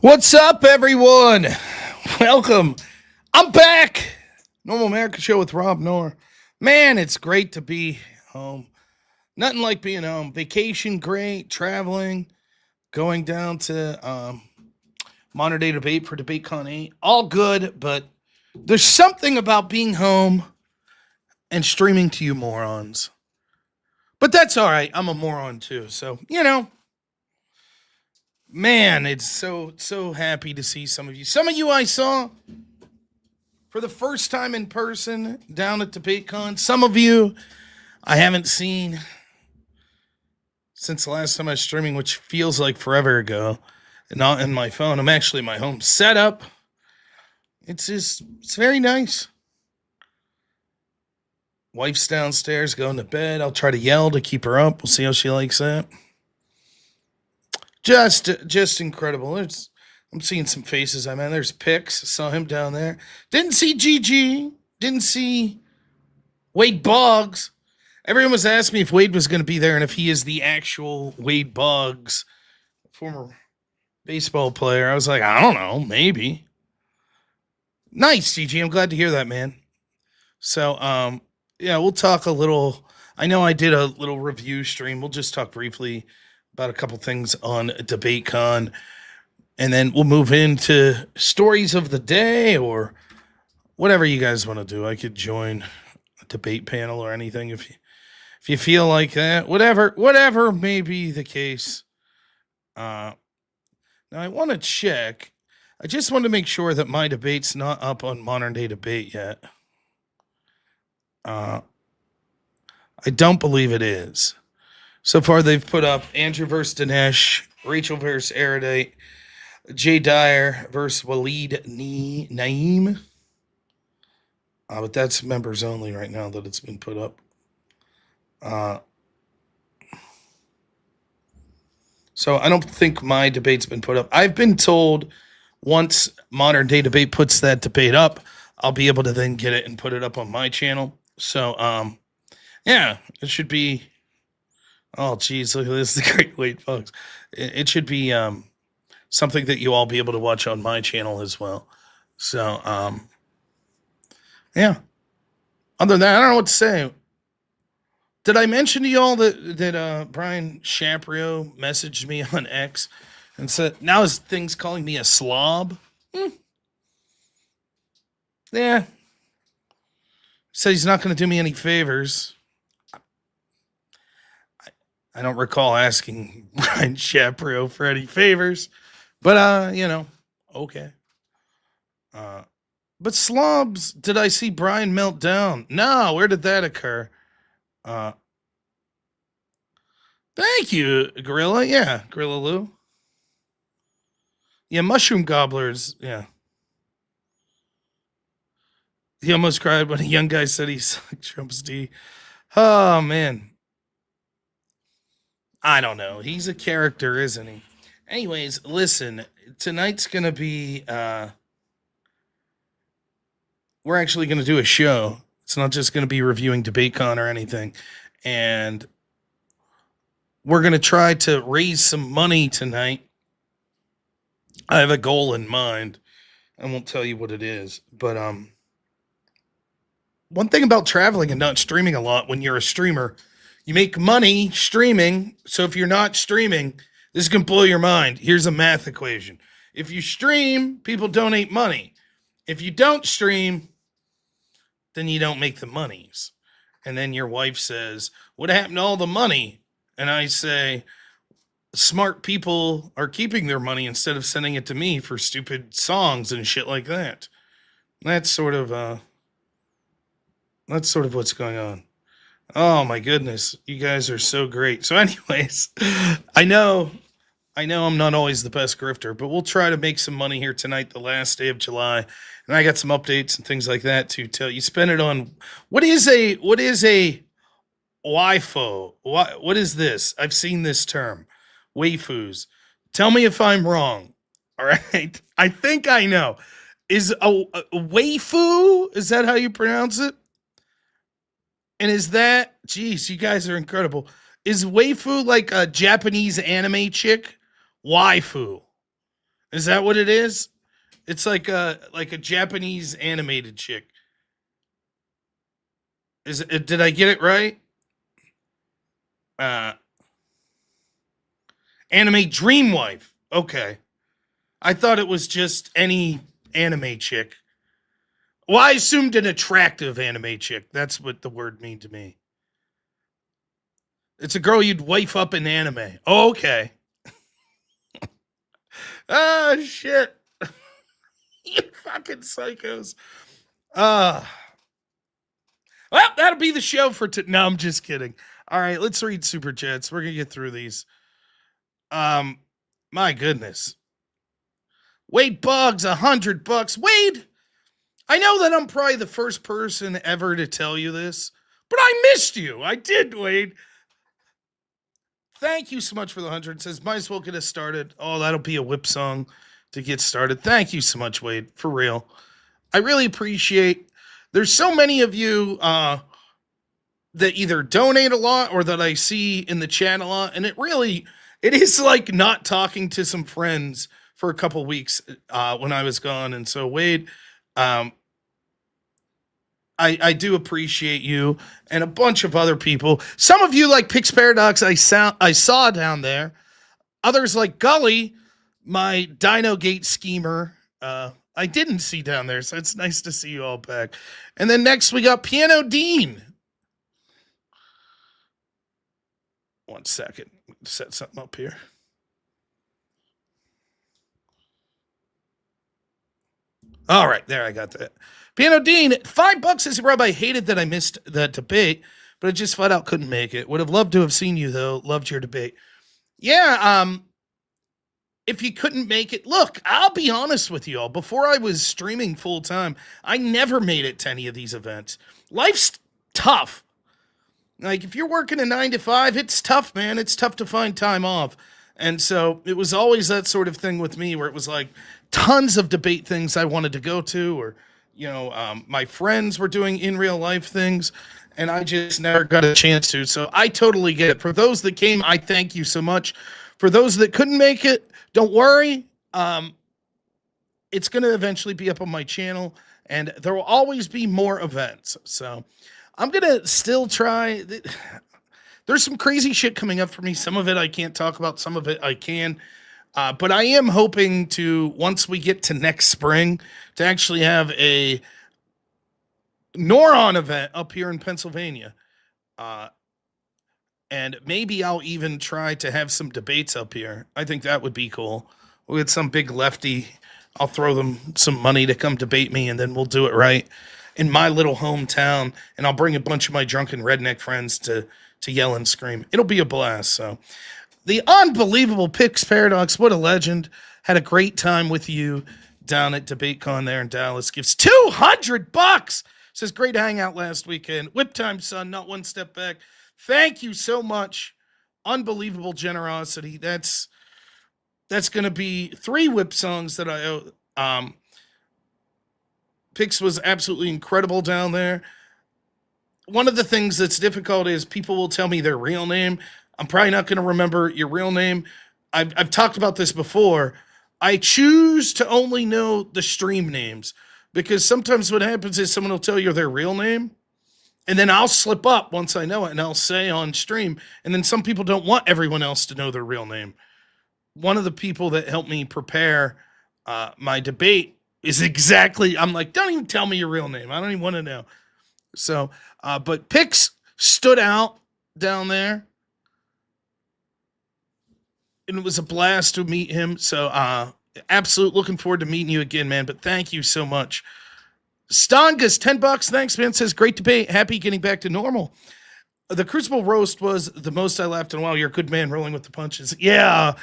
What's up, everyone? Welcome. I'm back. Normal America Show with Rob Noor. Man, it's great to be home. Nothing like being home. Vacation, great. Traveling, going down to Modern Day Debate for DebateCon 8. All good, but there's something about being home and streaming to you morons. But that's all right. I'm a moron too. So, man, it's so happy to see some of you. Some of you I saw for the first time in person down at DebateCon. Some of you I haven't seen since the last time I was streaming, which feels like forever ago. And not in my phone. I'm actually in my home setup. It's very nice. Wife's downstairs going to bed. I'll try to yell to keep her up. We'll see how she likes that. Just incredible. I'm seeing some faces. I mean, there's Pix. Saw him down there. Didn't see GG. Didn't see Wade Boggs. Everyone was asking me if Wade was going to be there and if he is the actual Wade Boggs, former baseball player. I was like, I don't know, maybe. Nice, GG. I'm glad to hear that, man. So, yeah, we'll talk a little. I know I did a little review stream. We'll just talk briefly about a couple things on DebateCon, and then we'll move into stories of the day or whatever you guys want to do. I could join a debate panel or anything if you feel like that. Whatever may be the case. Now I want to check. I just want to make sure that my debate's not up on Modern Day Debate yet. I don't believe it is. So far, they've put up Andrew versus Dinesh, Rachel versus Erudite, Jay Dyer versus Waleed Naeem. But that's members only right now that it's been put up. So I don't think my debate's been put up. I've been told once Modern Day Debate puts that debate up, I'll be able to then get it and put it up on my channel. So, yeah, it should be. Oh, geez, look at this, the great weight, folks. It should be something that you all be able to watch on my channel as well. So, yeah. Other than that, I don't know what to say. Did I mention to y'all that Brian Shaprio messaged me on X and said, now his thing's calling me a slob? Yeah. Said he's not going to do me any favors. I don't recall asking Brian Shapiro for any favors, but, okay. But slobs, did I see Brian melt down? No, where did that occur? Thank you, Gorilla. Yeah, Gorilla Lou. Yeah, Mushroom Gobblers, yeah. He almost cried when a young guy said he sucked Trump's D. Oh, man. I don't know. He's a character, isn't he? Anyways, listen, tonight's going to be, we're actually going to do a show. It's not just going to be reviewing DebateCon or anything. And we're going to try to raise some money tonight. I have a goal in mind. I won't tell you what it is. But one thing about traveling and not streaming a lot when you're a streamer, you make money streaming. So if you're not streaming, this can blow your mind. Here's a math equation. If you stream, people donate money. If you don't stream, then you don't make the monies. And then your wife says, what happened to all the money? And I say, smart people are keeping their money instead of sending it to me for stupid songs and shit like that. That's sort of what's going on. Oh my goodness, you guys are so great. So anyways, I know I'm not always the best grifter, but we'll try to make some money here tonight, the last day of July. And I got some updates and things like that to tell you. Spend it on what is a waifu? What is this? I've seen this term. Waifus. Tell me if I'm wrong. All right. I think I know. Is a waifu? Is that how you pronounce it? And is that, geez, you guys are incredible. Is waifu like a Japanese anime chick? Waifu. Is that what it is? It's like a Japanese animated chick. Is it? Did I get it right? Uh, Anime dream wife. Okay, I thought it was just any anime chick. Well, I assumed an attractive anime chick. That's what the word mean to me. It's a girl you'd wife up in anime. Oh, okay. Ah, shit. You fucking psychos. Well, that'll be the show for no, I'm just kidding. All right, let's read super chats. We're gonna get through these. My goodness. Wade Boggs, $100. Wade, I know that I'm probably the first person ever to tell you this, but I missed you. I did, Wade. Thank you so much for the 100. It says, might as well get us started. Oh, that'll be a whip song to get started. Thank you so much, Wade, for real. I really appreciate. There's so many of you that either donate a lot or that I see in the chat a lot, and it is like not talking to some friends for a couple weeks when I was gone. And so, Wade, I do appreciate you and a bunch of other people. Some of you like Pix Paradox I saw down there. Others like Gully, my Dino Gate schemer, I didn't see down there. So it's nice to see you all back. And then next we got Piano Dean. One second. Set something up here. All right, there, I got that. Piano Dean, $5 is Rob. I hated that I missed that debate, but I just flat out couldn't make it. Would have loved to have seen you, though. Loved your debate. Yeah, if you couldn't make it, look, I'll be honest with you all. Before I was streaming full time, I never made it to any of these events. Life's tough. Like, if you're working a 9 to 5, it's tough, man. It's tough to find time off. And so it was always that sort of thing with me where it was like tons of debate things I wanted to go to, or, my friends were doing in real life things, and I just never got a chance to. So I totally get it. For those that came, I thank you so much. For those that couldn't make it, don't worry. It's going to eventually be up on my channel, and there will always be more events. So I'm going to still try. There's some crazy shit coming up for me. Some of it I can't talk about. Some of it I can. But I am hoping to, once we get to next spring, to actually have a Noron event up here in Pennsylvania. And maybe I'll even try to have some debates up here. I think that would be cool. We'll get some big lefty. I'll throw them some money to come debate me, and then we'll do it right in my little hometown. And I'll bring a bunch of my drunken redneck friends to yell and scream. It'll be a blast. So the unbelievable Pix Paradox, what a legend. Had a great time with you down at DebateCon there in Dallas. Gives $200. Says, great hangout last weekend. Whip time, son, not one step back. Thank you so much. Unbelievable generosity. That's going to be 3 whip songs that I owe. Pix was absolutely incredible down there. One of the things that's difficult is people will tell me their real name. I'm probably not going to remember your real name. I've talked about this before. I choose to only know the stream names, because sometimes what happens is someone will tell you their real name, and then I'll slip up once I know it, and I'll say on stream, and then some people don't want everyone else to know their real name. One of the people that helped me prepare my debate is exactly, I'm like, don't even tell me your real name. I don't even want to know. So, but Pix stood out down there, and it was a blast to meet him. So, absolute looking forward to meeting you again, man. But thank you so much. Stongus, $10. Thanks, man. Says, great debate. Happy getting back to normal. The Crucible roast was the most I laughed in a while. You're a good man, rolling with the punches. Yeah.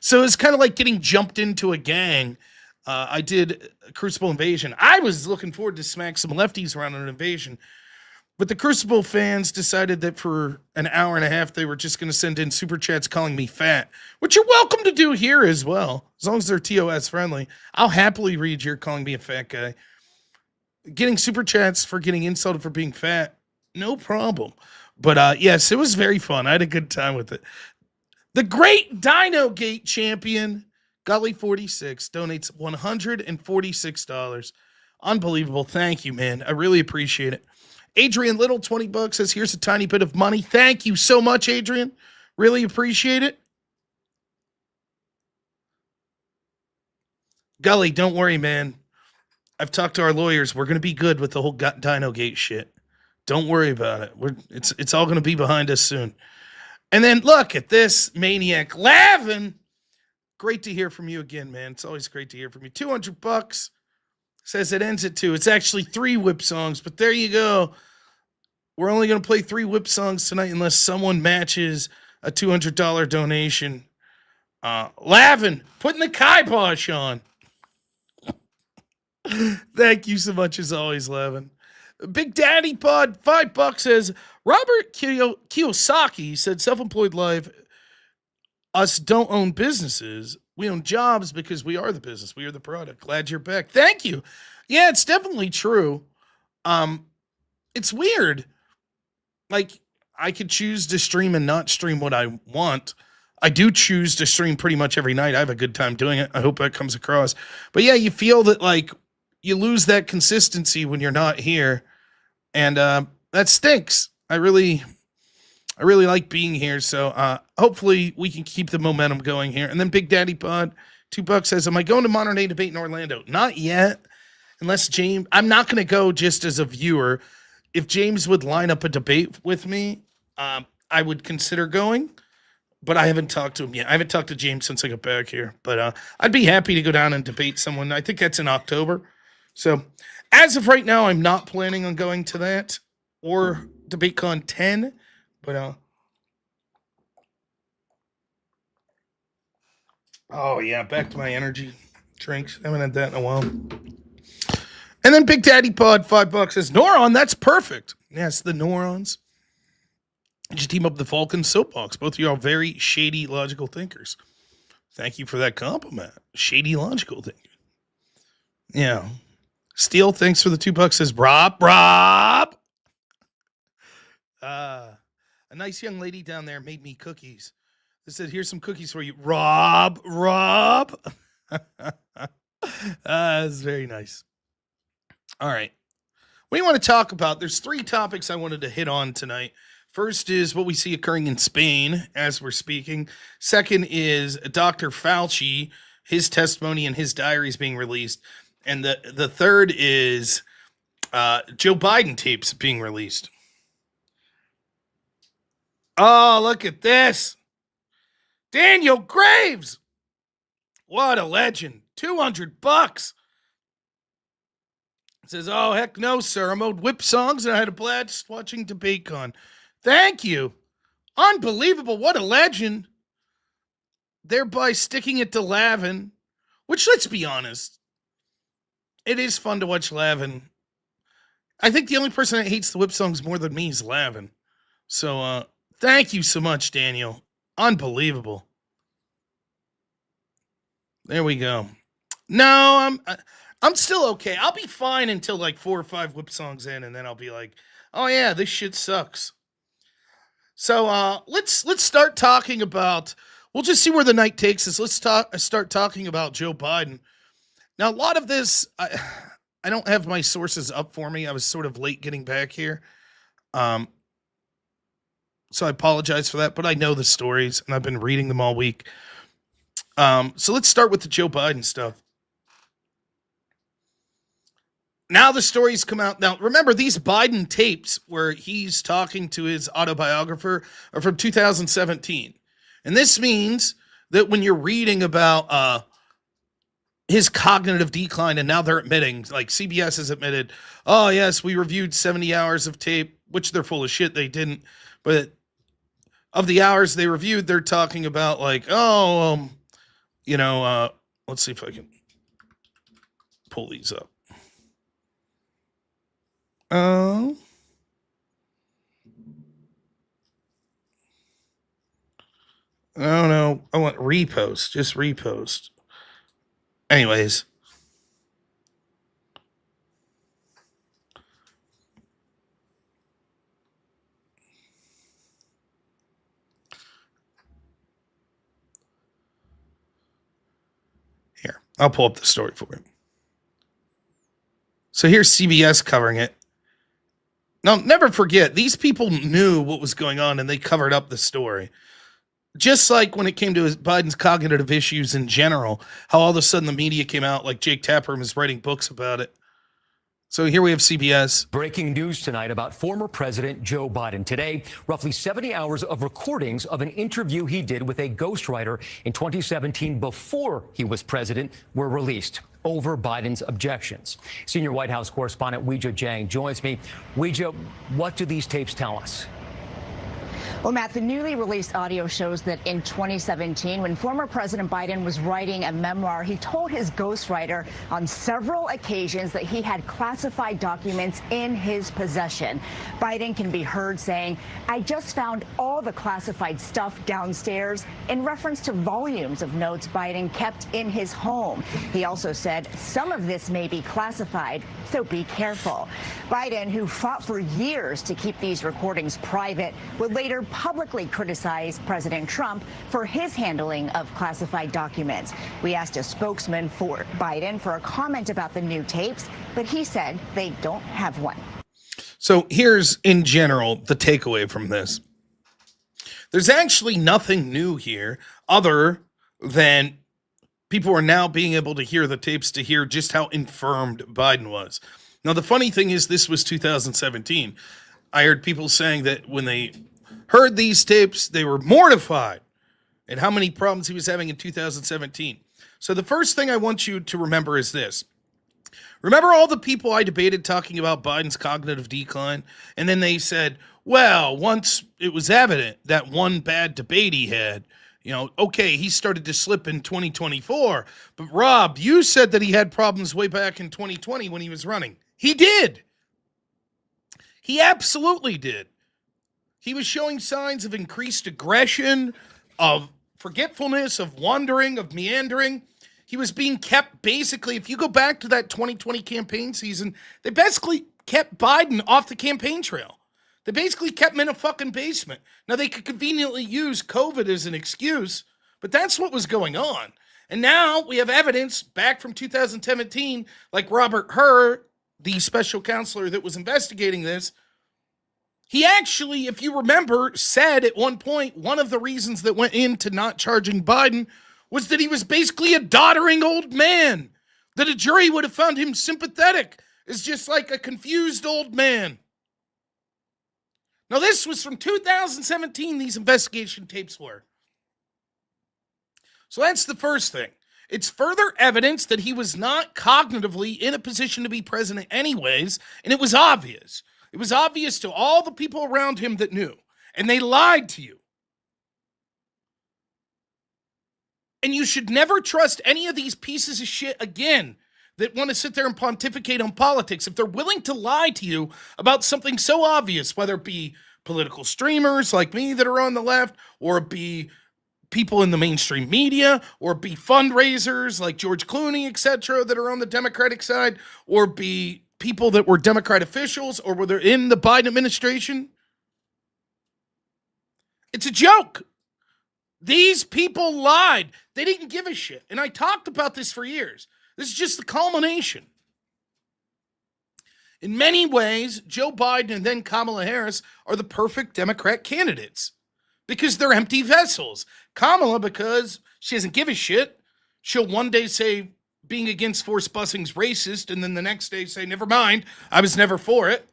So it's kind of like getting jumped into a gang. I did Crucible Invasion. I was looking forward to smack some lefties around an invasion. But the Crucible fans decided that for an hour and a half, they were just going to send in super chats calling me fat, which you're welcome to do here as well. As long as they're TOS friendly, I'll happily read your calling me a fat guy. Getting super chats for getting insulted for being fat, no problem. But yes, it was very fun. I had a good time with it. The great Dino Gate champion, Gully46 donates $146. Unbelievable. Thank you, man. I really appreciate it. Adrian Little, $20 says, here's a tiny bit of money. Thank you so much, Adrian. Really appreciate it. Gully, don't worry, man. I've talked to our lawyers. We're going to be good with the whole Dino Gate shit. Don't worry about it. It's all going to be behind us soon. And then look at this maniac, Lavin. Great to hear from you again, man. It's always great to hear from you. $200 says it ends at 2. It's actually 3 whip songs, but there you go. We're only going to play 3 whip songs tonight unless someone matches a $200 donation. Lavin, putting the kibosh on. Thank you so much as always, Lavin. Big Daddy Pod, $5 says, Robert Kiyosaki said self-employed life, us don't own businesses. We own jobs because we are the business. We are the product. Glad you're back. Thank you. Yeah, it's definitely true. It's weird. Like, I could choose to stream and not stream what I want. I do choose to stream pretty much every night. I have a good time doing it. I hope that comes across. But yeah, you feel that like you lose that consistency when you're not here. And that stinks. I really like being here. So hopefully we can keep the momentum going here. And then Big Daddy Pod, $2 says, am I going to Modern Day Debate in Orlando? Not yet. Unless James, I'm not going to go just as a viewer. If James would line up a debate with me, I would consider going. But I haven't talked to him yet. I haven't talked to James since I got back here. But I'd be happy to go down and debate someone. I think that's in October. So as of right now, I'm not planning on going to that or DebateCon 10. But oh yeah, back to my energy drinks. I haven't had that in a while. And then Big Daddy Pod, $5 says, Noron, that's perfect. Yes, the Norons. Did you team up with the Falcon Soapbox? Both of you are very shady, logical thinkers. Thank you for that compliment. Shady, logical thinking. Yeah. Steel, thanks for the $2. Says, Rob. A nice young lady down there made me cookies. They said, here's some cookies for you. Rob. That's very nice. All right. What do you want to talk about? There's 3 topics I wanted to hit on tonight. First is what we see occurring in Spain as we're speaking. Second is Dr. Fauci, his testimony and his diaries being released. And the third is Joe Biden tapes being released. Oh, look at this. Daniel Graves. What a legend. $200. Says, oh, heck no, sir. I mowed whip songs and I had a blast watching DebateCon. Thank you. Unbelievable. What a legend. Thereby sticking it to Lavin, which, let's be honest, it is fun to watch Lavin. I think the only person that hates the whip songs more than me is Lavin. So, thank you so much, Daniel. Unbelievable. There we go. No, I'm still okay. I'll be fine until like 4 or 5 whip songs in, and then I'll be like, oh yeah, this shit sucks. So let's start talking about. We'll just see where the night takes us. Let's start talking about Joe Biden. Now, a lot of this, I don't have my sources up for me. I was sort of late getting back here, so I apologize for that. But I know the stories, and I've been reading them all week. So let's start with the Joe Biden stuff. Now the stories come out. Now, remember, these Biden tapes where he's talking to his autobiographer are from 2017. And this means that when you're reading about his cognitive decline, and now they're admitting, like CBS has admitted, oh, yes, we reviewed 70 hours of tape, which they're full of shit. They didn't. But of the hours they reviewed, they're talking about like, let's see if I can pull these up. No, I want repost. Just repost. Anyways. I'll pull up the story for you. So here's CBS covering it. Now, never forget, these people knew what was going on and they covered up the story. Just like when it came to Biden's cognitive issues in general, how all of a sudden the media came out like Jake Tapper was writing books about it. So here we have CBS. Breaking news tonight about former President Joe Biden. Today, roughly 70 hours of recordings of an interview he did with a ghostwriter in 2017 before he was president were released over Biden's objections. Senior White House correspondent Weijia Jiang joins me. Weijia, what do these tapes tell us? Well, Matt, the newly released audio shows that in 2017, when former President Biden was writing a memoir, he told his ghostwriter on several occasions that he had classified documents in his possession. Biden can be heard saying, "I just found all the classified stuff downstairs," in reference to volumes of notes Biden kept in his home. He also said, "Some of this may be classified, so be careful." Biden, who fought for years to keep these recordings private, would later publicly criticized President Trump for his handling of classified documents. We asked a spokesman for Biden for a comment about the new tapes, but he said they don't have one. So here's, in general, the takeaway from this. There's actually nothing new here other than people are now being able to hear the tapes to hear just how infirmed Biden was. Now, the funny thing is this was 2017. I heard people saying that when they heard these tapes, they were mortified at how many problems he was having in 2017. So the first thing I want you to remember is this. Remember all the people I debated talking about Biden's cognitive decline? And then they said, well, once it was evident that one bad debate he had, okay, he started to slip in 2024. But Rob, you said that he had problems way back in 2020 when he was running. He did. He absolutely did. He was showing signs of increased aggression, of forgetfulness, of wandering, of meandering. He was being kept basically, if you go back to that 2020 campaign season, they basically kept Biden off the campaign trail. They basically kept him in a fucking basement. Now, they could conveniently use COVID as an excuse, but that's what was going on. And now we have evidence back from 2017, like Robert Hur, the special counselor that was investigating this, he actually, if you remember, said at one point, one of the reasons that went into not charging Biden was that he was basically a doddering old man, that a jury would have found him sympathetic as just like a confused old man. Now, this was from 2017, these investigation tapes were. So that's the first thing. It's further evidence that he was not cognitively in a position to be president anyways, and it was obvious. It was obvious to all the people around him that knew, and they lied to you. And you should never trust any of these pieces of shit again that want to sit there and pontificate on politics. If they're willing to lie to you about something so obvious, whether it be political streamers like me that are on the left, or it be people in the mainstream media, or be fundraisers like George Clooney, etc., that are on the Democratic side, or be people that were Democrat officials or were in the Biden administration. It's a joke. These people lied. They didn't give a shit. And I talked about this for years. This is just the culmination. In many ways, Joe Biden and then Kamala Harris are the perfect Democrat candidates because they're empty vessels. Kamala, because she doesn't give a shit, she'll one day say being against forced busing's racist, and then the next day say, never mind, I was never for it.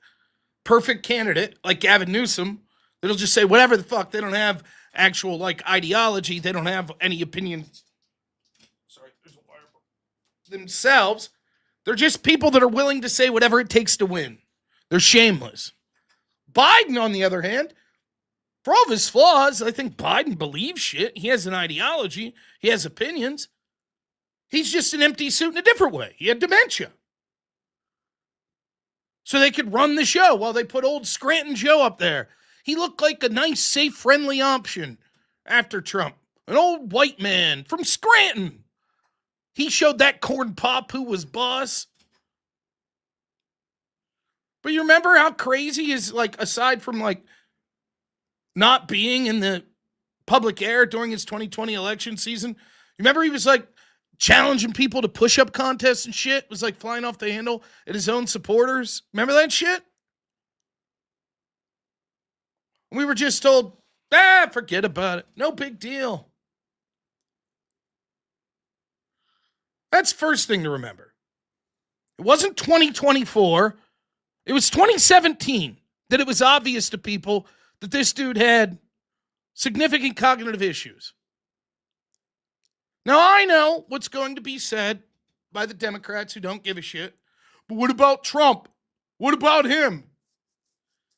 Perfect candidate, like Gavin Newsom, that'll just say whatever the fuck. They don't have actual, ideology. They don't have any opinions. Sorry, there's a wire themselves. They're just people that are willing to say whatever it takes to win. They're shameless. Biden, on the other hand, for all of his flaws, I think Biden believes shit. He has an ideology. He has opinions. He's just an empty suit in a different way. He had dementia. So they could run the show while they put old Scranton Joe up there. He looked like a nice, safe, friendly option after Trump. An old white man from Scranton. He showed that corn pop who was boss. But you remember how crazy is, aside from, not being in the public air during his 2020 election season, remember he was challenging people to push-up contests and shit, was like flying off the handle at his own supporters. Remember that shit? We were just told, forget about it. No big deal. That's first thing to remember. It wasn't 2024. It was 2017 that it was obvious to people that this dude had significant cognitive issues. Now, I know what's going to be said by the Democrats who don't give a shit. But what about Trump? What about him?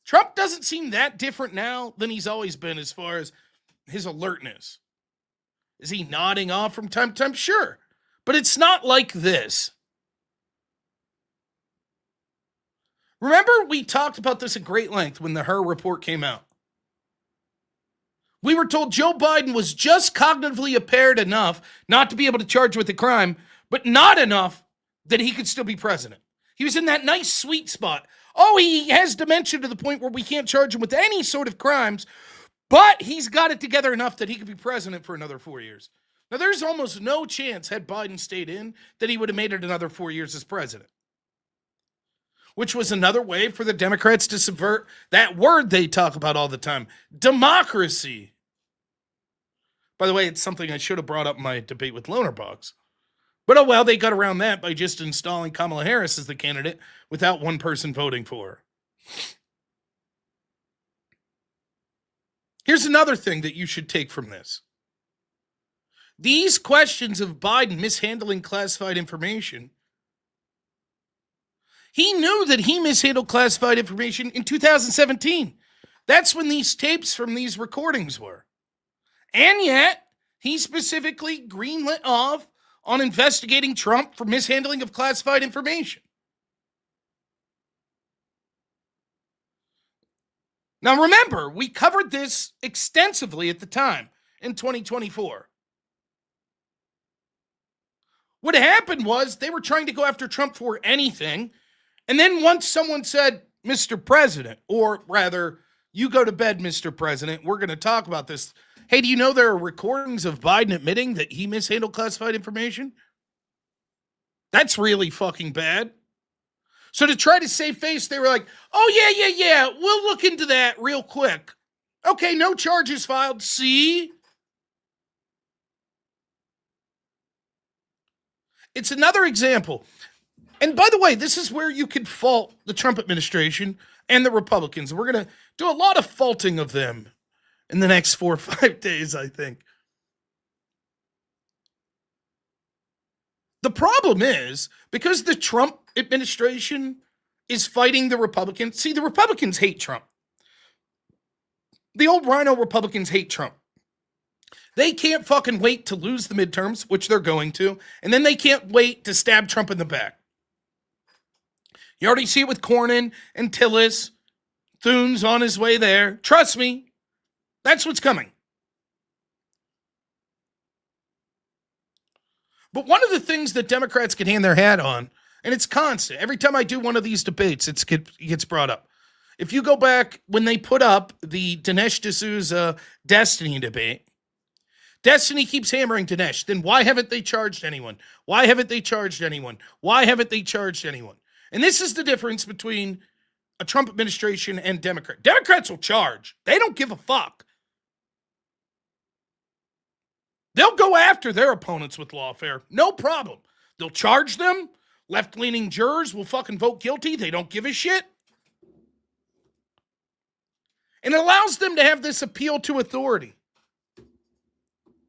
Trump doesn't seem that different now than he's always been as far as his alertness. Is he nodding off from time to time? Sure. But it's not like this. Remember, we talked about this at great length when the Her report came out. We were told Joe Biden was just cognitively impaired enough not to be able to charge with a crime, but not enough that he could still be president. He was in that nice sweet spot. Oh, he has dementia to the point where we can't charge him with any sort of crimes, but he's got it together enough that he could be president for another 4 years. Now, there's almost no chance, had Biden stayed in, that he would have made it another 4 years as president. Which was another way for the Democrats to subvert that word they talk about all the time, democracy. By the way, it's something I should have brought up in my debate with Lonerbox. But oh well, they got around that by just installing Kamala Harris as the candidate without one person voting for her. Here's another thing that you should take from this. These questions of Biden mishandling classified information, he knew that he mishandled classified information in 2017. That's when these tapes from these recordings were. And yet, he specifically greenlit off on investigating Trump for mishandling of classified information. Now remember, we covered this extensively at the time in 2024. What happened was they were trying to go after Trump for anything, and then once someone said, Mr. President, or rather, you go to bed, Mr. President, we're going to talk about this. Hey, do you know there are recordings of Biden admitting that he mishandled classified information? That's really fucking bad. So to try to save face, they were like, oh, yeah, we'll look into that real quick. Okay, no charges filed. See? It's another example. And by the way, this is where you could fault the Trump administration and the Republicans. We're going to do a lot of faulting of them in the next 4 or 5 days, I think. The problem is, because the Trump administration is fighting the Republicans. See, the Republicans hate Trump. The old rhino Republicans hate Trump. They can't fucking wait to lose the midterms, which they're going to, and then they can't wait to stab Trump in the back. You already see it with Cornyn and Tillis. Thune's on his way there. Trust me, that's what's coming. But one of the things that Democrats can hang their hat on, and it's constant, every time I do one of these debates, it gets brought up. If you go back when they put up the Dinesh D'Souza Destiny debate, Destiny keeps hammering Dinesh. Then why haven't they charged anyone? Why haven't they charged anyone? Why haven't they charged anyone? And this is the difference between a Trump administration and Democrat. Democrats will charge. They don't give a fuck. They'll go after their opponents with lawfare. No problem. They'll charge them. Left-leaning jurors will fucking vote guilty. They don't give a shit. And it allows them to have this appeal to authority.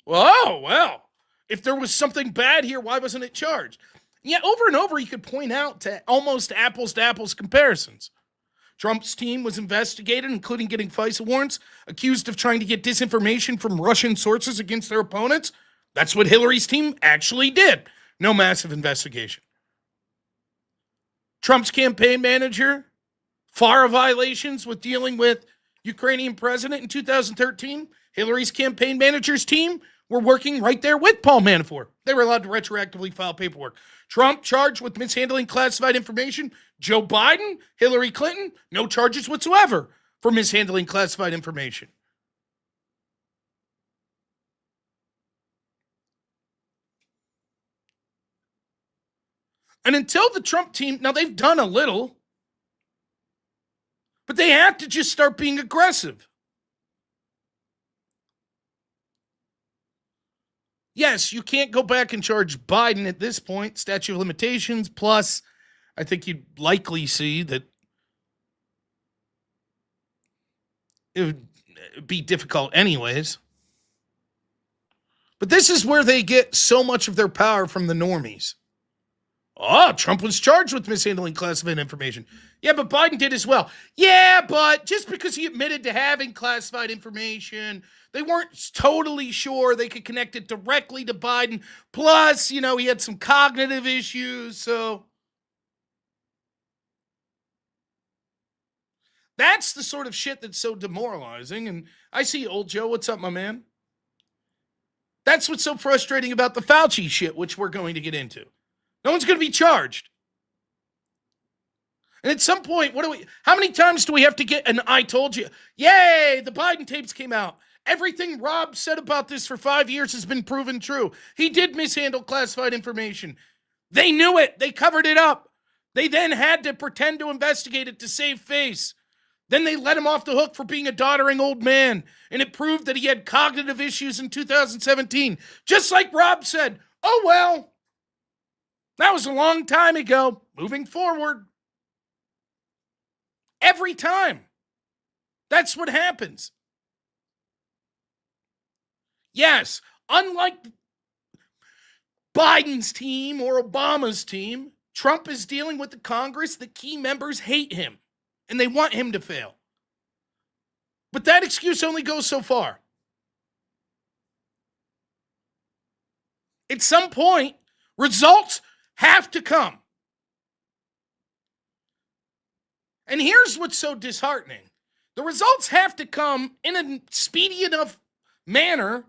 Well, if there was something bad here, why wasn't it charged? Yeah, over and over, you could point out to almost apples-to-apples comparisons. Trump's team was investigated, including getting FISA warrants, accused of trying to get disinformation from Russian sources against their opponents. That's what Hillary's team actually did. No massive investigation. Trump's campaign manager, FARA violations with dealing with Ukrainian president in 2013. Hillary's campaign manager's team were working right there with Paul Manafort. They were allowed to retroactively file paperwork. Trump charged with mishandling classified information. Joe Biden, Hillary Clinton, no charges whatsoever for mishandling classified information. And until the Trump team, now they've done a little, but they have to just start being aggressive. Yes, you can't go back and charge Biden at this point, statute of limitations, plus I think you'd likely see that it would be difficult anyways. But this is where they get so much of their power from the normies. Oh, Trump was charged with mishandling classified information. Yeah, but Biden did as well. Yeah, but just because he admitted to having classified information, they weren't totally sure they could connect it directly to Biden. Plus, he had some cognitive issues, so that's the sort of shit that's so demoralizing. And I see old Joe. What's up, my man? That's what's so frustrating about the Fauci shit, which we're going to get into. No one's going to be charged. And at some point, how many times do we have to get an I told you? Yay, the Biden tapes came out. Everything Rob said about this for 5 years has been proven true. He did mishandle classified information. They knew it. They covered it up. They then had to pretend to investigate it to save face. Then they let him off the hook for being a doddering old man. And it proved that he had cognitive issues in 2017. Just like Rob said, oh well. That was a long time ago. Moving forward. Every time. That's what happens. Yes, unlike Biden's team or Obama's team, Trump is dealing with the Congress. The key members hate him, and they want him to fail. But that excuse only goes so far. At some point, results have to come. And here's what's so disheartening. The results have to come in a speedy enough manner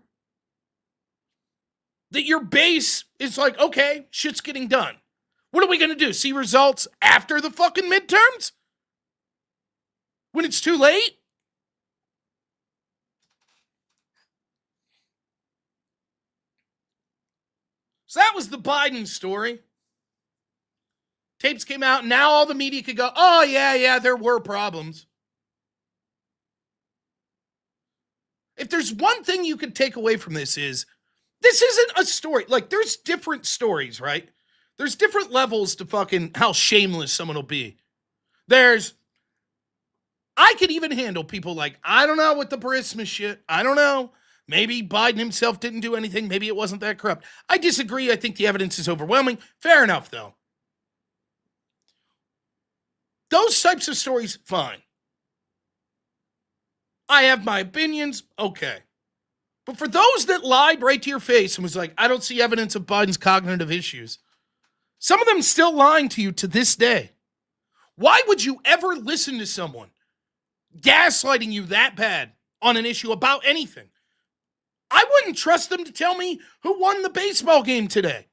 that your base is like, okay, shit's getting done. What are we going to do? See results after the fucking midterms? When it's too late? So that was the Biden story. Tapes came out, and now all the media could go, oh, yeah, there were problems. If there's one thing you could take away from this isn't a story. Like, there's different stories, right? There's different levels to fucking how shameless someone will be. I could even handle people like, I don't know with the Burisma shit. I don't know. Maybe Biden himself didn't do anything. Maybe it wasn't that corrupt. I disagree. I think the evidence is overwhelming. Fair enough, though. Those types of stories, fine. I have my opinions, okay. But for those that lied right to your face and was like, I don't see evidence of Biden's cognitive issues, some of them still lying to you to this day. Why would you ever listen to someone gaslighting you that bad on an issue about anything? I wouldn't trust them to tell me who won the baseball game today.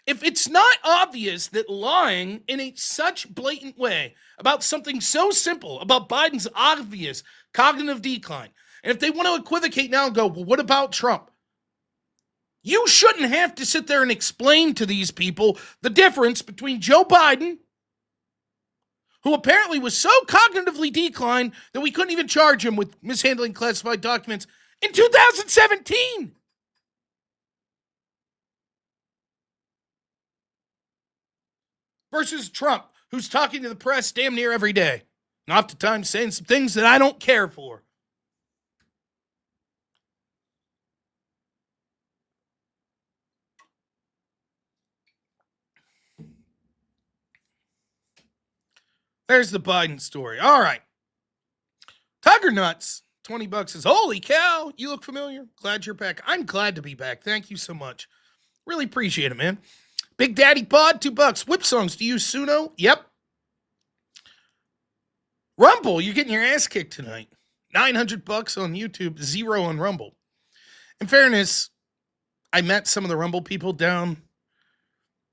If it's not obvious that lying in a such blatant way about something so simple, about Biden's obvious cognitive decline, and if they want to equivocate now and go, well, what about Trump? You shouldn't have to sit there and explain to these people the difference between Joe Biden, who apparently was so cognitively declined that we couldn't even charge him with mishandling classified documents in 2017. Versus Trump, who's talking to the press damn near every day. And oftentimes saying some things that I don't care for. There's the Biden story. All right. Tiger Nuts, $20 says, holy cow, you look familiar. Glad you're back. I'm glad to be back. Thank you so much. Really appreciate it, man. Big Daddy Pod, $2. Whip songs, do you use Suno? Yep. Rumble, you're getting your ass kicked tonight. $900 on YouTube, 0 on Rumble. In fairness, I met some of the Rumble people down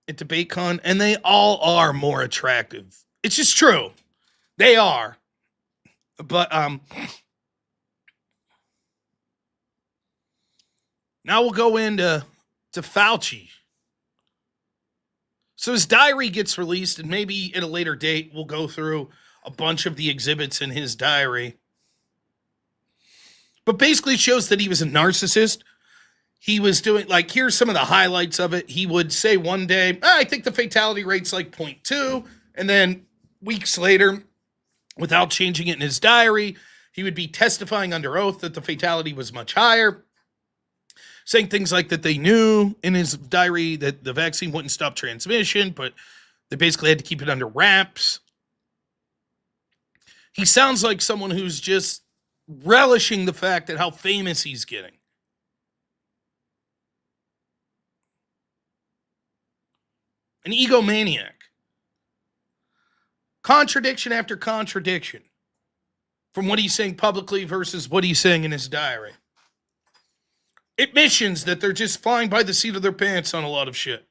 at DebateCon, and they all are more attractive. It's just true. They are. But, now we'll go into Fauci. So his diary gets released, and maybe at a later date, we'll go through a bunch of the exhibits in his diary. But basically shows that he was a narcissist. He was doing, like, here's some of the highlights of it. He would say one day, I think the fatality rate's like 0.2. And then weeks later, without changing it in his diary, he would be testifying under oath that the fatality was much higher. Saying things like that they knew in his diary that the vaccine wouldn't stop transmission, but they basically had to keep it under wraps. He sounds like someone who's just relishing the fact that how famous he's getting. An egomaniac. Contradiction after contradiction from what he's saying publicly versus what he's saying in his diary. Admissions that they're just flying by the seat of their pants on a lot of shit.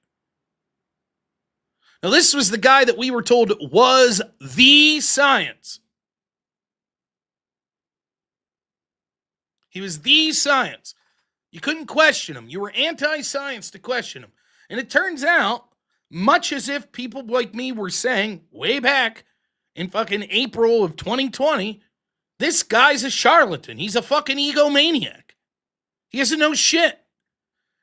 Now, this was the guy that we were told was the science. He was the science. You couldn't question him. You were anti-science to question him. And it turns out, much as if people like me were saying way back in fucking April of 2020, this guy's a charlatan. He's a fucking egomaniac. He doesn't know shit.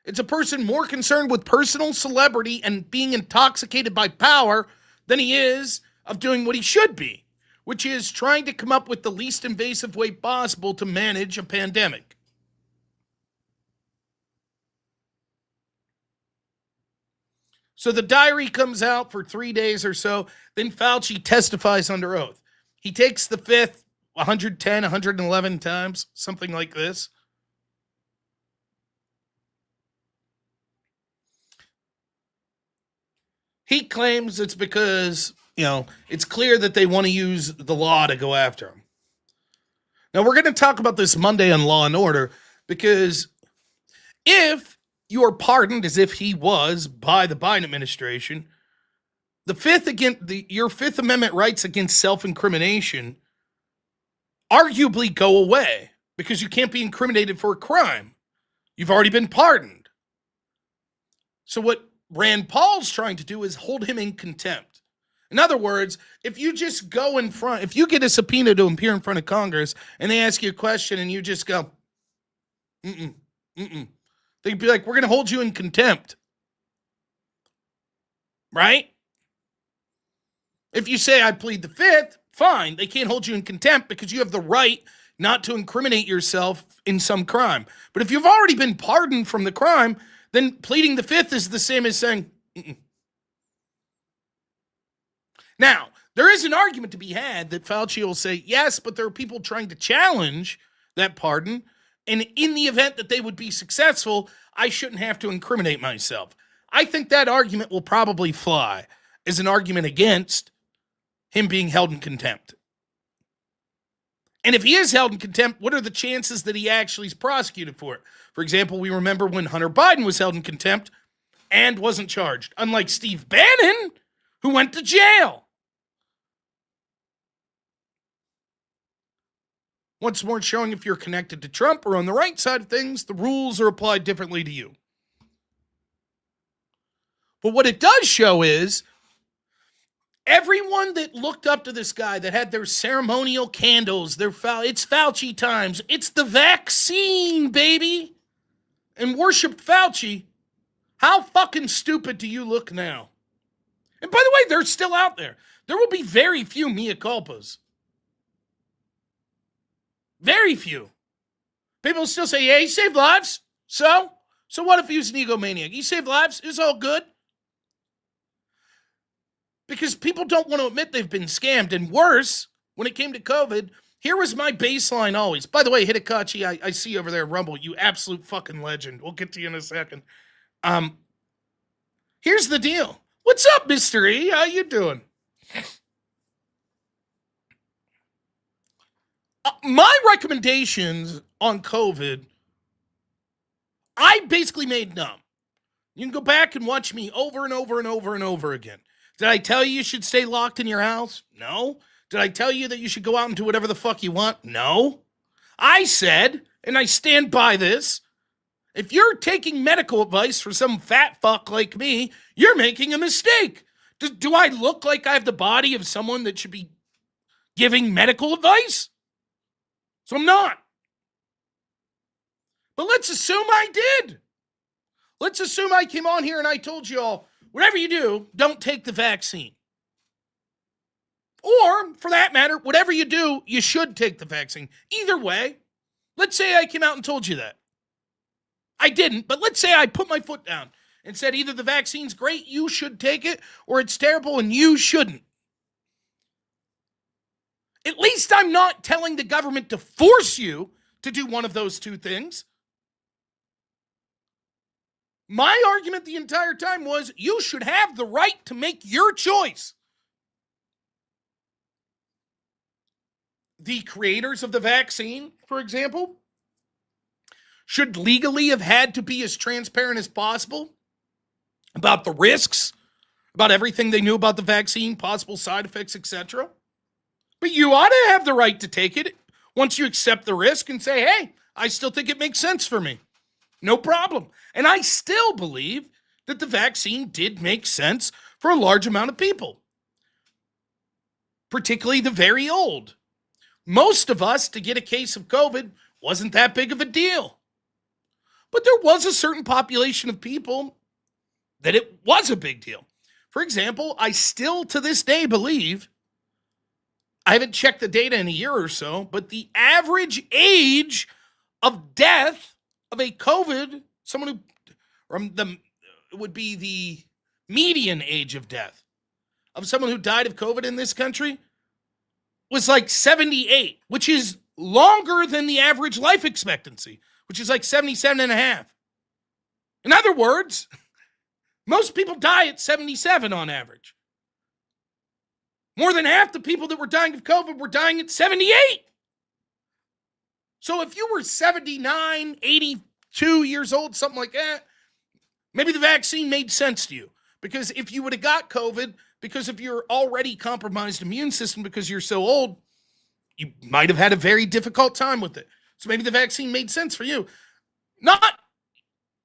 It's a person more concerned with personal celebrity and being intoxicated by power than he is of doing what he should be, which is trying to come up with the least invasive way possible to manage a pandemic. So the diary comes out for 3 days or so. Then Fauci testifies under oath. He takes the fifth 110, 111 times, something like this. He claims it's because, it's clear that they want to use the law to go after him. Now, we're going to talk about this Monday on Law and Order, because if you are pardoned as if he was by the Biden administration, your Fifth Amendment rights against self-incrimination arguably go away because you can't be incriminated for a crime. You've already been pardoned. So what Rand Paul's trying to do is hold him in contempt. In other words, if you just go if you get a subpoena to appear in front of Congress and they ask you a question and you just go, they'd be like, we're going to hold you in contempt. Right? If you say, I plead the fifth, fine. They can't hold you in contempt because you have the right not to incriminate yourself in some crime. But if you've already been pardoned from the crime, then pleading the fifth is the same as saying, Now, there is an argument to be had that Fauci will say, yes, but there are people trying to challenge that pardon. And in the event that they would be successful, I shouldn't have to incriminate myself. I think that argument will probably fly as an argument against him being held in contempt. And if he is held in contempt, what are the chances that he actually is prosecuted for it? For example, we remember when Hunter Biden was held in contempt and wasn't charged, unlike Steve Bannon, who went to jail. Once more, showing if you're connected to Trump or on the right side of things, the rules are applied differently to you. But what it does show is everyone that looked up to this guy, that had their ceremonial candles, it's Fauci times, it's the vaccine, baby, and worshiped Fauci, how fucking stupid do you look now? And by the way, they're still out there. There will be very few mea culpas. Very few. People still say, yeah, he saved lives. So what if he was an egomaniac? He saved lives. It's all good. Because people don't want to admit they've been scammed. And worse, when it came to COVID, here was my baseline always. By the way, Hidekachi, I see you over there, Rumble, you absolute fucking legend. We'll get to you in a second. Here's the deal. What's up, Mr. E? How you doing? My recommendations on COVID, I basically made numb. You can go back and watch me over and over and over and over again. Did I tell you should stay locked in your house? No. Did I tell you that you should go out and do whatever the fuck you want? No. I said, and I stand by this, if you're taking medical advice from some fat fuck like me, you're making a mistake. Do I look like I have the body of someone that should be giving medical advice? So I'm not. But let's assume I did. Let's assume I came on here and I told you all, whatever you do, don't take the vaccine. Or, for that matter, whatever you do, you should take the vaccine. Either way, let's say I came out and told you that. I didn't, but let's say I put my foot down and said either the vaccine's great, you should take it, or it's terrible and you shouldn't. At least I'm not telling the government to force you to do one of those two things. My argument the entire time was you should have the right to make your choice. The creators of the vaccine, for example, should legally have had to be as transparent as possible about the risks, about everything they knew about the vaccine, possible side effects, etc. But you ought to have the right to take it once you accept the risk and say, hey, I still think it makes sense for me. No problem. And I still believe that the vaccine did make sense for a large amount of people, particularly the very old. Most of us, to get a case of COVID, wasn't that big of a deal. But there was a certain population of people that it was a big deal. For example, I still to this day believe, I haven't checked the data in a year or so, but the average age of death of a COVID, someone who, or it would be the median age of death of someone who died of COVID in this country was like 78, which is longer than the average life expectancy, which is like 77 and a half. In other words, most people die at 77 on average. More than half the people that were dying of COVID were dying at 78. So if you were 79, 82 years old, something like that, maybe the vaccine made sense to you. Because if you would have got COVID, because of your already compromised immune system because you're so old, you might have had a very difficult time with it. So maybe the vaccine made sense for you. Not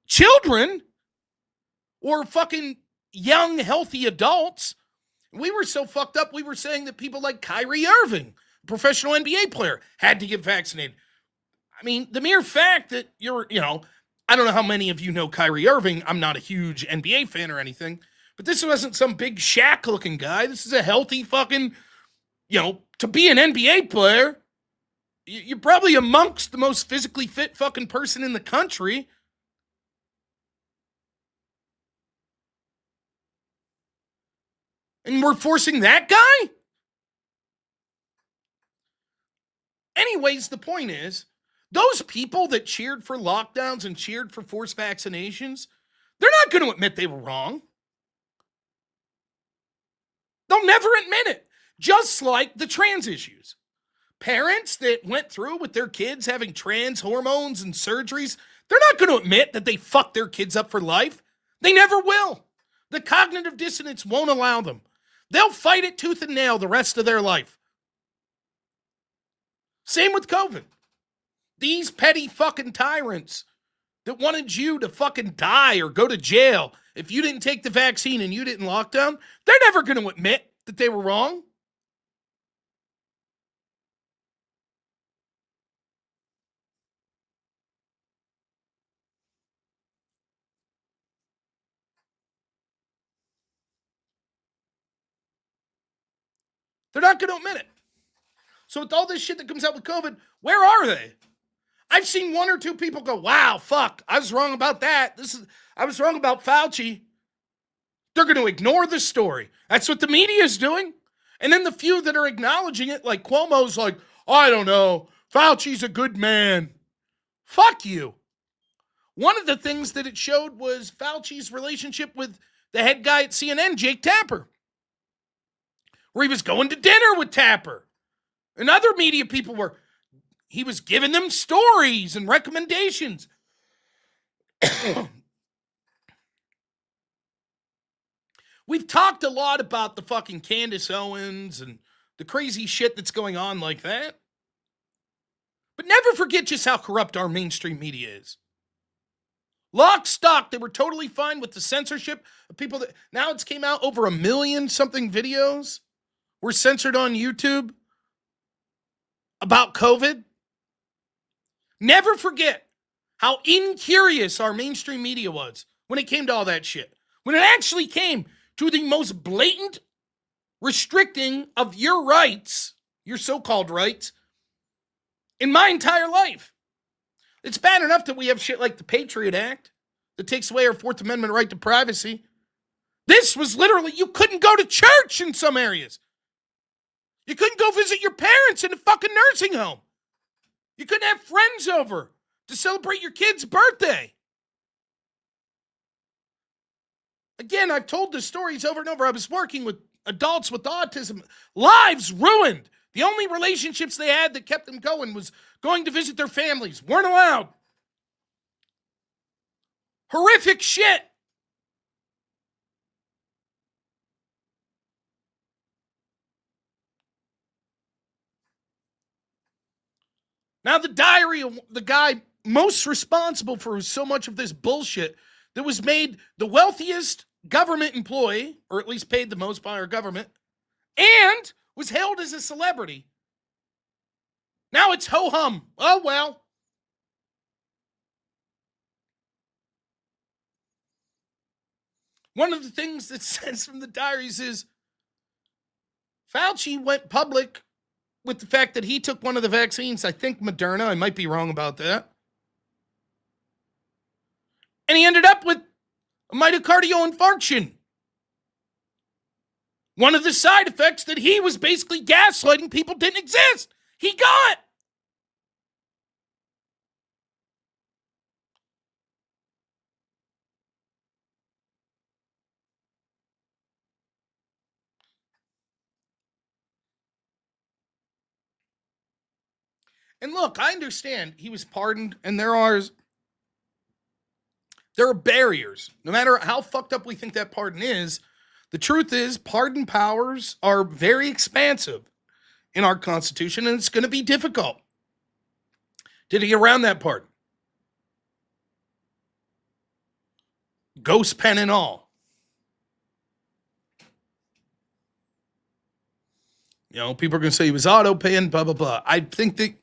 children or fucking young, healthy adults. We were so fucked up, we were saying that people like Kyrie Irving, a professional NBA player, had to get vaccinated. I mean, the mere fact that you're, I don't know how many of you know Kyrie Irving. I'm not a huge NBA fan or anything, but this wasn't some big Shaq-looking guy. This is a healthy fucking, to be an NBA player, you're probably amongst the most physically fit fucking person in the country. And we're forcing that guy? Anyways, the point is, those people that cheered for lockdowns and cheered for forced vaccinations, they're not going to admit they were wrong. They'll never admit it. Just like the trans issues. Parents that went through with their kids having trans hormones and surgeries, they're not going to admit that they fucked their kids up for life. They never will. The cognitive dissonance won't allow them. They'll fight it tooth and nail the rest of their life. Same with COVID. These petty fucking tyrants that wanted you to fucking die or go to jail if you didn't take the vaccine and you didn't lock down, they're never going to admit that they were wrong. They're not going to admit it. So with all this shit that comes out with COVID, where are they? I've seen one or two people go, wow, fuck, I was wrong about that. I was wrong about Fauci. They're going to ignore the story. That's what the media is doing. And then the few that are acknowledging it, like Cuomo's like, I don't know, Fauci's a good man. Fuck you. One of the things that it showed was Fauci's relationship with the head guy at CNN, Jake Tapper, where he was going to dinner with Tapper. And other media people he was giving them stories and recommendations. We've talked a lot about the fucking Candace Owens and the crazy shit that's going on like that. But never forget just how corrupt our mainstream media is. Lock, stock, they were totally fine with the censorship of people that, now it's came out over 1 million something videos were censored on YouTube about COVID. Never forget how incurious our mainstream media was when it came to all that shit. When it actually came to the most blatant restricting of your rights, your so-called rights, in my entire life. It's bad enough that we have shit like the Patriot Act that takes away our Fourth Amendment right to privacy. This was literally, you couldn't go to church in some areas. You couldn't go visit your parents in a fucking nursing home. You couldn't have friends over to celebrate your kid's birthday. Again, I've told the stories over and over. I was working with adults with autism. Lives ruined. The only relationships they had that kept them going was going to visit their families. Weren't allowed. Horrific shit. Now the diary of the guy most responsible for so much of this bullshit that was made the wealthiest government employee, or at least paid the most by our government, and was hailed as a celebrity. Now it's ho-hum. Oh, well. One of the things that says from the diaries is Fauci went public with the fact that he took one of the vaccines, I think Moderna, I might be wrong about that. And he ended up with a myocardial infarction. One of the side effects that he was basically gaslighting people didn't exist. He got. And look, I understand he was pardoned, and there are barriers. No matter how fucked up we think that pardon is, the truth is pardon powers are very expansive in our Constitution, and it's going to be difficult. Did he get around that pardon? Ghost pen and all. You know, people are going to say he was auto-paying, blah, blah, blah. I think that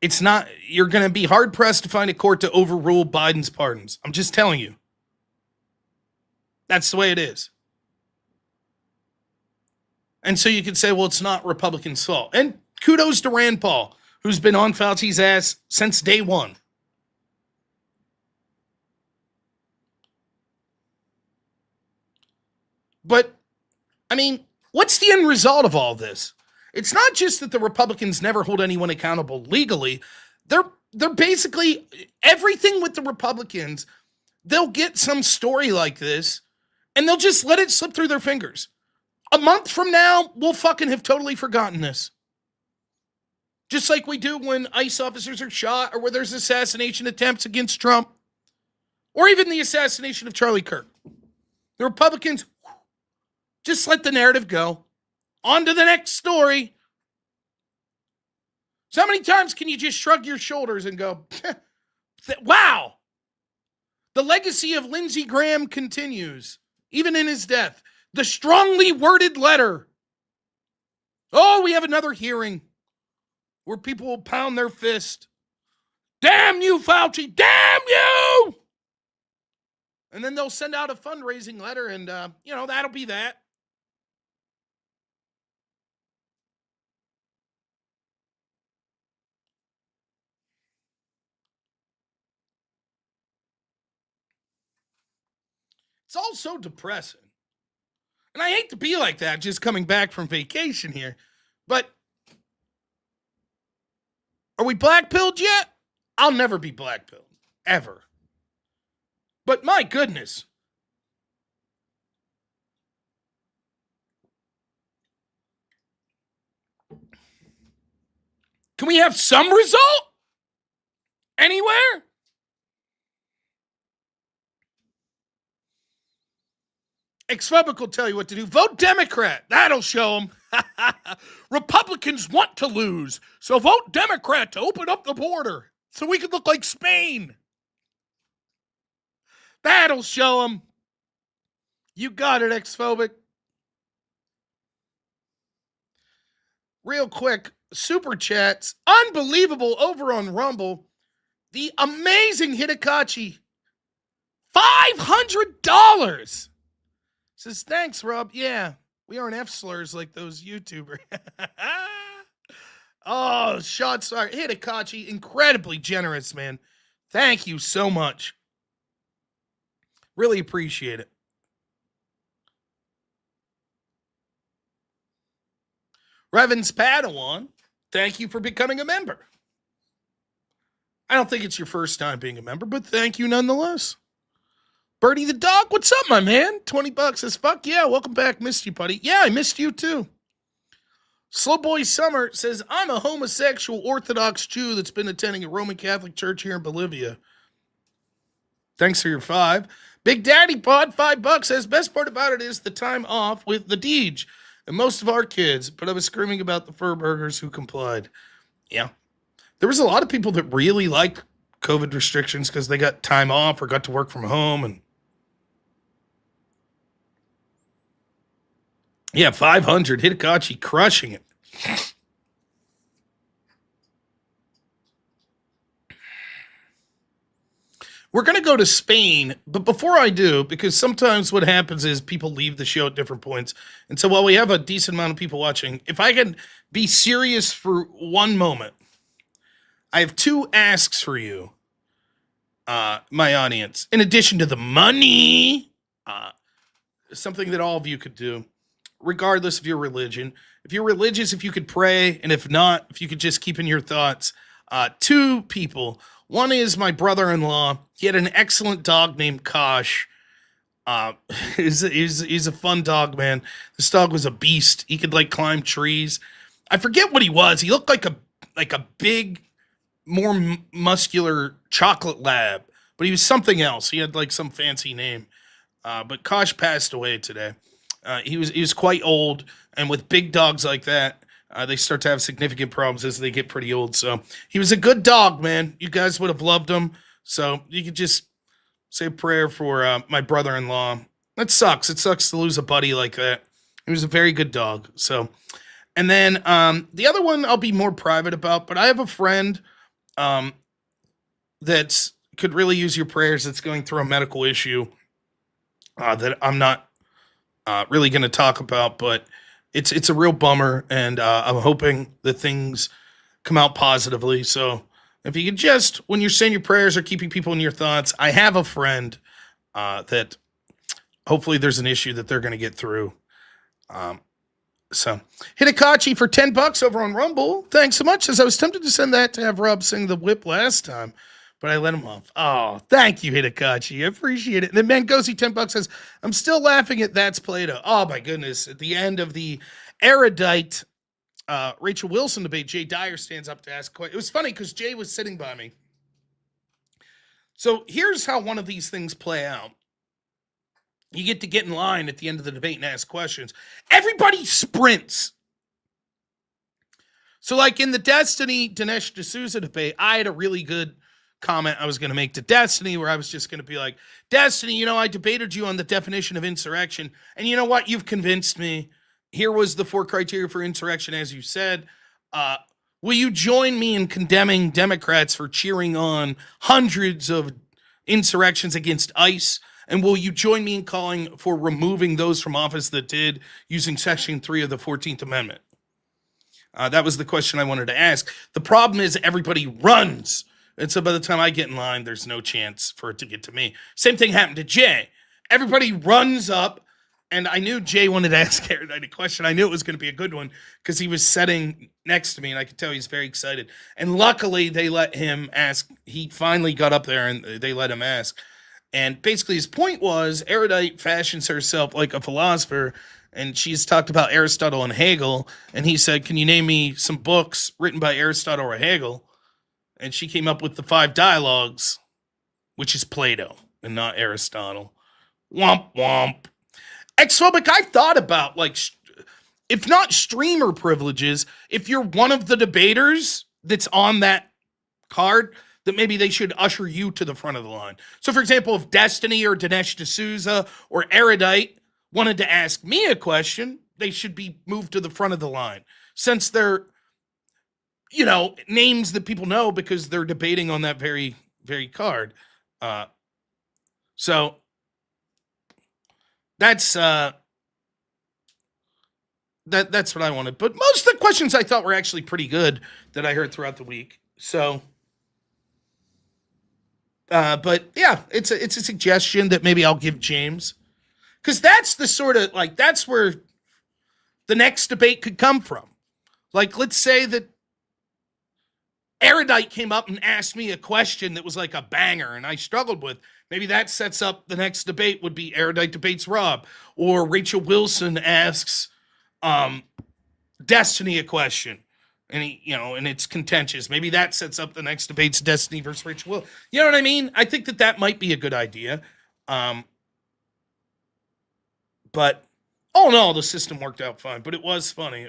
it's not, you're going to be hard-pressed to find a court to overrule Biden's pardons. I'm just telling you. That's the way it is. And so you could say, well, it's not Republicans' fault. And kudos to Rand Paul, who's been on Fauci's ass since day one. But, I mean, what's the end result of all this? It's not just that the Republicans never hold anyone accountable legally. They're basically, everything with the Republicans, they'll get some story like this, and they'll just let it slip through their fingers. A month from now, we'll fucking have totally forgotten this. Just like we do when ICE officers are shot, or where there's assassination attempts against Trump, or even the assassination of Charlie Kirk. The Republicans just let the narrative go. On to the next story. So how many times can you just shrug your shoulders and go, wow. The legacy of Lindsey Graham continues, even in his death. The strongly worded letter. Oh, we have another hearing where people will pound their fist. Damn you, Fauci. Damn you. And then they'll send out a fundraising letter and, that'll be that. It's all so depressing. And I hate to be like that, just coming back from vacation here. But are we blackpilled yet? I'll never be blackpilled. Ever. But my goodness. Can we have some result? Anywhere? Ex-Phobic will tell you what to do. Vote Democrat. That'll show them. Republicans want to lose. So vote Democrat to open up the border so we can look like Spain. That'll show them. You got it, Xphobic. Real quick, super chats. Unbelievable over on Rumble. The amazing Hidakachi. $500. Says, thanks, Rob. Yeah, we aren't F-slurs like those YouTubers. Oh, shots fired. Hidakachi, incredibly generous, man. Thank you so much. Really appreciate it. Revan's Padawan, thank you for becoming a member. I don't think it's your first time being a member, but thank you nonetheless. Birdie the dog, what's up, my man? $20 says, fuck yeah, welcome back. Missed you, buddy. Yeah, I missed you too. Slow Boy Summer says, I'm a homosexual Orthodox Jew that's been attending a Roman Catholic church here in Bolivia. Thanks for your 5. Big Daddy Pod, $5 says, best part about it is the time off with the Deej and most of our kids, but I was screaming about the fur burgers who complied. Yeah. There was a lot of people that really liked COVID restrictions because they got time off or got to work from home. And yeah, 500. Hidakachi crushing it. We're going to go to Spain, but before I do, because sometimes what happens is people leave the show at different points. And so while we have a decent amount of people watching, if I can be serious for one moment, I have 2 asks for you, my audience. In addition to the money, something that all of you could do, regardless of your religion. If you're religious, if you could pray, and if not, if you could just keep in your thoughts. 2 people. One is my brother-in-law. He had an excellent dog named Kosh. He's a fun dog, man. This dog was a beast. He could like climb trees. I forget what he was. He looked like a big, more muscular chocolate lab, but he was something else. He had like some fancy name. But Kosh passed away today. He was quite old, and with big dogs like that, they start to have significant problems as they get pretty old. So he was a good dog, man. You guys would have loved him. So you could just say a prayer for my brother-in-law. That sucks. It sucks to lose a buddy like that. He was a very good dog. So, and then the other one I'll be more private about, but I have a friend that could really use your prayers that's going through a medical issue that I'm not really going to talk about, but it's a real bummer, and I'm hoping that things come out positively. So if you could just, when you're saying your prayers or keeping people in your thoughts, I have a friend that hopefully there's an issue that they're going to get through. So Hidakachi for $10 over on Rumble. Thanks so much. As I was tempted to send that to have Rob sing the whip last time, but I let him off. Oh, thank you, Hidakachi. I appreciate it. And then Mangosi, $10 says, I'm still laughing at That's Plato. Oh, my goodness. At the end of the erudite Rachel Wilson debate, Jay Dyer stands up to ask questions. It was funny because Jay was sitting by me. So here's how one of these things play out. You get in line at the end of the debate and ask questions. Everybody sprints. So like in the Destiny Dinesh D'Souza debate, I had a really good comment I was going to make to Destiny where I was just going to be like, Destiny, I debated you on the definition of insurrection. And you know what? You've convinced me. Here was the 4 criteria for insurrection, as you said. Will you join me in condemning Democrats for cheering on hundreds of insurrections against ICE? And will you join me in calling for removing those from office that did using Section 3 of the 14th Amendment? That was the question I wanted to ask. The problem is everybody runs. And so by the time I get in line, there's no chance for it to get to me. Same thing happened to Jay. Everybody runs up, and I knew Jay wanted to ask Erika a question. I knew it was going to be a good one because he was sitting next to me, and I could tell he's very excited. And luckily, they let him ask. He finally got up there, and they let him ask. And basically, his point was, Erudite fashions herself like a philosopher, and she's talked about Aristotle and Hegel. And he said, can you name me some books written by Aristotle or Hegel? And she came up with the 5 dialogues, which is Plato and not Aristotle. Womp womp. Xphobic, I've thought about, like, if not streamer privileges, if you're one of the debaters that's on that card, that maybe they should usher you to the front of the line. So, for example, if Destiny or Dinesh D'Souza or Erudite wanted to ask me a question, they should be moved to the front of the line, since they're, names that people know because they're debating on that very, very card. So that's that's what I wanted. But most of the questions I thought were actually pretty good that I heard throughout the week. So, but yeah, it's a suggestion that maybe I'll give James, because that's the sort of that's where the next debate could come from. Like, let's say that Erudite came up and asked me a question that was like a banger and I struggled with. Maybe that sets up the next debate would be Erudite debates Rob, or Rachel Wilson asks Destiny a question and and it's contentious. Maybe that sets up the next debate's Destiny versus Rachel Wilson. You know what I mean? I think that might be a good idea. But all in all, the system worked out fine, but it was funny.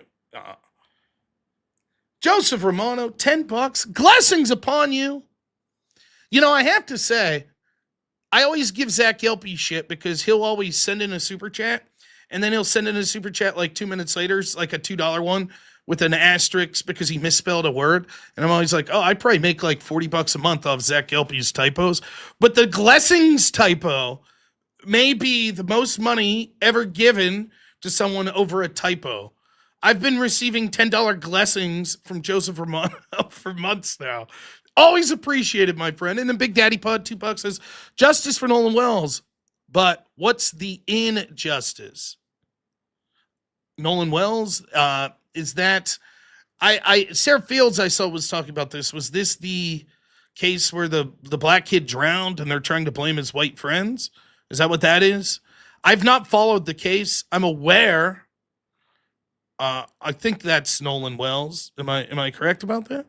Joseph Romano, $10. Blessings upon you. I have to say, I always give Zach Yelpy shit because he'll always send in a super chat, and then he'll send in a super chat like 2 minutes later, like a $2 one with an asterisk because he misspelled a word. And I'm always like, oh, I probably make like $40 a month off Zach Yelpy's typos. But the Glessings typo may be the most money ever given to someone over a typo. I've been receiving $10 Glessings from Joseph Romano for months now. Always appreciated, my friend. And then Big Daddy Pod, $2 says, justice for Nolan Wells. But what's the injustice? Nolan Wells, is that... Sarah Fields, I saw, was talking about this. Was this the case where the black kid drowned and they're trying to blame his white friends? Is that what that is? I've not followed the case. I'm aware... I think that's Nolan Wells. Am I correct about that?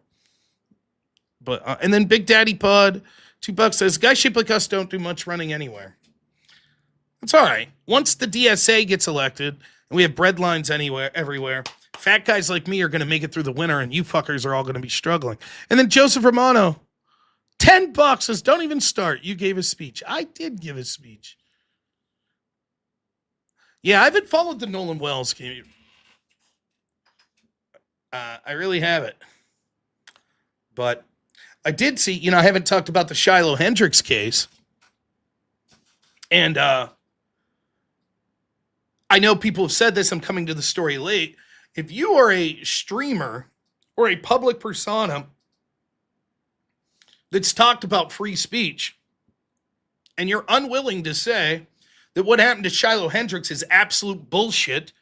But and then Big Daddy Pod, $2 says, guys shaped like us don't do much running anywhere. That's all right. Once the DSA gets elected and we have bread lines everywhere, fat guys like me are going to make it through the winter, and you fuckers are all going to be struggling. And then Joseph Romano, $10 says, don't even start. You gave a speech. I did give a speech. Yeah, I haven't followed the Nolan Wells game. I really haven't. But I did see, I haven't talked about the Shiloh Hendricks case. And I know people have said this. I'm coming to the story late. If you are a streamer or a public persona that's talked about free speech, and you're unwilling to say that what happened to Shiloh Hendricks is absolute bullshit,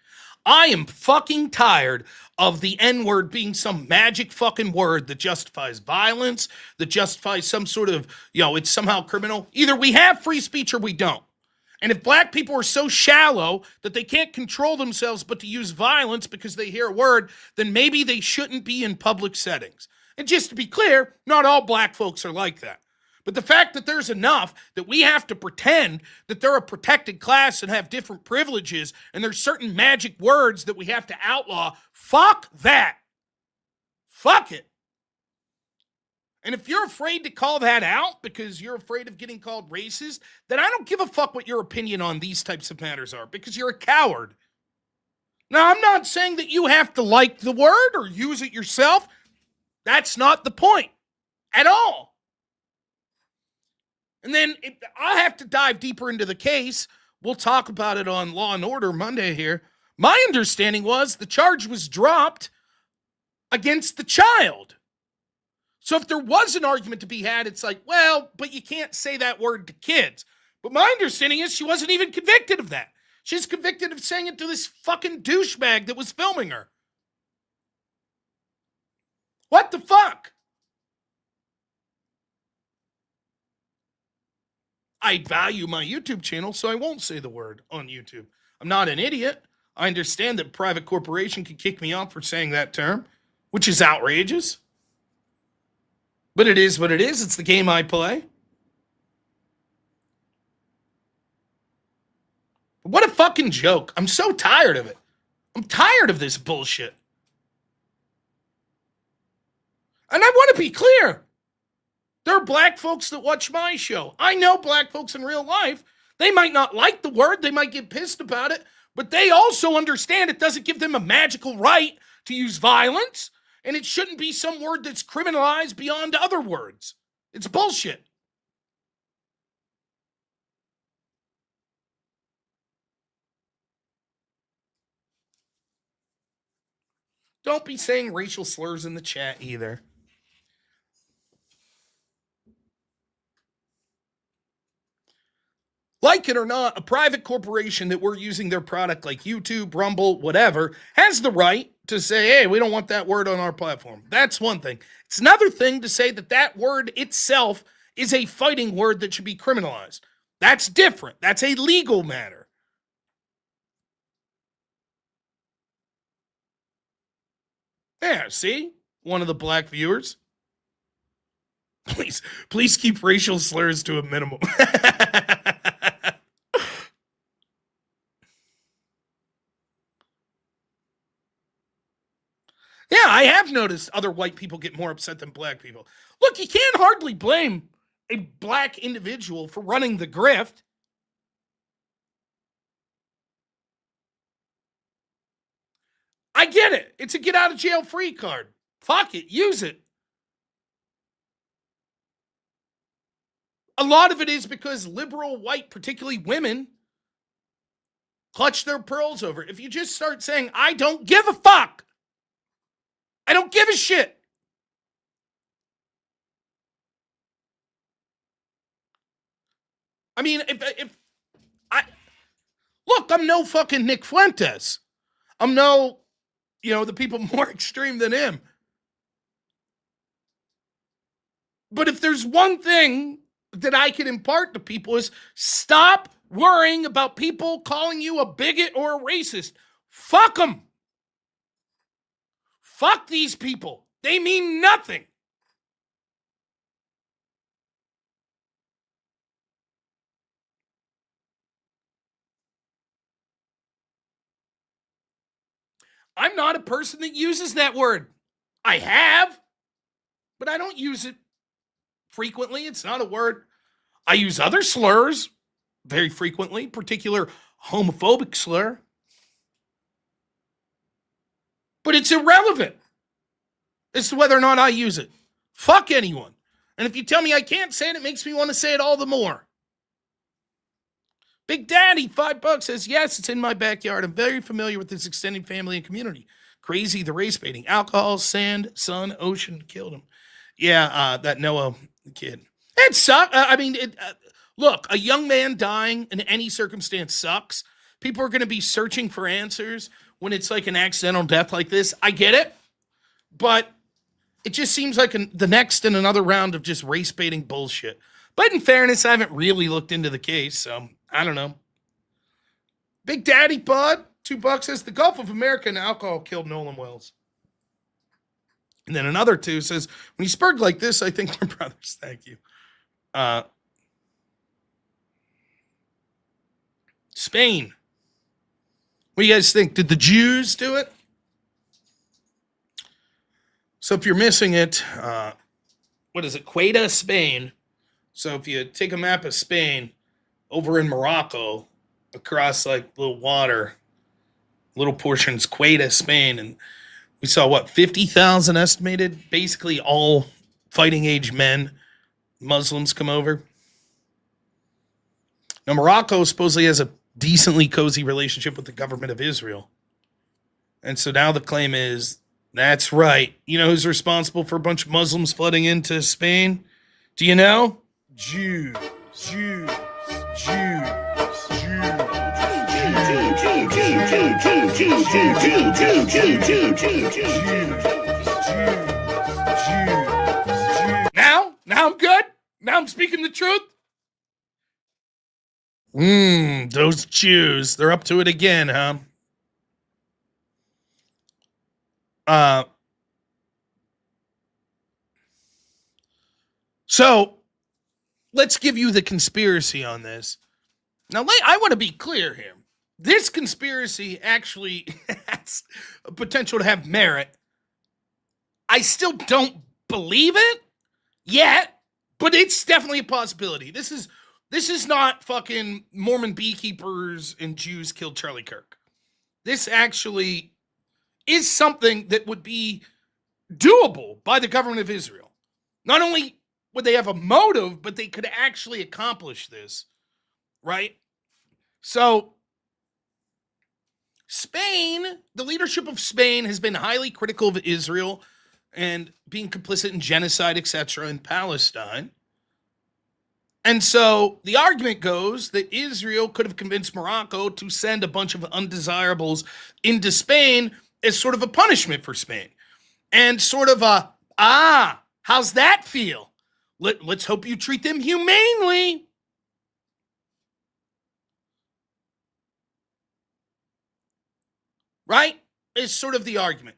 I am fucking tired of the N-word being some magic fucking word that justifies violence, that justifies some sort of, it's somehow criminal. Either we have free speech or we don't. And if black people are so shallow that they can't control themselves but to use violence because they hear a word, then maybe they shouldn't be in public settings. And just to be clear, not all black folks are like that. But the fact that there's enough that we have to pretend that they're a protected class and have different privileges, and there's certain magic words that we have to outlaw, fuck that. Fuck it. And if you're afraid to call that out because you're afraid of getting called racist, then I don't give a fuck what your opinion on these types of matters are, because you're a coward. Now, I'm not saying that you have to like the word or use it yourself. That's not the point at all. And then I'll have to dive deeper into the case. We'll talk about it on Law and Order Monday here. My understanding was the charge was dropped against the child. So if there was an argument to be had, it's like, well, but you can't say that word to kids. But my understanding is she wasn't even convicted of that. She's convicted of saying it to this fucking douchebag that was filming her. What the fuck? I value my YouTube channel, so I won't say the word on YouTube. I'm not an idiot. I understand that a private corporation could kick me off for saying that term, which is outrageous. But it is what it is. It's the game I play. What a fucking joke. I'm so tired of it. I'm tired of this bullshit. And I want to be clear. There are black folks that watch my show. I know black folks in real life. They might not like the word. They might get pissed about it. But they also understand it doesn't give them a magical right to use violence. And it shouldn't be some word that's criminalized beyond other words. It's bullshit. Don't be saying racial slurs in the chat either. Like it or not, a private corporation that we're using their product like YouTube, Rumble, whatever, has the right to say, hey, we don't want that word on our platform. That's one thing. It's another thing to say that that word itself is a fighting word that should be criminalized. That's different. That's a legal matter. Yeah, see? One of the black viewers. Please keep racial slurs to a minimum. Yeah, I have noticed other white people get more upset than black people. Look, you can't hardly blame a black individual for running the grift. I get it. It's a get out of jail free card. Fuck it. Use it. A lot of it is because liberal white, particularly women, clutch their pearls over. If you just start saying, I don't give a fuck. I don't give a shit. I mean, if I look, I'm no fucking Nick Fuentes. I'm no, the people more extreme than him. But if there's one thing that I can impart to people is stop worrying about people calling you a bigot or a racist. Fuck them. Fuck these people. They mean nothing. I'm not a person that uses that word. I have, but I don't use it frequently. It's not a word. I use other slurs very frequently, particular homophobic slur. But it's irrelevant as to whether or not I use it. Fuck anyone. And if you tell me I can't say it, it makes me want to say it all the more. Big Daddy, $5 says, yes, it's in my backyard. I'm very familiar with this extended family and community. Crazy, the race baiting. Alcohol, sand, sun, ocean killed him. Yeah, that Noah kid. It sucks. Look, a young man dying in any circumstance sucks. People are going to be searching for answers when it's like an accidental death like this. I get it. But it just seems like the next in another round of just race baiting bullshit. But in fairness, I haven't really looked into the case, so I don't know. Big Daddy Bud, $2 says, the Gulf of America and alcohol killed Nolan Wells. And then another 2 says, when you spurred like this, I think we're brothers. Thank you. Spain. What do you guys think? Did the Jews do it? So if you're missing it, what is it? Ceuta, Spain. So if you take a map of Spain, over in Morocco, across like little water, little portions, Ceuta, Spain, and we saw 50,000 estimated, basically all fighting age men, Muslims come over. Now Morocco supposedly has a decently cozy relationship with the government of Israel. And so now the claim is, that's right. You know who's responsible for a bunch of Muslims flooding into Spain? Do you know? Jews. Now I'm good. Now I'm speaking the truth. Those Jews, they're up to it again, huh? So let's give you the conspiracy on this. Now, I want to be clear here. This conspiracy actually has a potential to have merit. I still don't believe it yet, But it's definitely a possibility. This is not fucking Mormon beekeepers and Jews killed Charlie Kirk. This actually is something that would be doable by the government of Israel. Not only would they have a motive, but they could actually accomplish this, right? So Spain, the leadership of Spain has been highly critical of Israel and being complicit in genocide, etc., in Palestine. And so the argument goes that Israel could have convinced Morocco to send a bunch of undesirables into Spain as sort of a punishment for Spain. And sort of how's that feel? Let's hope you treat them humanely. Right? Is sort of the argument.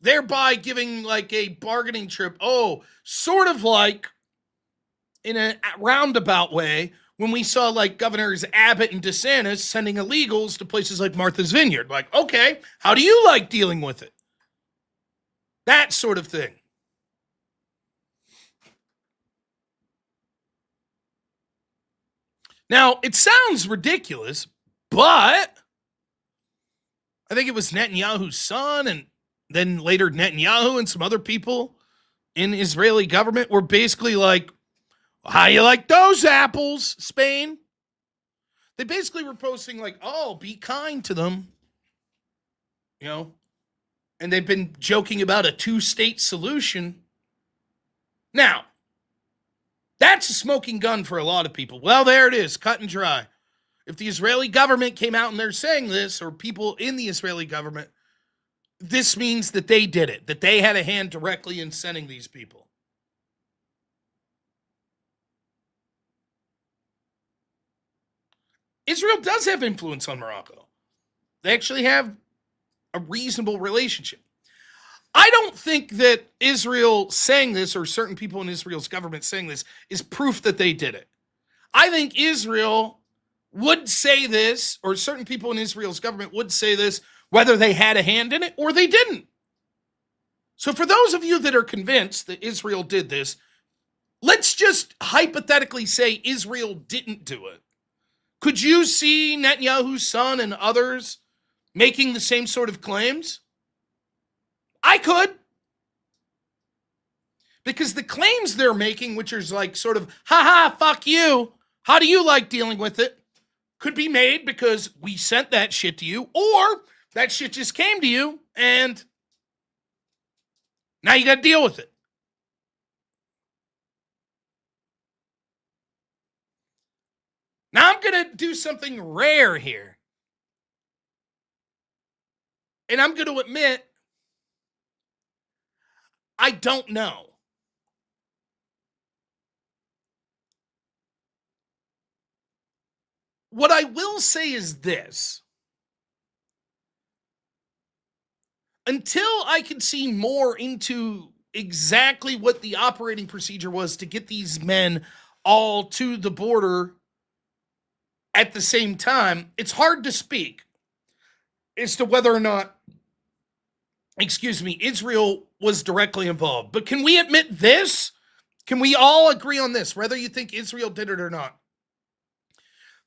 Thereby giving like a bargaining trip. Oh, sort of like in a roundabout way when we saw like Governors Abbott and DeSantis sending illegals to places like Martha's Vineyard. Like, okay, how do you like dealing with it? That sort of thing. Now, it sounds ridiculous, but I think it was Netanyahu's son and then later Netanyahu and some other people in the Israeli government were basically like, how you like those apples, Spain? They basically were posting like, oh, be kind to them. You know? And they've been joking about a two-state solution. Now, that's a smoking gun for a lot of people. Well, there it is, cut and dry. If the Israeli government came out and they're saying this, or people in the Israeli government, this means that they did it, that they had a hand directly in sending these people. Israel does have influence on Morocco. They actually have a reasonable relationship. I don't think that Israel saying this, or certain people in Israel's government saying this, is proof that they did it. I think Israel would say this, or certain people in Israel's government would say this, whether they had a hand in it or they didn't. So for those of you that are convinced that Israel did this, let's just hypothetically say Israel didn't do it. Could you see Netanyahu's son and others making the same sort of claims? I could. Because the claims they're making, which is like sort of, haha, fuck you, how do you like dealing with it, could be made because we sent that shit to you, or that shit just came to you, and now you got to deal with it. Now I'm going to do something rare here. And I'm going to admit, I don't know. What I will say is this. Until I can see more into exactly what the operating procedure was to get these men all to the border at the same time, it's hard to speak as to whether or not, Israel was directly involved. But can we admit this? Can we all agree on this, whether you think Israel did it or not?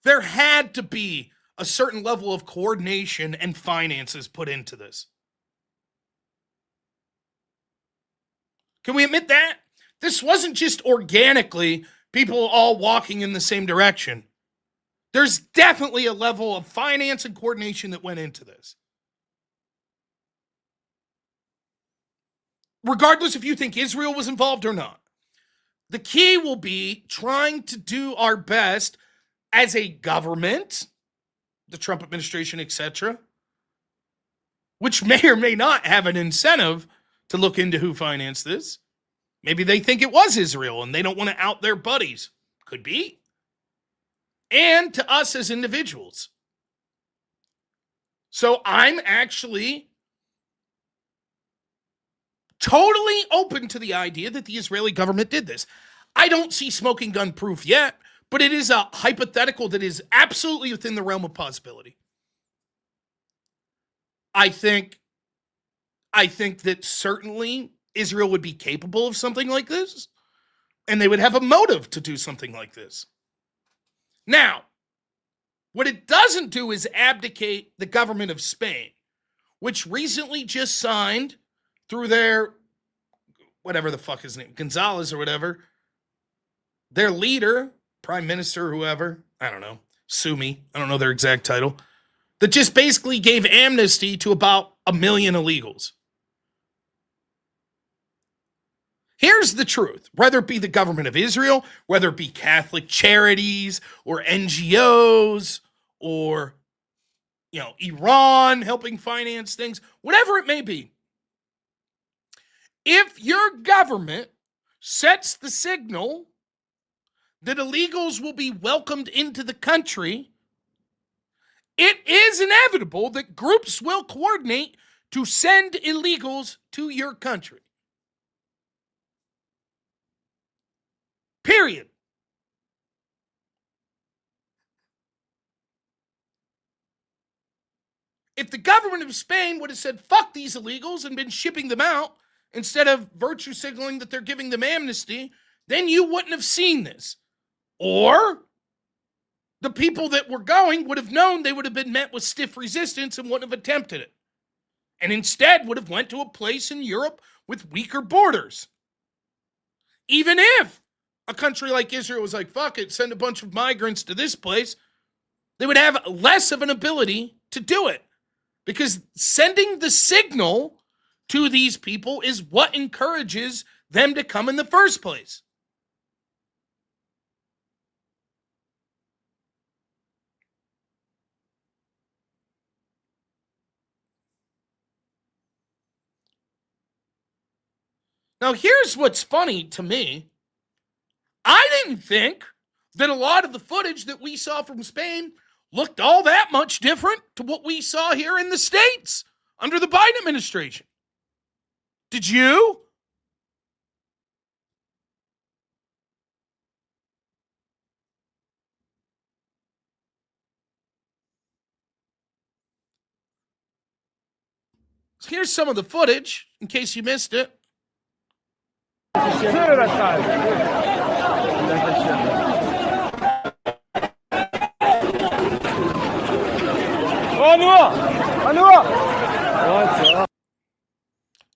There had to be a certain level of coordination and finances put into this. Can we admit that? This wasn't just organically people all walking in the same direction. There's definitely a level of finance and coordination that went into this. Regardless if you think Israel was involved or not. The key will be trying to do our best as a government, the Trump administration, etc., which may or may not have an incentive to look into who financed this. Maybe they think it was Israel and they don't want to out their buddies. Could be. And to us as individuals. So I'm actually totally open to the idea that the Israeli government did this. I don't see smoking gun proof yet, but it is a hypothetical that is absolutely within the realm of possibility. I think that certainly Israel would be capable of something like this, And they would have a motive to do something like this. Now, what it doesn't do is abdicate the government of Spain, which recently just signed through their, whatever the fuck his name, Gonzalez or whatever, their leader, prime minister, whoever, I don't know, sue me, I don't know their exact title, that just basically gave amnesty to about 1 million illegals. Here's the truth, whether it be the government of Israel, whether it be Catholic charities or NGOs or, Iran helping finance things, whatever it may be. If your government sets the signal that illegals will be welcomed into the country, it is inevitable that groups will coordinate to send illegals to your country. Period. If the government of Spain would have said, fuck these illegals and been shipping them out instead of virtue signaling that they're giving them amnesty, then you wouldn't have seen this. Or the people that were going would have known they would have been met with stiff resistance and wouldn't have attempted it. And instead would have went to a place in Europe with weaker borders. Even if a country like Israel was like, fuck it, send a bunch of migrants to this place, they would have less of an ability to do it. Because sending the signal to these people is what encourages them to come in the first place. Now, here's what's funny to me. I didn't think that a lot of the footage that we saw from Spain looked all that much different to what we saw here in the States under the Biden administration. Did you? Here's some of the footage, in case you missed it.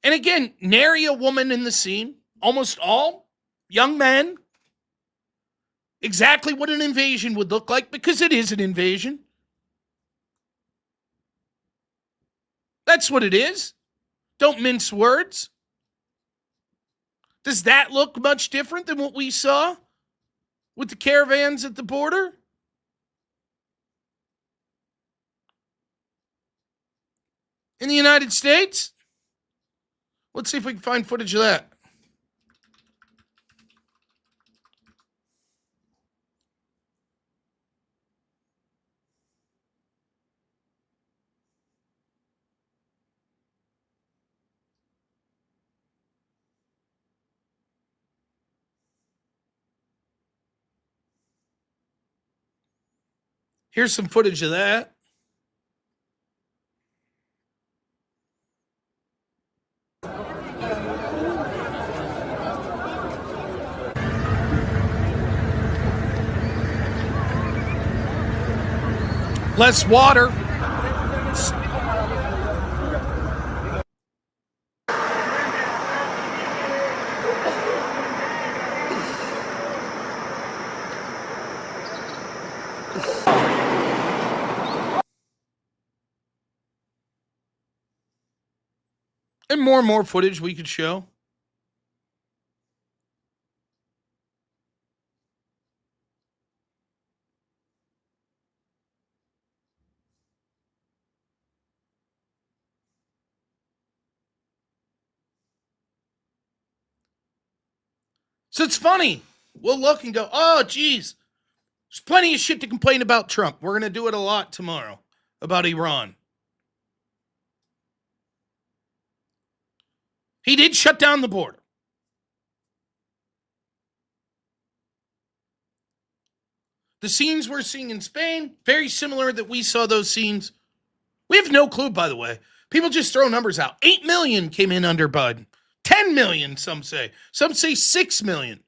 And again, nary a woman in the scene, almost all young men. Exactly what an invasion would look like, because it is an invasion. That's what it is. Don't mince words. Does that look much different than what we saw with the caravans at the border? In the United States? Let's see if we can find footage of that. Here's some footage of that. Less water. And more footage we could show. So it's funny. We'll look and go, oh, geez, there's plenty of shit to complain about Trump. We're going to do it a lot tomorrow about Iran. He did shut down the border. The scenes we're seeing in Spain, very similar that we saw those scenes. We have no clue, by the way. People just throw numbers out. 8 million came in under Biden. 10 million, some say. Some say 6 million.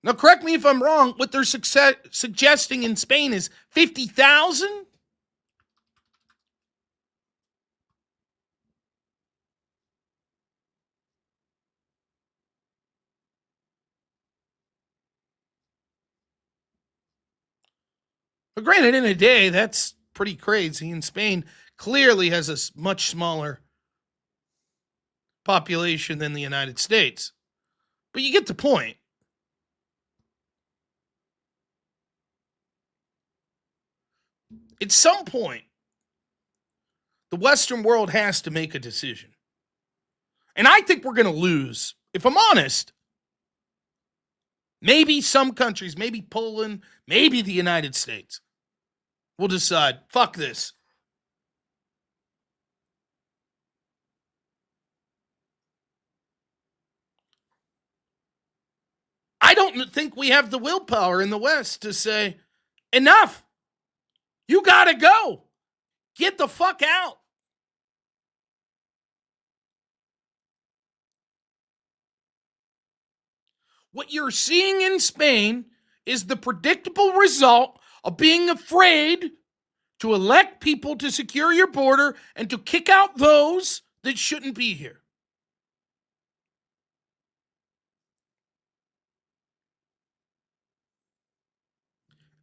Now, correct me if I'm wrong, what they're suggesting in Spain is 50,000? But granted, in a day, that's pretty crazy. And Spain clearly has a much smaller population than the United States. But you get the point. At some point, the Western world has to make a decision. And I think we're going to lose. If I'm honest, maybe some countries, maybe Poland, maybe the United States will decide, fuck this. I don't think we have the willpower in the West to say, enough. You got to go. Get the fuck out. What you're seeing in Spain is the predictable result of being afraid to elect people to secure your border and to kick out those that shouldn't be here.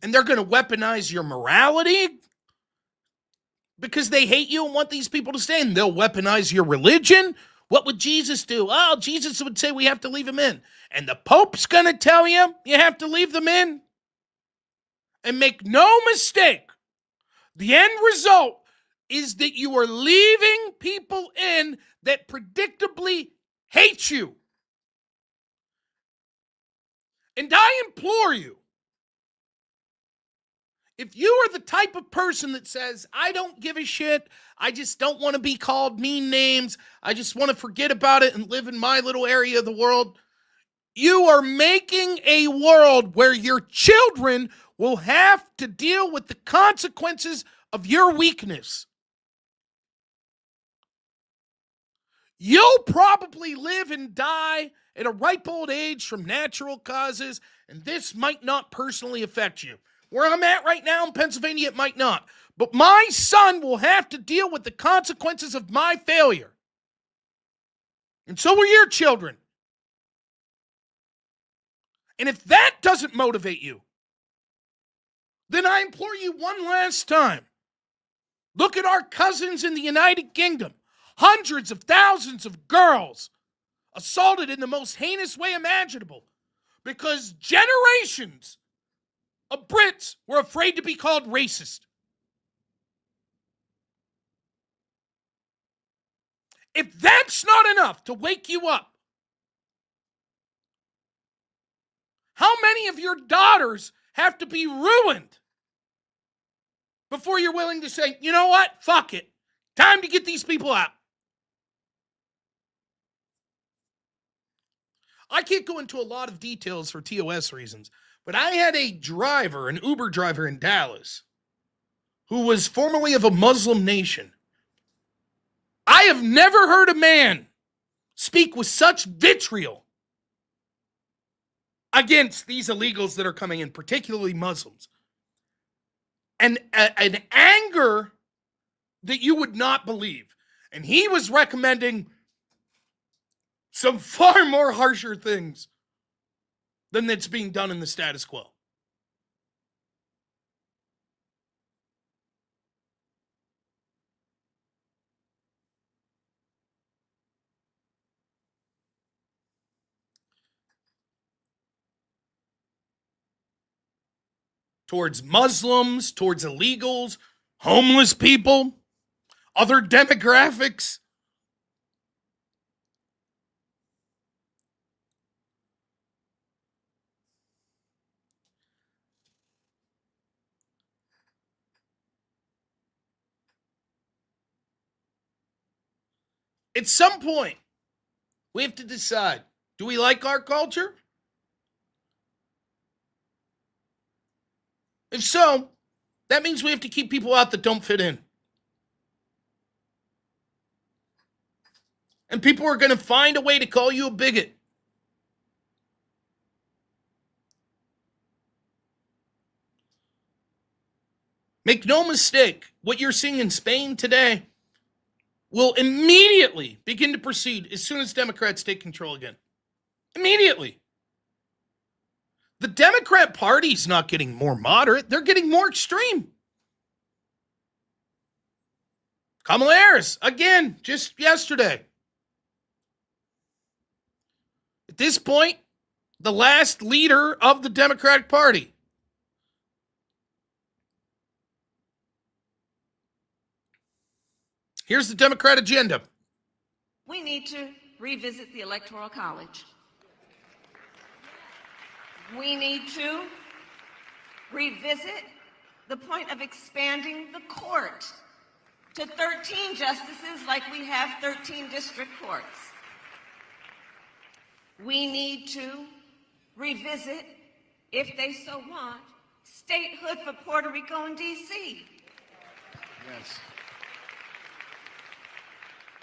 And they're going to weaponize your morality because they hate you and want these people to stay. And they'll weaponize your religion. What would Jesus do? Oh, Jesus would say we have to leave them in. And the Pope's going to tell you you have to leave them in. And make no mistake, the end result is that you are leaving people in that predictably hate you. And I implore you, if you are the type of person that says, I don't give a shit, I just don't want to be called mean names, I just want to forget about it and live in my little area of the world, you are making a world where your children will have to deal with the consequences of your weakness. You'll probably live and die at a ripe old age from natural causes, and this might not personally affect you. Where I'm at right now in Pennsylvania, it might not. But my son will have to deal with the consequences of my failure. And so will your children. And if that doesn't motivate you, then I implore you one last time. Look at our cousins in the United Kingdom. Hundreds of thousands of girls assaulted in the most heinous way imaginable because generations of Brits were afraid to be called racist. If that's not enough to wake you up, how many of your daughters have to be ruined before you're willing to say, you know what? Fuck it. Time to get these people out. I can't go into a lot of details for TOS reasons, but I had a driver, an Uber driver in Dallas, who was formerly of a Muslim nation. I have never heard a man speak with such vitriol against these illegals that are coming in, particularly Muslims. And an anger that you would not believe. And he was recommending some far more harsher things than that's being done in the status quo. Towards Muslims, towards illegals, homeless people, other demographics. At some point, we have to decide, do we like our culture? If so, that means we have to keep people out that don't fit in. And people are going to find a way to call you a bigot. Make no mistake, what you're seeing in Spain today will immediately begin to proceed as soon as Democrats take control again. Immediately. The Democrat Party's not getting more moderate. They're getting more extreme. Kamala Harris, again, just yesterday. At this point, the last leader of the Democratic Party. Here's the Democrat agenda. We need to revisit the Electoral College. We need to revisit the point of expanding the court to 13 justices like we have 13 district courts. We need to revisit, if they so want, statehood for Puerto Rico and D.C. Yes.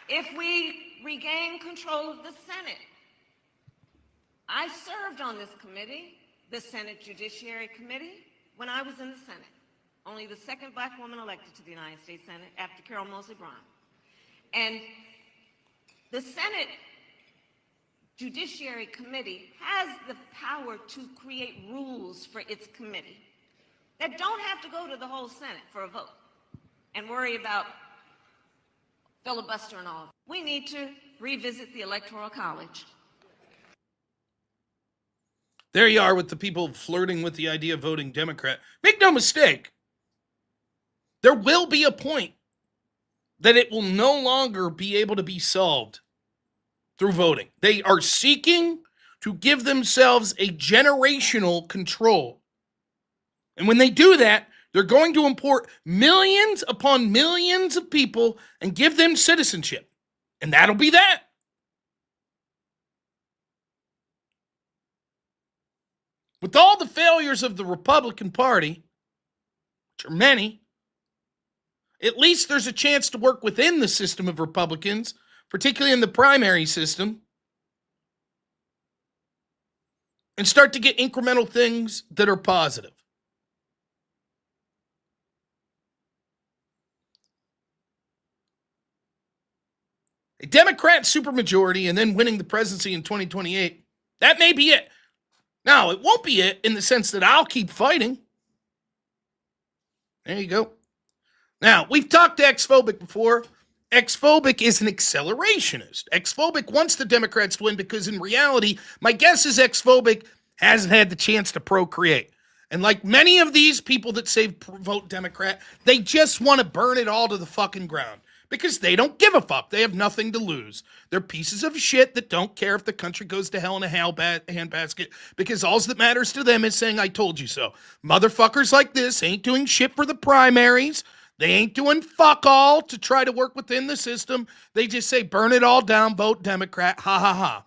If we regain control of the Senate, I served on this committee, the Senate Judiciary Committee, when I was in the Senate. Only the second black woman elected to the United States Senate after Carol Moseley Brown. And the Senate Judiciary Committee has the power to create rules for its committee that don't have to go to the whole Senate for a vote and worry about filibuster and all. We need to revisit the Electoral College. There you are with the people flirting with the idea of voting Democrat. Make no mistake. There will be a point that it will no longer be able to be solved through voting. They are seeking to give themselves a generational control. And when they do that, they're going to import millions upon millions of people and give them citizenship. And that'll be that. With all the failures of the Republican Party, which are many, at least there's a chance to work within the system of Republicans, particularly in the primary system, and start to get incremental things that are positive. A Democrat supermajority and then winning the presidency in 2028, that may be it. Now, it won't be it in the sense that I'll keep fighting. There you go. Now, we've talked to X-phobic before. X-phobic is an accelerationist. X-phobic wants the Democrats to win because in reality, my guess is X-phobic hasn't had the chance to procreate. And like many of these people that say vote Democrat, they just want to burn it all to the fucking ground. Because they don't give a fuck. They have nothing to lose. They're pieces of shit that don't care if the country goes to hell in a handbasket because all that matters to them is saying, I told you so. Motherfuckers like this ain't doing shit for the primaries. They ain't doing fuck all to try to work within the system. They just say, burn it all down, vote Democrat, ha ha ha.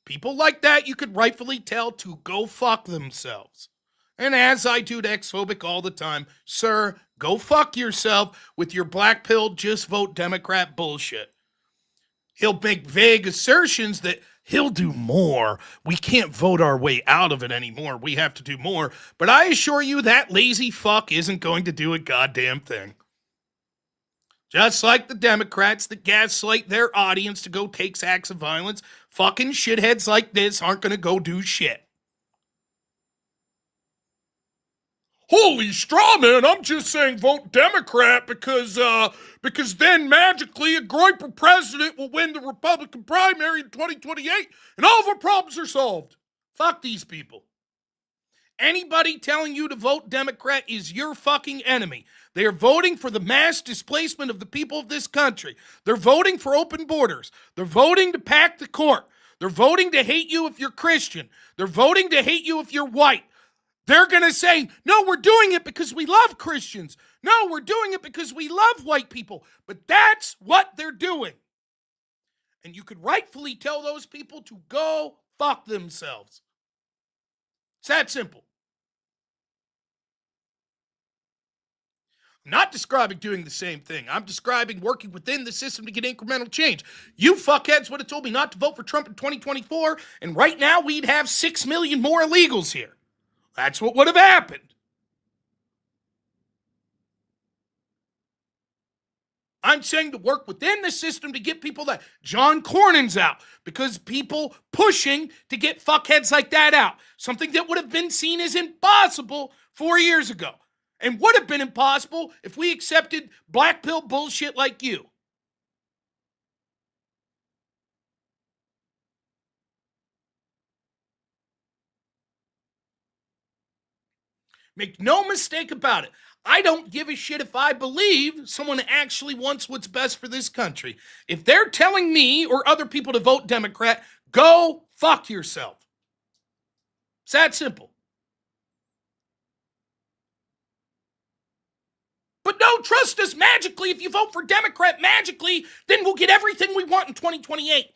People like that you could rightfully tell to go fuck themselves. And as I do to X-phobic all the time, sir, go fuck yourself with your blackpilled just vote Democrat bullshit. He'll make vague assertions that he'll do more. We can't vote our way out of it anymore. We have to do more. But I assure you that lazy fuck isn't going to do a goddamn thing. Just like the Democrats that gaslight their audience to go take acts of violence, fucking shitheads like this aren't going to go do shit. Holy straw man, I'm just saying vote Democrat because then magically a Groyper president will win the Republican primary in 2028 and all of our problems are solved. Fuck these people. Anybody telling you to vote Democrat is your fucking enemy. They are voting for the mass displacement of the people of this country. They're voting for open borders. They're voting to pack the court. They're voting to hate you if you're Christian. They're voting to hate you if you're white. They're going to say, no, we're doing it because we love Christians. No, we're doing it because we love white people. But that's what they're doing. And you could rightfully tell those people to go fuck themselves. It's that simple. I'm not describing doing the same thing. I'm describing working within the system to get incremental change. You fuckheads would have told me not to vote for Trump in 2024, and right now we'd have 6 million more illegals here. That's what would have happened. I'm saying to work within the system to get people that John Cornyn's out because people pushing to get fuckheads like that out. Something that would have been seen as impossible 4 years ago and would have been impossible if we accepted blackpill bullshit like you. Make no mistake about it. I don't give a shit if I believe someone actually wants what's best for this country. If they're telling me or other people to vote Democrat, go fuck yourself. It's that simple. But don't trust us magically. If you vote for Democrat magically, then we'll get everything we want in 2028.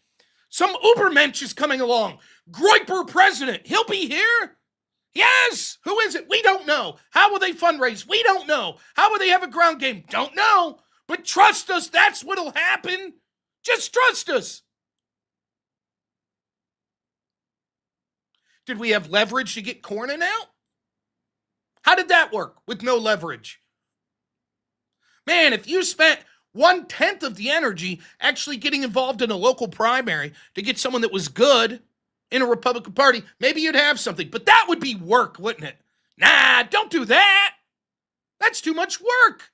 Some Ubermensch is coming along. Groyper president. He'll be here. Yes! Who is it? We don't know. How will they fundraise? We don't know. How will they have a ground game? Don't know. But trust us, that's what'll happen. Just trust us. Did we have leverage to get Cornyn out? How did that work with no leverage? Man, if you spent 1/10 of the energy actually getting involved in a local primary to get someone that was good in a Republican Party, maybe you'd have something. But that would be work, wouldn't it? Nah, don't do that. That's too much work.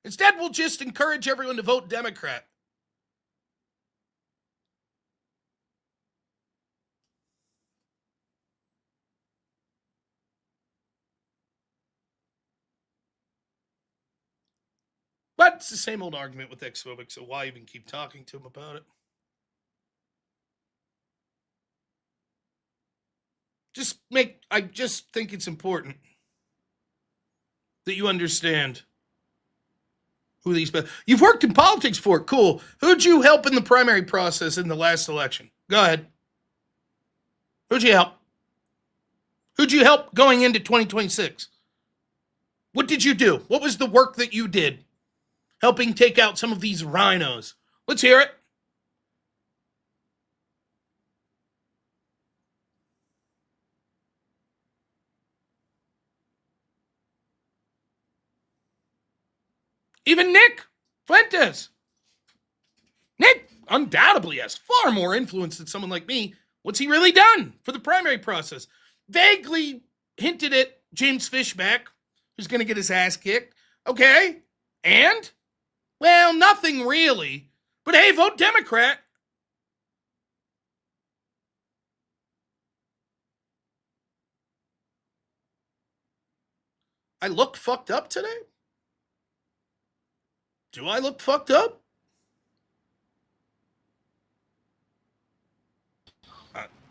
Instead, we'll just encourage everyone to vote Democrat. But it's the same old argument with ex-phobics, so why even keep talking to them about it? I just think it's important that you understand who these people. You've worked in politics for it. Cool. Who'd you help in the primary process in the last election? Go ahead. Who'd you help? Who'd you help going into 2026? What did you do? What was the work that you did helping take out some of these rhinos? Let's hear it. Even Nick Fuentes. Nick undoubtedly has far more influence than someone like me. What's he really done for the primary process? Vaguely hinted at James Fishback, who's going to get his ass kicked. Okay. And? Well, nothing really. But hey, vote Democrat. I look fucked up today? Do I look fucked up?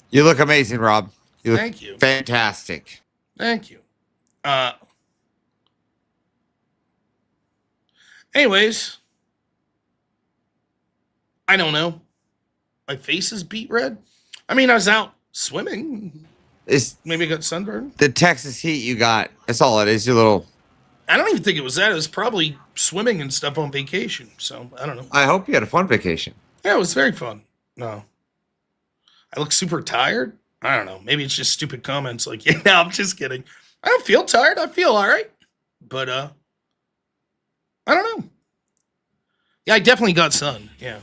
You look amazing, Rob. You look Thank you. Fantastic. Thank you. Anyways, I don't know. My face is beet red. I mean, I was out swimming. Maybe I got sunburned. The Texas heat you got. That's all it is. Your little. I don't even think it was that. It was probably swimming and stuff on vacation. So, I don't know. I hope you had a fun vacation. Yeah, it was very fun. No. I look super tired. I don't know. Maybe it's just stupid comments like, yeah, no, I'm just kidding. I don't feel tired. I feel all right. But, I don't know. Yeah, I definitely got sun. Yeah.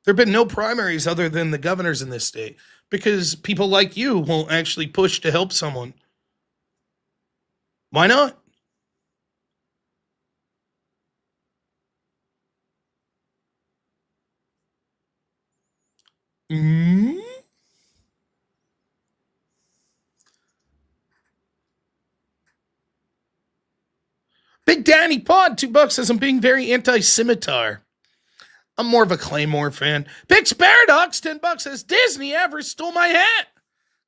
There have been no primaries other than the governors in this state because people like you won't actually push to help someone. Why not? Big Danny Pod, $2 says I'm being very anti-scimitar. I'm more of a Claymore fan. Pix Paradox, $10 says Disney Everest stole my hat.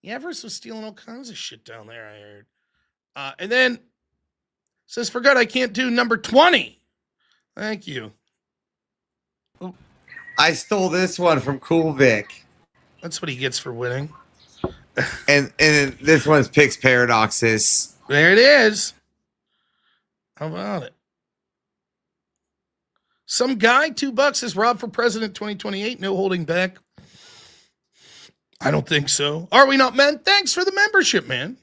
The Everest was stealing all kinds of shit down there, I heard. And then says, forgot I can't do number 20. Thank you. I stole this one from Cool Vic. That's what he gets for winning. and this one's Pix Paradoxes. There it is. How about it? Some guy, $2 says Rob for president 2028. No holding back. I don't think so. Are we not, men? Thanks for the membership, man.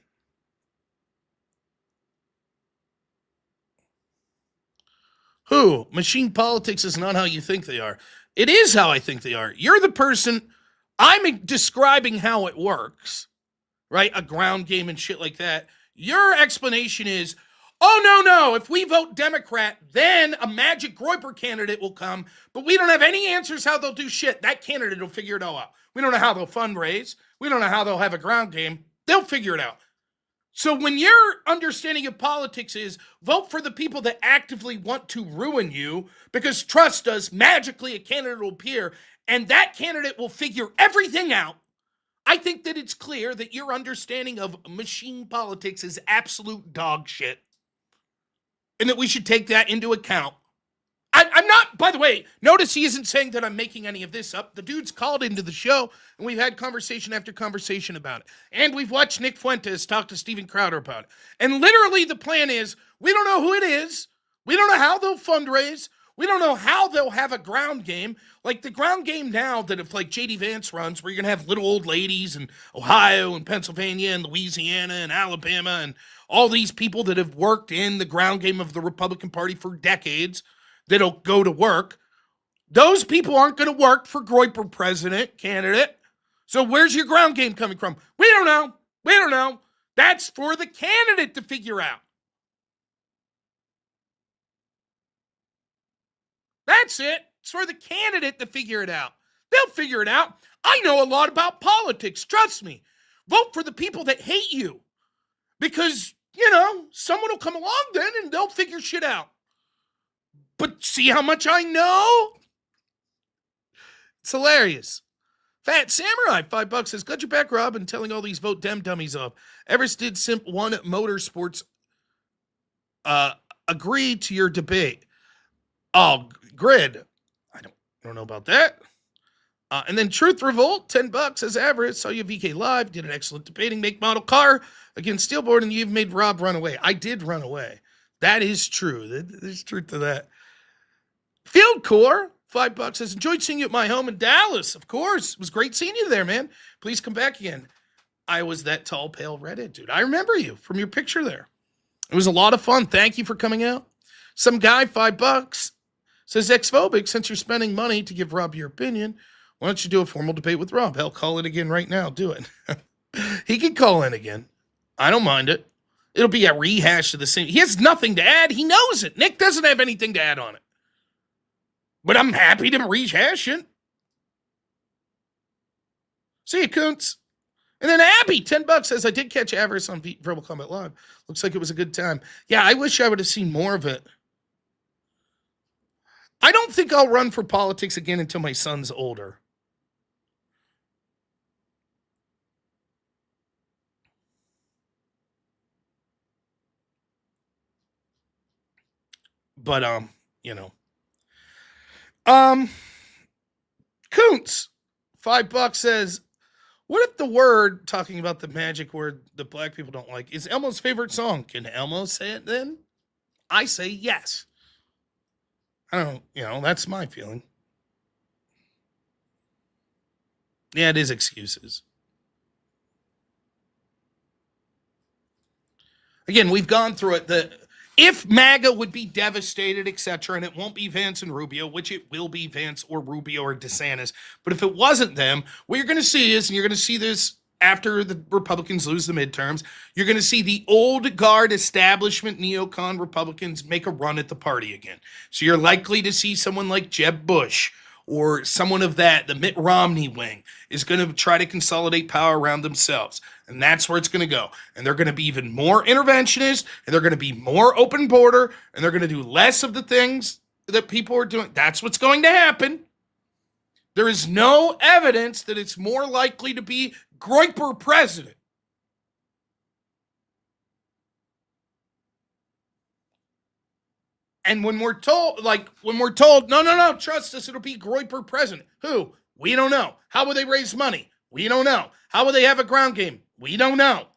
Who? Machine politics is not how you think they are. It is how I think they are. You're the person, I'm describing how it works, right? A ground game and shit like that. Your explanation is, oh, no, if we vote Democrat, then a magic Groyper candidate will come, but we don't have any answers how they'll do shit. That candidate will figure it all out. We don't know how they'll fundraise. We don't know how they'll have a ground game. They'll figure it out. So when your understanding of politics is vote for the people that actively want to ruin you, because trust us, magically a candidate will appear, and that candidate will figure everything out, I think that it's clear that your understanding of machine politics is absolute dog shit. And that we should take that into account. I'm not, by the way, notice he isn't saying that I'm making any of this up. The dude's called into the show, and we've had conversation after conversation about it. And we've watched Nick Fuentes talk to Steven Crowder about it. And literally the plan is, we don't know who it is. We don't know how they'll fundraise. We don't know how they'll have a ground game. Like the ground game now that if like J.D. Vance runs, where you're going to have little old ladies in Ohio and Pennsylvania and Louisiana and Alabama and all these people that have worked in the ground game of the Republican Party for decades that'll go to work. Those people aren't going to work for Groyper president candidate. So where's your ground game coming from? We don't know. We don't know. That's for the candidate to figure out. That's it. It's for the candidate to figure it out. They'll figure it out. I know a lot about politics. Trust me. Vote for the people that hate you. Because, someone will come along then and they'll figure shit out. But see how much I know? It's hilarious. Fat Samurai, $5 says, got your back, Rob, and telling all these vote Dem dummies off. Everest did Simp 1 Motorsports agree to your debate. Oh, Grid. I don't know about that. And then Truth Revolt, $10 says, Average, saw you VK Live, did an excellent debating make model car against Steelboard, and you've made Rob run away. I did run away. That is true. There's truth to that. Field Core, $5 says, enjoyed seeing you at my home in Dallas. Of course. It was great seeing you there, man. Please come back again. I was that tall, pale redhead dude. I remember you from your picture there. It was a lot of fun. Thank you for coming out. Some guy, $5, says, ex-phobic, since you're spending money to give Rob your opinion, why don't you do a formal debate with Rob? Hell, call it again right now. Do it. He can call in again. I don't mind it. It'll be a rehash of the same. He has nothing to add. He knows it. Nick doesn't have anything to add on it. But I'm happy to rehash it. See you, Kuntz. And then Abby, $10 says, I did catch Avarice on Verbal Combat Live. Looks like it was a good time. Yeah, I wish I would have seen more of it. I don't think I'll run for politics again until my son's older. But, Kuntz, $5 says, what if the word, talking about the magic word that black people don't like, is Elmo's favorite song? Can Elmo say it then? I say yes. I don't, that's my feeling. Yeah, it is excuses. Again, we've gone through it. If MAGA would be devastated, etc., and it won't be Vance and Rubio, which it will be Vance or Rubio or DeSantis, but if it wasn't them, what you're going to see is, and you're going to see this after the Republicans lose the midterms, you're going to see the old guard establishment neocon Republicans make a run at the party again. So you're likely to see someone like Jeb Bush or someone of that, the Mitt Romney wing, is going to try to consolidate power around themselves. And that's where it's going to go. And they're going to be even more interventionist, and they're going to be more open border, and they're going to do less of the things that people are doing. That's what's going to happen. There is no evidence that it's more likely to be Groyper president. And when we're told, no, trust us, it'll be Groyper president. Who? We don't know. How will they raise money? We don't know. How will they have a ground game? We don't know.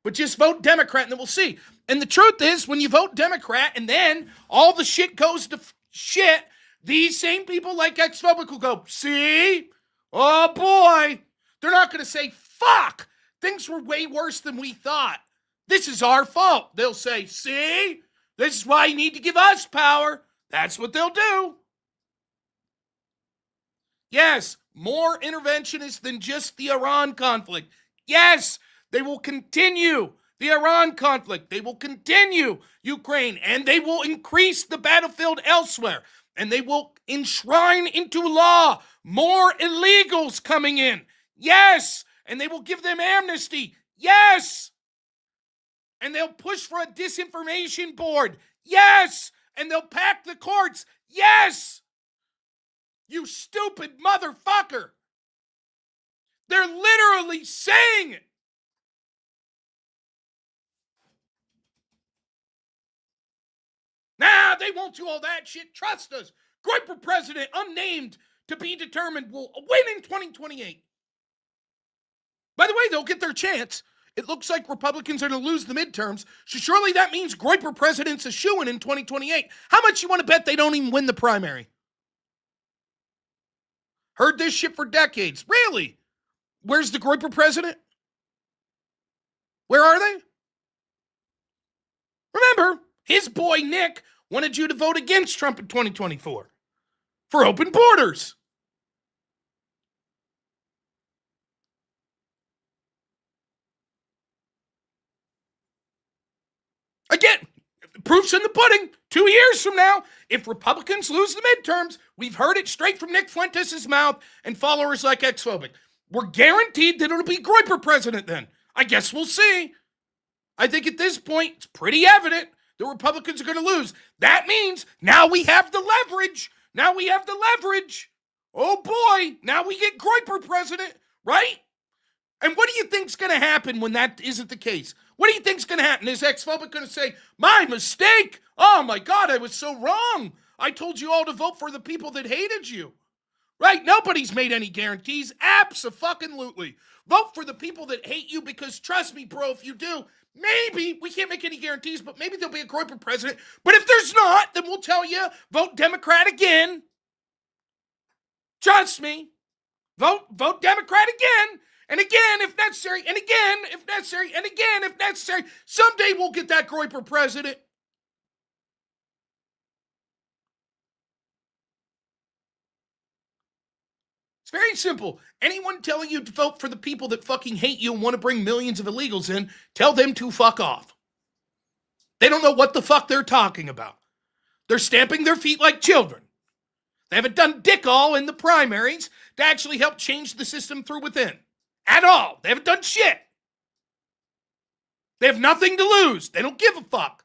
But just vote Democrat and then we'll see. And the truth is, when you vote Democrat and then all the shit goes to shit, these same people like ex-phobic will go, see? Oh boy. They're not going to say, fuck, things were way worse than we thought. This is our fault. They'll say, see? This is why you need to give us power. That's what they'll do. Yes, more interventionist than just the Iran conflict. Yes, they will continue the Iran conflict. They will continue Ukraine, and they will increase the battlefield elsewhere. And they will enshrine into law more illegals coming in. Yes, and they will give them amnesty. Yes, and they'll push for a disinformation board. Yes, and they'll pack the courts. Yes. You stupid motherfucker. They're literally saying it. Nah, they won't do all that shit. Trust us. Groyper president, unnamed, to be determined, will win in 2028. By the way, they'll get their chance. It looks like Republicans are going to lose the midterms, so surely that means Groyper president's a shoo-in in 2028. How much you want to bet they don't even win the primary? Heard this shit for decades. Really? Where's the Groyper president? Where are they? Remember, his boy Nick wanted you to vote against Trump in 2024 for open borders. Again, proof's in the pudding. 2 years from now, if Republicans lose the midterms, we've heard it straight from Nick Fuentes' mouth and followers like Xphobic. We're guaranteed that it'll be Groyper president then. I guess we'll see. I think at this point, it's pretty evident the Republicans are going to lose. That means now we have the leverage. Now we have the leverage. Oh boy, now we get Groyper president, right? And what do you think's going to happen when that isn't the case? What do you think's going to happen? Is Xphobic going to say, my mistake? Oh my God, I was so wrong. I told you all to vote for the people that hated you. Right? Nobody's made any guarantees. Abso-fucking-lutely. Vote for the people that hate you because trust me, bro, if you do, maybe, we can't make any guarantees, but maybe there'll be a Groyper president. But if there's not, then we'll tell you, vote Democrat again. Trust me. Vote Democrat again. And again, if necessary, and again, if necessary, and again, if necessary. Someday we'll get that Groyper president. It's very simple. Anyone telling you to vote for the people that fucking hate you and want to bring millions of illegals in, tell them to fuck off. They don't know what the fuck they're talking about. They're stamping their feet like children. They haven't done dick all in the primaries to actually help change the system through within. At all. They haven't done shit. They have nothing to lose. They don't give a fuck.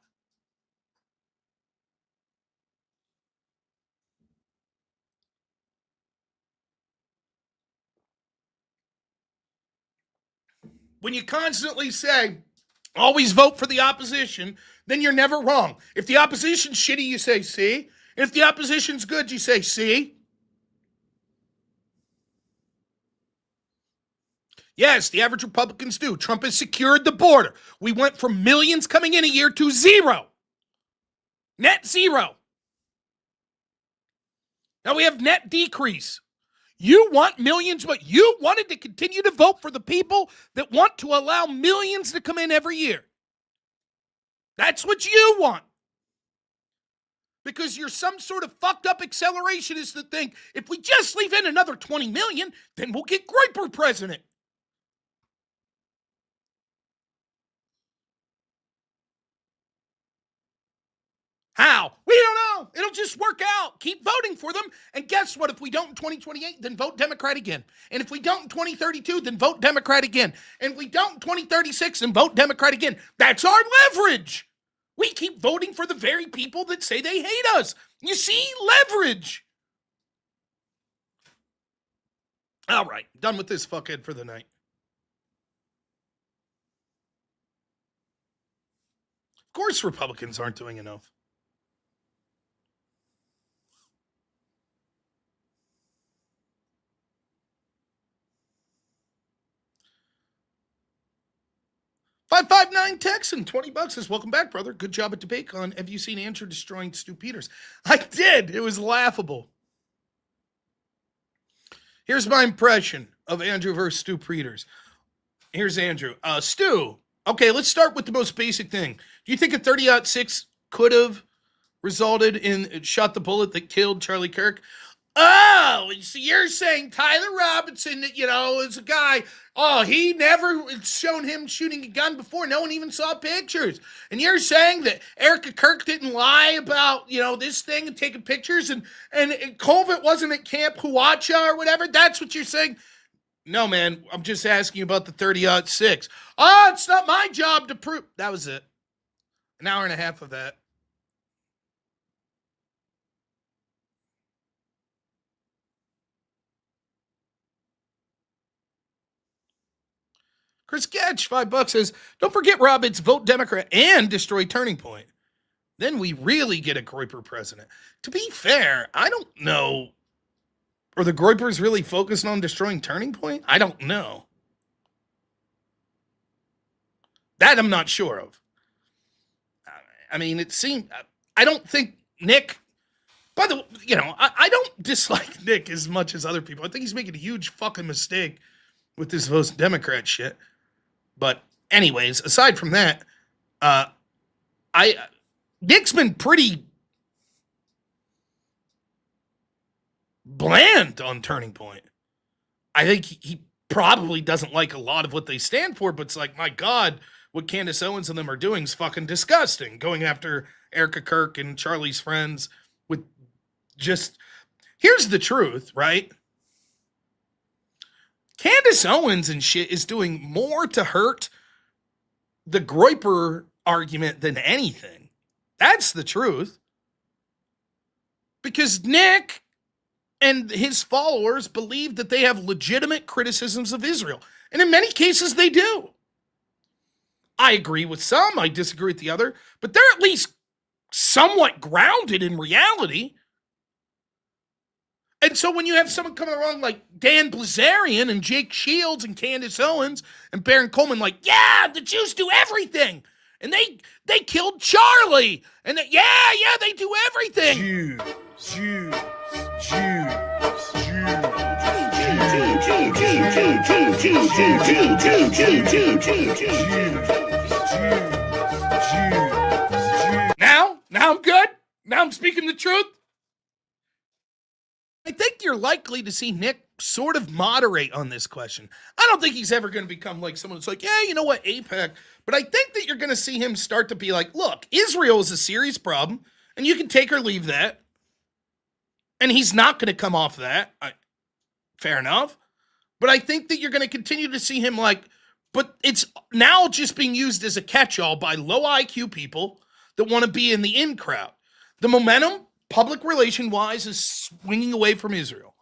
When you constantly say, always vote for the opposition, then you're never wrong. If the opposition's shitty, you say, see? And if the opposition's good, you say, see? Yes, the average Republicans do. Trump has secured the border. We went from millions coming in a year to zero. Net zero. Now we have net decrease. You want millions, but you wanted to continue to vote for the people that want to allow millions to come in every year. That's what you want. Because you're some sort of fucked up accelerationist that think if we just leave in another 20 million, then we'll get Groyper president. How? We don't know. It'll just work out. Keep voting for them. And guess what? If we don't in 2028, then vote Democrat again. And if we don't in 2032, then vote Democrat again. And if we don't in 2036, then vote Democrat again. That's our leverage. We keep voting for the very people that say they hate us. You see? Leverage. All right. Done with this fuckhead for the night. Of course Republicans aren't doing enough. $559 Texan, $20 says, welcome back, brother. Good job at DebateCon. Have you seen Andrew destroying Stu Peters? I did. It was laughable. Here's my impression of Andrew versus Stu Peters. Here's Andrew. Stu, okay, let's start with the most basic thing. Do you think a 30-06 could have resulted in shot the bullet that killed Charlie Kirk. Oh, so you're saying Tyler Robinson, is a guy. Oh, he never shown him shooting a gun before. No one even saw pictures. And you're saying that Erika Kirk didn't lie about, this thing and taking pictures and Colvin wasn't at Camp Huacha or whatever. That's what you're saying. No, man, I'm just asking you about the 30-06. Oh, it's not my job to prove. That was it. An hour and a half of that. Chris Getch, $5 says, don't forget, Rob, it's vote Democrat and destroy Turning Point. Then we really get a Groyper president. To be fair, I don't know. Are the Groypers really focused on destroying Turning Point? I don't know. That I'm not sure of. I mean, it seemed, I don't think Nick, by the way, I don't dislike Nick as much as other people. I think he's making a huge fucking mistake with this vote Democrat shit. But anyways, aside from that, Nick's been pretty bland on Turning Point. I think he probably doesn't like a lot of what they stand for, but it's like, my God, what Candace Owens and them are doing is fucking disgusting. Going after Erika Kirk and Charlie's friends with just, here's the truth, right? Candace Owens and shit is doing more to hurt the Groyper argument than anything. That's the truth. Because Nick and his followers believe that they have legitimate criticisms of Israel. And in many cases, they do. I agree with some, I disagree with the other, but they're at least somewhat grounded in reality. And so when you have someone coming along like Dan Blazarian and Jake Shields and Candace Owens and Baron Coleman like, yeah, the Jews do everything. And they killed Charlie. And they do everything. Jews. Now I'm good. Now I'm speaking the truth. I think you're likely to see Nick sort of moderate on this question. I don't think he's ever going to become like someone that's like, yeah, you know what, AIPAC. But I think that you're going to see him start to be like, look, Israel is a serious problem, and you can take or leave that. And he's not going to come off that. Fair enough. But I think that you're going to continue to see him like, but it's now just being used as a catch-all by low IQ people that want to be in the in crowd. The momentum, public relation-wise, is swinging away from Israel.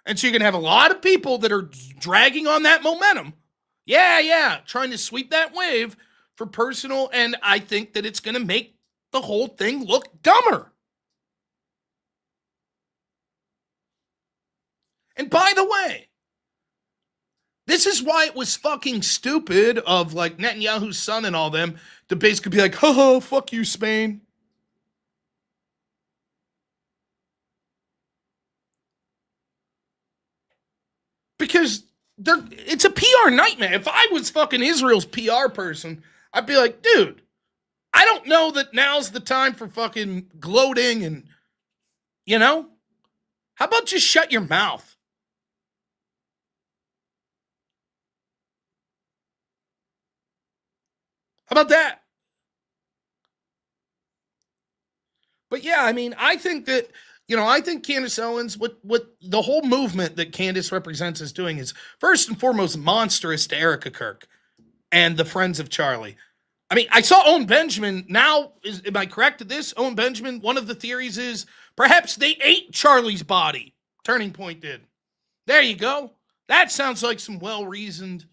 And so you're going to have a lot of people that are dragging on that momentum. Yeah, trying to sweep that wave for personal, and I think that it's going to make the whole thing look dumber. And by the way, this is why it was fucking stupid of like Netanyahu's son and all them to basically be like, haha, fuck you, Spain. Because it's a PR nightmare. If I was fucking Israel's PR person, I'd be like, dude, I don't know that now's the time for fucking gloating and, how about just shut your mouth? How about that? But yeah, I mean, I think that, I think Candace Owens, what the whole movement that Candace represents is doing is first and foremost monstrous to Erika Kirk and the friends of Charlie. I mean, I saw Owen Benjamin. Now, am I correct at this? Owen Benjamin, one of the theories is perhaps they ate Charlie's body. Turning Point did. There you go. That sounds like some well-reasoned.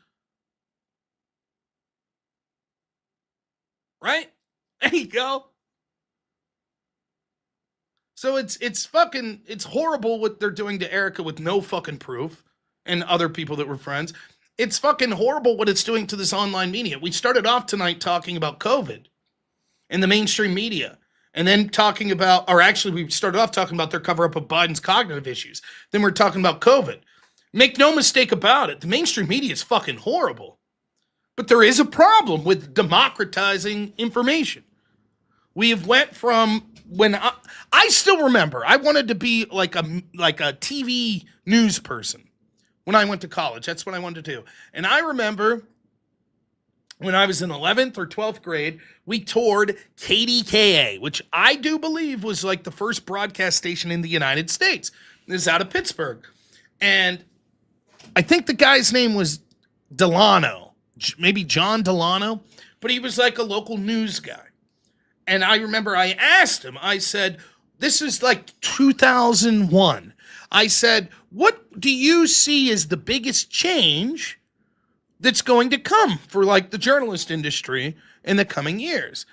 Right? There you go. So it's horrible what they're doing to Erika with no fucking proof and other people that were friends. It's fucking horrible what it's doing to this online media. We started off tonight talking about COVID and the mainstream media. And then we started off talking about their cover-up of Biden's cognitive issues. Then we're talking about COVID. Make no mistake about it. The mainstream media is fucking horrible. But there is a problem with democratizing information. We have went from when I still remember I wanted to be like a TV news person when I went to college. That's what I wanted to do. And I remember when I was in 11th or 12th grade, we toured KDKA, which I do believe was like the first broadcast station in the United States. This is out of Pittsburgh. And I think the guy's name was Delano, maybe John Delano, but he was like a local news guy. And I remember I asked him, I said, this is like 2001. I said, what do you see as the biggest change that's going to come for like the journalist industry in the coming years?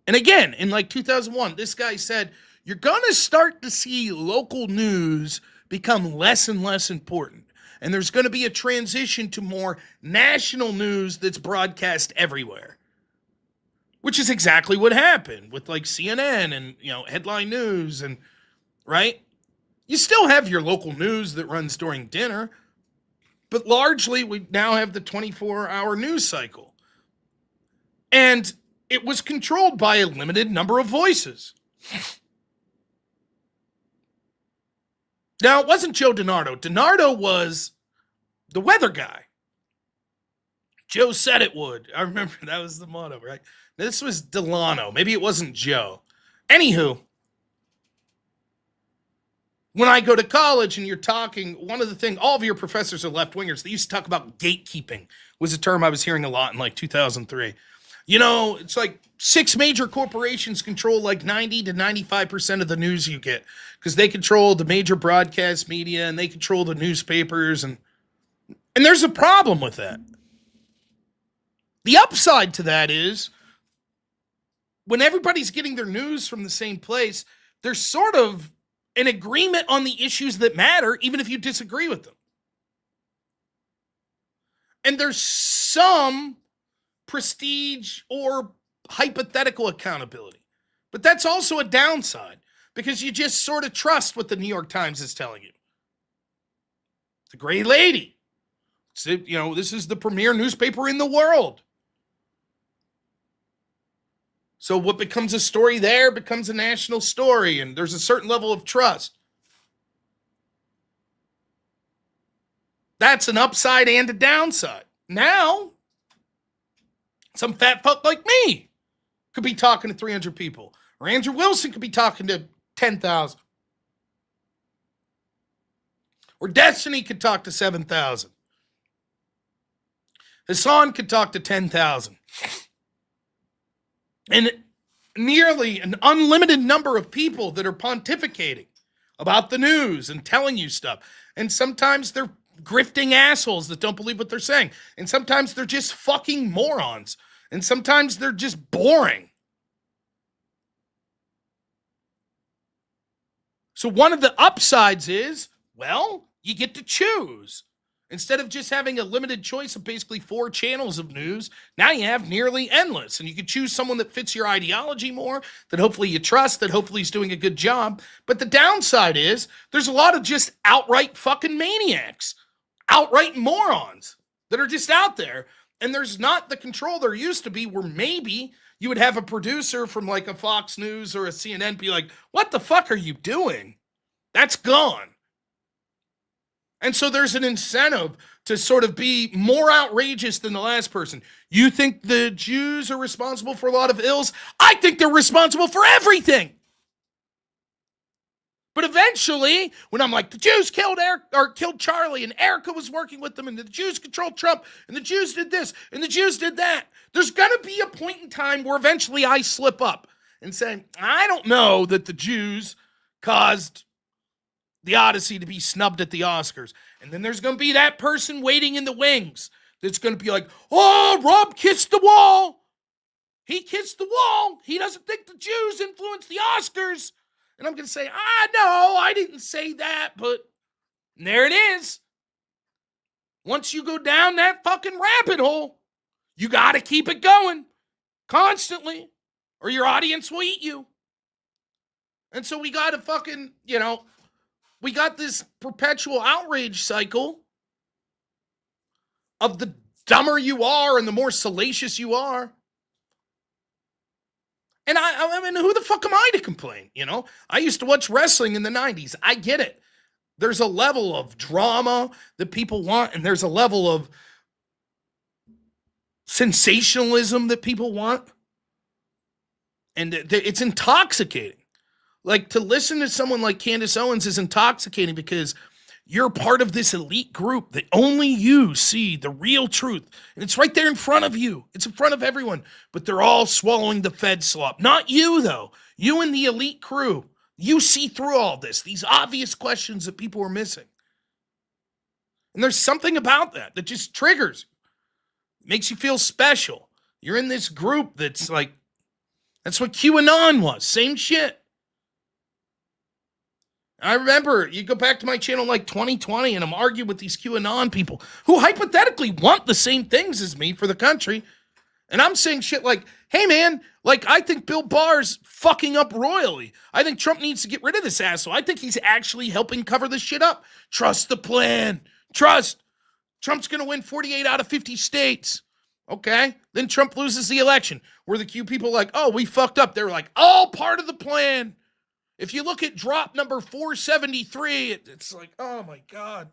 And again, in like 2001, this guy said, you're going to start to see local news become less and less important. And there's going to be a transition to more national news that's broadcast everywhere. Which is exactly what happened with like CNN and, headline news and, right? You still have your local news that runs during dinner, but largely we now have the 24-hour news cycle. And it was controlled by a limited number of voices. Now, it wasn't Joe DiNardo. DiNardo was the weather guy. Joe said it would. I remember that was the motto, right? This was Delano. Maybe it wasn't Joe. Anywho, when I go to college and you're talking, one of the things, all of your professors are left-wingers. They used to talk about gatekeeping, was a term I was hearing a lot in like 2003. It's like 6 major corporations control like 90 to 95% of the news you get because they control the major broadcast media and they control the newspapers. And there's a problem with that. The upside to that is when everybody's getting their news from the same place, there's sort of an agreement on the issues that matter, even if you disagree with them. And there's some prestige or hypothetical accountability. But that's also a downside because you just sort of trust what the New York Times is telling you. The Gray Lady. This is the premier newspaper in the world. So what becomes a story there becomes a national story, and there's a certain level of trust. That's an upside and a downside. Now, some fat fuck like me could be talking to 300 people, or Andrew Wilson could be talking to 10,000. Or Destiny could talk to 7,000. Hassan could talk to 10,000. And nearly an unlimited number of people that are pontificating about the news and telling you stuff. And sometimes they're grifting assholes that don't believe what they're saying. And sometimes they're just fucking morons. And sometimes they're just boring. So one of the upsides is, well, you get to choose. Instead of just having a limited choice of basically 4 channels of news, now you have nearly endless. And you can choose someone that fits your ideology more, that hopefully you trust, that hopefully is doing a good job. But the downside is there's a lot of just outright fucking maniacs, outright morons that are just out there. And there's not the control there used to be where maybe you would have a producer from like a Fox News or a CNN be like, what the fuck are you doing? That's gone. And so there's an incentive to sort of be more outrageous than the last person. You think the Jews are responsible for a lot of ills? I think they're responsible for everything. But eventually, when I'm like, the Jews killed Charlie, and Erika was working with them, and the Jews controlled Trump, and the Jews did this, and the Jews did that, there's going to be a point in time where eventually I slip up and say, I don't know that the Jews caused the Odyssey to be snubbed at the Oscars. And then there's going to be that person waiting in the wings that's going to be like, oh, Rob kissed the wall. He kissed the wall. He doesn't think the Jews influenced the Oscars. And I'm going to say, no, I didn't say that, but there it is. Once you go down that fucking rabbit hole, you got to keep it going constantly or your audience will eat you. And so we got to fucking, we got this perpetual outrage cycle of the dumber you are and the more salacious you are. And I mean, who the fuck am I to complain? You know, I used to watch wrestling in the 90s. I get it. There's a level of drama that people want, and there's a level of sensationalism that people want. And it's intoxicating. Like, to listen to someone like Candace Owens is intoxicating because you're part of this elite group that only you see the real truth. And it's right there in front of you. It's in front of everyone. But they're all swallowing the Fed slop. Not you, though. You and the elite crew. You see through all this. These obvious questions that people are missing. And there's something about that just triggers. Makes you feel special. You're in this group that's like, that's what QAnon was. Same shit. I remember, you go back to my channel like 2020 and I'm arguing with these QAnon people who hypothetically want the same things as me for the country. And I'm saying shit like, hey man, like I think Bill Barr's fucking up royally. I think Trump needs to get rid of this asshole. I think he's actually helping cover this shit up. Trust the plan. Trust. Trump's going to win 48 out of 50 states. Okay? Then Trump loses the election. Where the Q people like, oh, we fucked up. They're like, all part of the plan. If you look at drop number 473, it's like, oh my God.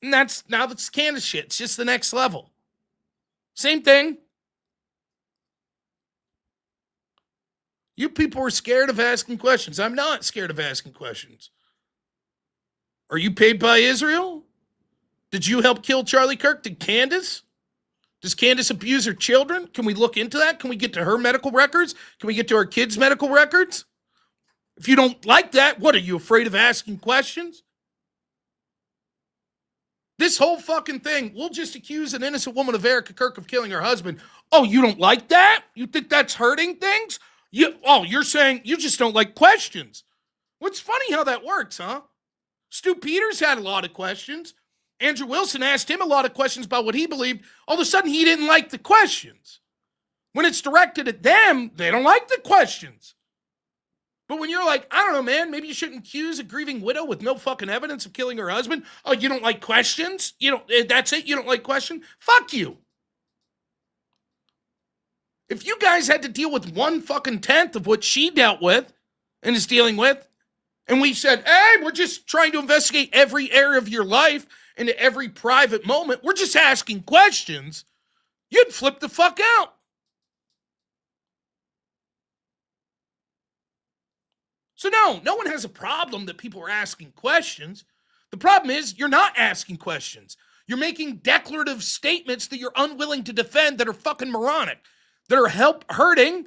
And that's Candace shit. It's just the next level. Same thing. You people are scared of asking questions. I'm not scared of asking questions. Are you paid by Israel? Did you help kill Charlie Kirk? Did Candace? Does Candace abuse her children? Can we look into that? Can we get to her medical records? Can we get to our kids' medical records? If you don't like that, what, are you afraid of asking questions? This whole fucking thing, we'll just accuse an innocent woman of Erika Kirk of killing her husband. Oh, you don't like that? You think that's hurting things? You're saying you just don't like questions. What's funny how that works, huh? Stu Peters had a lot of questions. Andrew Wilson asked him a lot of questions about what he believed. All of a sudden, he didn't like the questions. When it's directed at them, they don't like the questions. But when you're like, I don't know, man, maybe you shouldn't accuse a grieving widow with no fucking evidence of killing her husband. Oh, you don't like questions? That's it? You don't like questions? Fuck you. If you guys had to deal with 1/10 of what she dealt with and is dealing with, and we said, hey, we're just trying to investigate every area of your life into every private moment, we're just asking questions, you'd flip the fuck out. So no one has a problem that people are asking questions. The problem is you're not asking questions. You're making declarative statements that you're unwilling to defend that are fucking moronic, that are hurting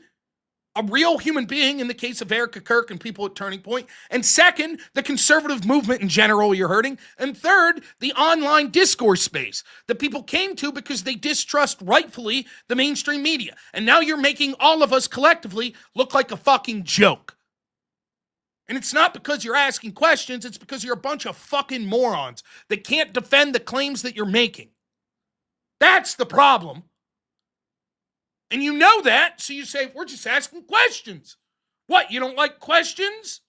a real human being in the case of Erika Kirk and people at Turning Point. And second, the conservative movement in general you're hurting. And third, the online discourse space that people came to because they distrust rightfully the mainstream media. And now you're making all of us collectively look like a fucking joke. And it's not because you're asking questions, it's because you're a bunch of fucking morons that can't defend the claims that you're making. That's the problem. And you know that, so you say, we're just asking questions. What, you don't like questions?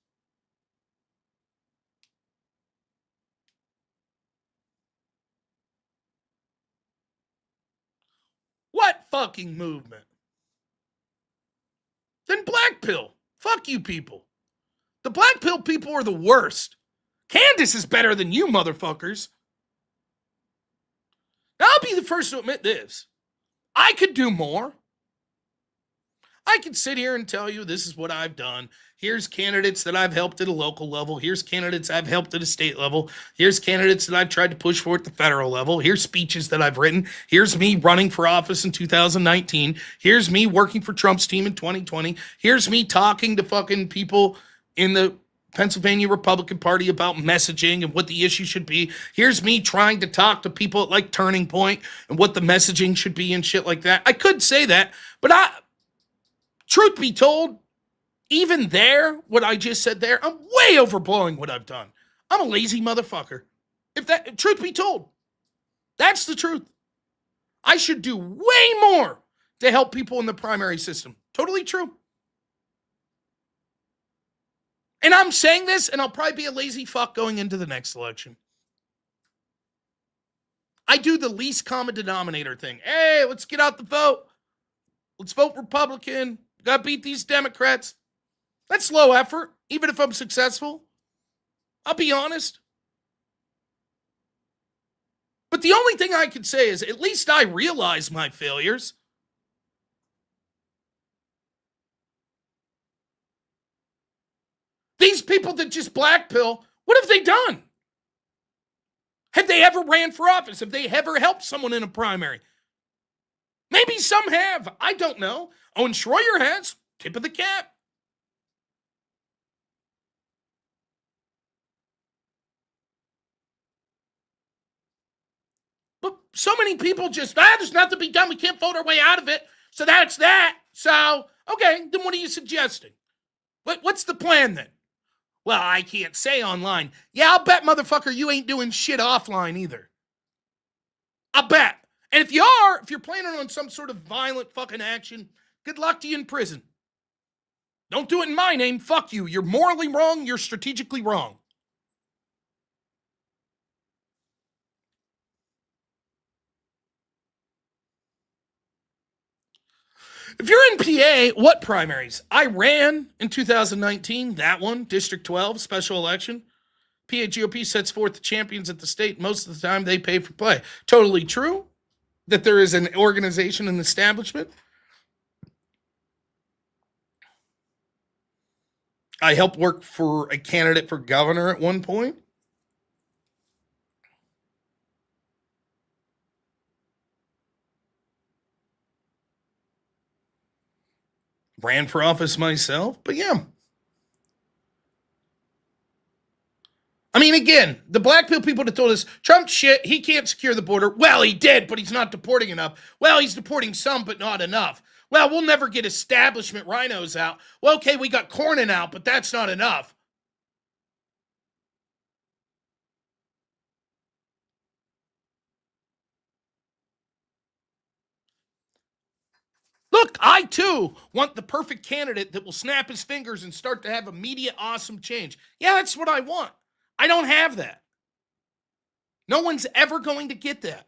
What fucking movement? Then Blackpill. Fuck you people. The Blackpill people are the worst. Candace is better than you motherfuckers. Now, I'll be the first to admit this. I could do more. I could sit here and tell you this is what I've done. Here's candidates that I've helped at a local level. Here's candidates I've helped at a state level. Here's candidates that I've tried to push for at the federal level. Here's speeches that I've written. Here's me running for office in 2019. Here's me working for Trump's team in 2020. Here's me talking to fucking people in the Pennsylvania Republican Party about messaging and what the issue should be. Here's me trying to talk to people at like Turning Point and what the messaging should be and shit like that. I could say that, but truth be told, even there, what I just said there, I'm way overblowing what I've done. I'm a lazy motherfucker. Truth be told, that's the truth. I should do way more to help people in the primary system. Totally true. And I'm saying this, and I'll probably be a lazy fuck going into the next election. I do the least common denominator thing. Hey, let's get out the vote. Let's vote Republican. Gotta beat these Democrats. That's low effort, even if I'm successful. I'll be honest. But the only thing I can say is at least I realize my failures. These people that just blackpill, what have they done? Have they ever ran for office? Have they ever helped someone in a primary? Maybe some have. I don't know. Owen Schroyer has. Tip of the cap. But so many people just, there's nothing to be done. We can't vote our way out of it. So that's that. So, okay, then what are you suggesting? What's the plan then? Well, I can't say online. Yeah, I'll bet, motherfucker, you ain't doing shit offline either. I'll bet. And if you're planning on some sort of violent fucking action, good luck to you in prison. Don't do it in my name. Fuck you. You're morally wrong. You're strategically wrong. If you're in PA, what primaries? I ran in 2019, that one, District 12, special election. PA GOP sets forth the champions at the state. Most of the time, they pay for play. Totally true that there is an organization and establishment. I helped work for a candidate for governor at one point. Ran for office myself, but yeah. I mean, again, the Blackpill people that told us, Trump shit, he can't secure the border. Well, he did, but he's not deporting enough. Well, he's deporting some, but not enough. Well, we'll never get establishment rhinos out. Well, okay, we got Cornyn out, but that's not enough. Look, I too want the perfect candidate that will snap his fingers and start to have immediate awesome change. Yeah, that's what I want. I don't have that. No one's ever going to get that.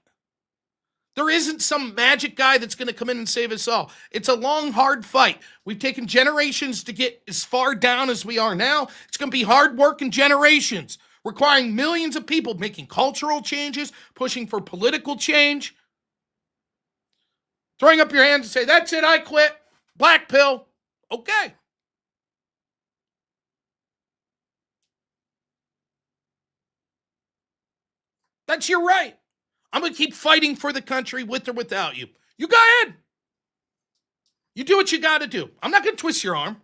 There isn't some magic guy that's going to come in and save us all. It's a long, hard fight. We've taken generations to get as far down as we are now. It's going to be hard work and generations, requiring millions of people making cultural changes, pushing for political change, throwing up your hands and say, that's it, I quit. Black pill. Okay. That's your right. I'm going to keep fighting for the country with or without you. You go ahead. You do what you got to do. I'm not going to twist your arm.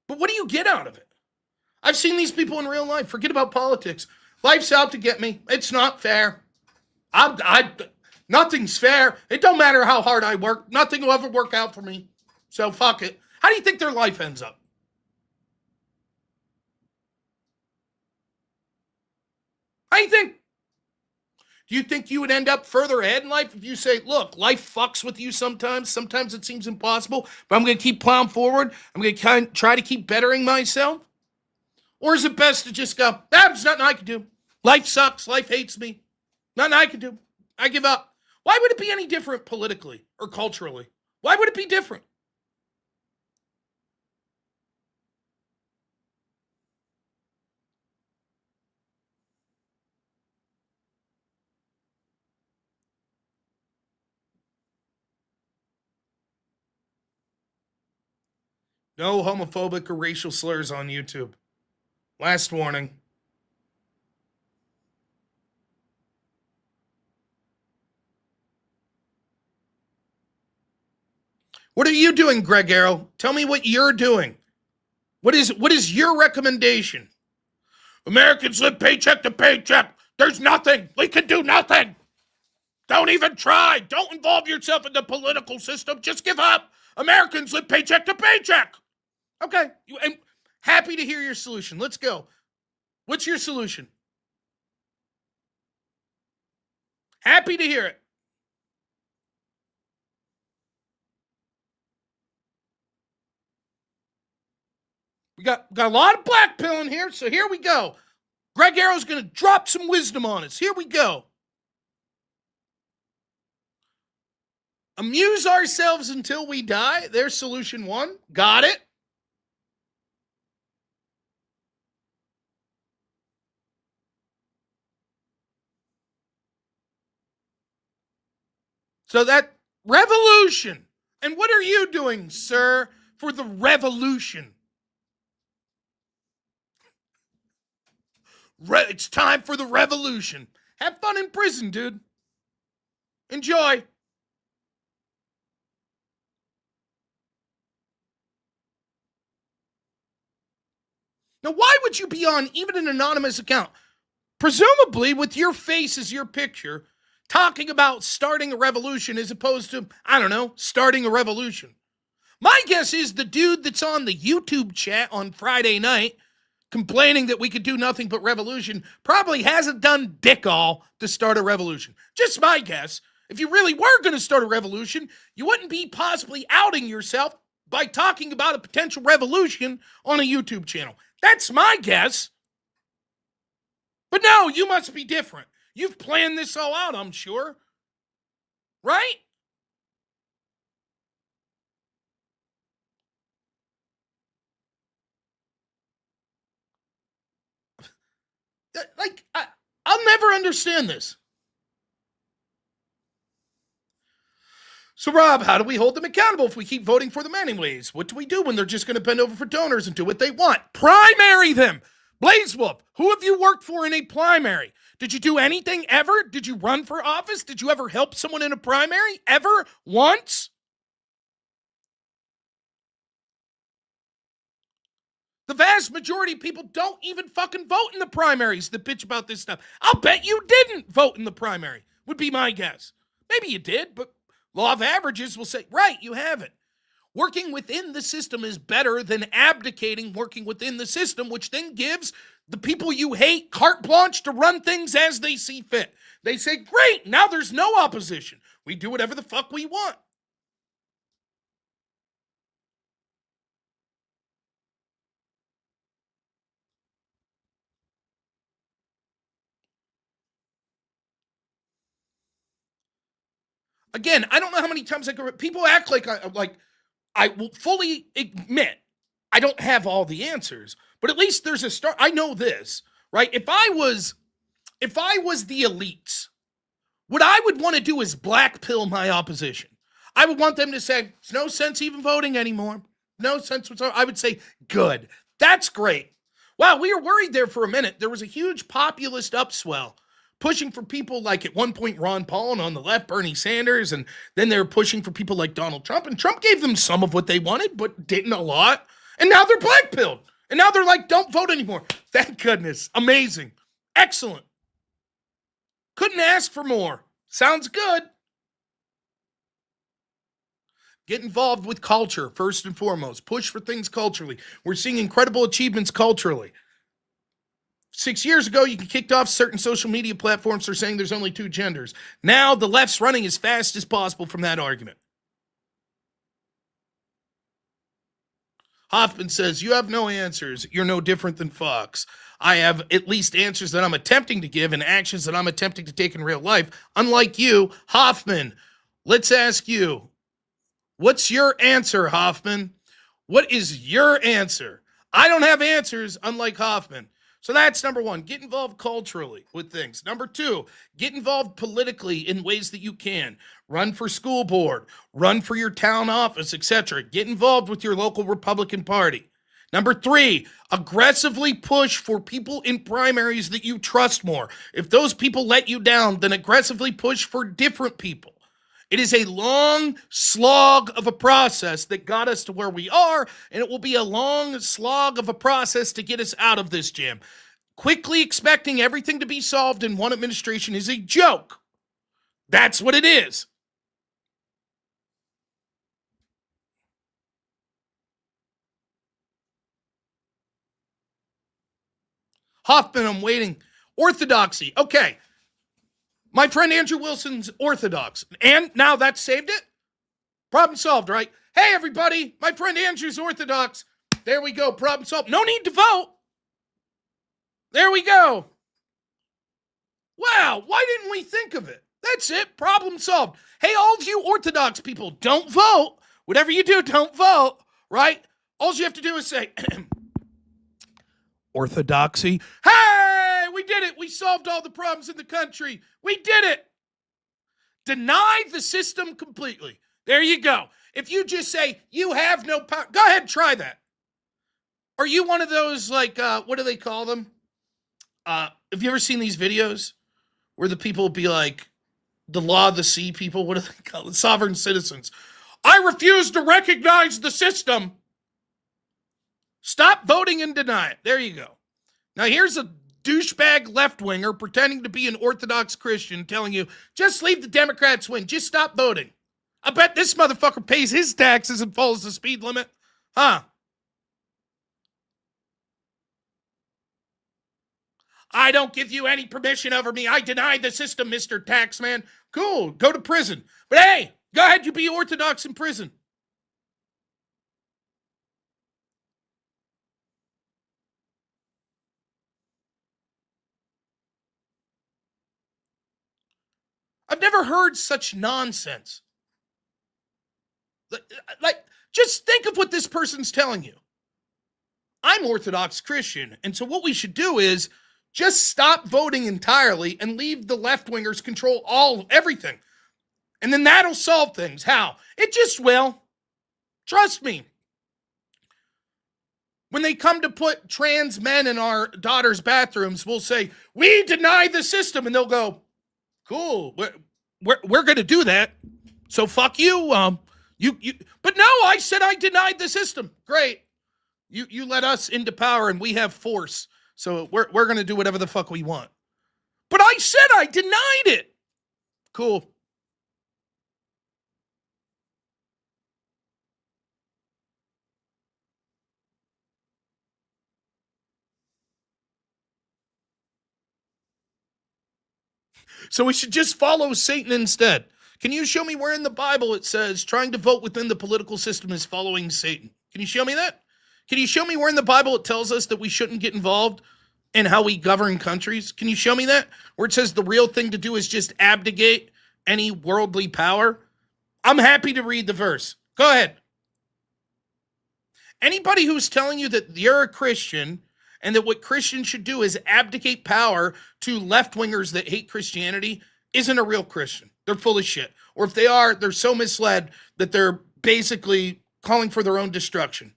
But what do you get out of it? I've seen these people in real life. Forget about politics. Life's out to get me. It's not fair. Nothing's fair. It don't matter how hard I work. Nothing will ever work out for me. So fuck it. How do you think their life ends up? How do you think? Do you think you would end up further ahead in life if you say, look, life fucks with you sometimes. Sometimes it seems impossible, but I'm going to keep plowing forward. I'm going to try to keep bettering myself. Or is it best to just go, there's nothing I can do. Life sucks. Life hates me. Nothing I can do. I give up. Why would it be any different politically or culturally? Why would it be different? No homophobic or racial slurs on YouTube. Last warning. What are you doing, Greg Arrow? Tell me what you're doing. What is your recommendation? Americans live paycheck to paycheck. There's nothing. We can do nothing. Don't even try. Don't involve yourself in the political system. Just give up. Americans live paycheck to paycheck. Okay. I'm happy to hear your solution. Let's go. What's your solution? Happy to hear it. We got a lot of black pill in here, so here we go. Greg Arrow's going to drop some wisdom on us. Here we go. Amuse ourselves until we die. There's solution one. Got it. So that revolution. And what are you doing, sir, for the revolution? It's time for the revolution. Have fun in prison, dude. Enjoy. Now, why would you be on even an anonymous account, presumably with your face as your picture, talking about starting a revolution as opposed to, I don't know, starting a revolution? My guess is the dude that's on the YouTube chat on Friday night complaining that we could do nothing but revolution probably hasn't done dick all to start a revolution. Just my guess. If you really were going to start a revolution, you wouldn't be possibly outing yourself by talking about a potential revolution on a YouTube channel. That's my guess. But no, you must be different. You've planned this all out, I'm sure. Right? Like, I'll never understand this. So, Rob, how do we hold them accountable if we keep voting for them anyways? What do we do when they're just going to bend over for donors and do what they want? Primary them! Blazewolf, who have you worked for in a primary? Did you do anything ever? Did you run for office? Did you ever help someone in a primary? Ever? Once? The vast majority of people don't even fucking vote in the primaries that bitch about this stuff. I'll bet you didn't vote in the primary, would be my guess. Maybe you did, but law of averages will say, right, you haven't. Working within the system is better than abdicating working within the system, which then gives the people you hate carte blanche to run things as they see fit. They say, great, now there's no opposition. We do whatever the fuck we want. Again, I don't know how many times people act like I will fully admit I don't have all the answers, but at least there's a start. I know this, right? If I was the elites, what I would want to do is blackpill my opposition. I would want them to say, there's no sense even voting anymore. No sense whatsoever. I would say, good. That's great. Wow, we were worried there for a minute. There was a huge populist upswell pushing for people like at one point Ron Paul and on the left Bernie Sanders, and then they were pushing for people like Donald Trump, and Trump gave them some of what they wanted, but didn't a lot. And now they're blackpilled. And now they're like, don't vote anymore. Thank goodness. Amazing. Excellent. Couldn't ask for more. Sounds good. Get involved with culture, first and foremost. Push for things culturally. We're seeing incredible achievements culturally. 6 years ago, you kicked off certain social media platforms for saying there's only two genders. Now the left's running as fast as possible from that argument. Hoffman says, you have no answers. You're no different than Fox. I have at least answers that I'm attempting to give and actions that I'm attempting to take in real life. Unlike you, Hoffman, let's ask you, what's your answer, Hoffman? What is your answer? I don't have answers, unlike Hoffman. So that's number one, get involved culturally with things. Number two, get involved politically in ways that you can. Run for school board, run for your town office, etc. Get involved with your local Republican Party. Number three, aggressively push for people in primaries that you trust more. If those people let you down, then aggressively push for different people. It is a long slog of a process that got us to where we are, and it will be a long slog of a process to get us out of this jam. Quickly expecting everything to be solved in one administration is a joke. That's what it is. Hoffman, I'm waiting. Orthodoxy. Okay. My friend Andrew Wilson's Orthodox. And now that saved it? Problem solved, right? Hey, everybody. My friend Andrew's Orthodox. There we go. Problem solved. No need to vote. There we go. Wow, why didn't we think of it? That's it. Problem solved. Hey, all of you Orthodox people, don't vote. Whatever you do, don't vote, right? All you have to do is say, orthodoxy. Hey, we did it. We solved all the problems in the country. We did it. Deny the system completely. There you go. If you just say, you have no power, go ahead and try that. Are you one of those, like, what do they call them? Have you ever seen these videos where the people be like, the law of the sea people, what do they call it? Sovereign citizens. I refuse to recognize the system. Stop voting and deny it. There you go. Now here's a douchebag left-winger pretending to be an Orthodox Christian telling you, just leave the Democrats win. Just stop voting. I bet this motherfucker pays his taxes and follows the speed limit. Huh? I don't give you any permission over me. I deny the system, Mr. Taxman. Cool, go to prison. But hey, go ahead, you be Orthodox in prison. I've never heard such nonsense. Like, just think of what this person's telling you. I'm Orthodox Christian, and so what we should do is just stop voting entirely and leave the left-wingers control everything. And then that'll solve things. How? It just will. Trust me. When they come to put trans men in our daughters' bathrooms, we'll say, we deny the system. And they'll go, cool, we're going to do that. So fuck you. But no, I said I denied the system. Great. You let us into power and we have force. So we're going to do whatever the fuck we want. But I said I denied it. Cool. So we should just follow Satan instead. Can you show me where in the Bible it says trying to vote within the political system is following Satan? Can you show me that? Can you show me where in the Bible it tells us that we shouldn't get involved in how we govern countries? Can you show me that? Where it says the real thing to do is just abdicate any worldly power? I'm happy to read the verse. Go ahead. Anybody who's telling you that you're a Christian and that what Christians should do is abdicate power to left-wingers that hate Christianity isn't a real Christian. They're full of shit. Or if they are, they're so misled that they're basically calling for their own destruction.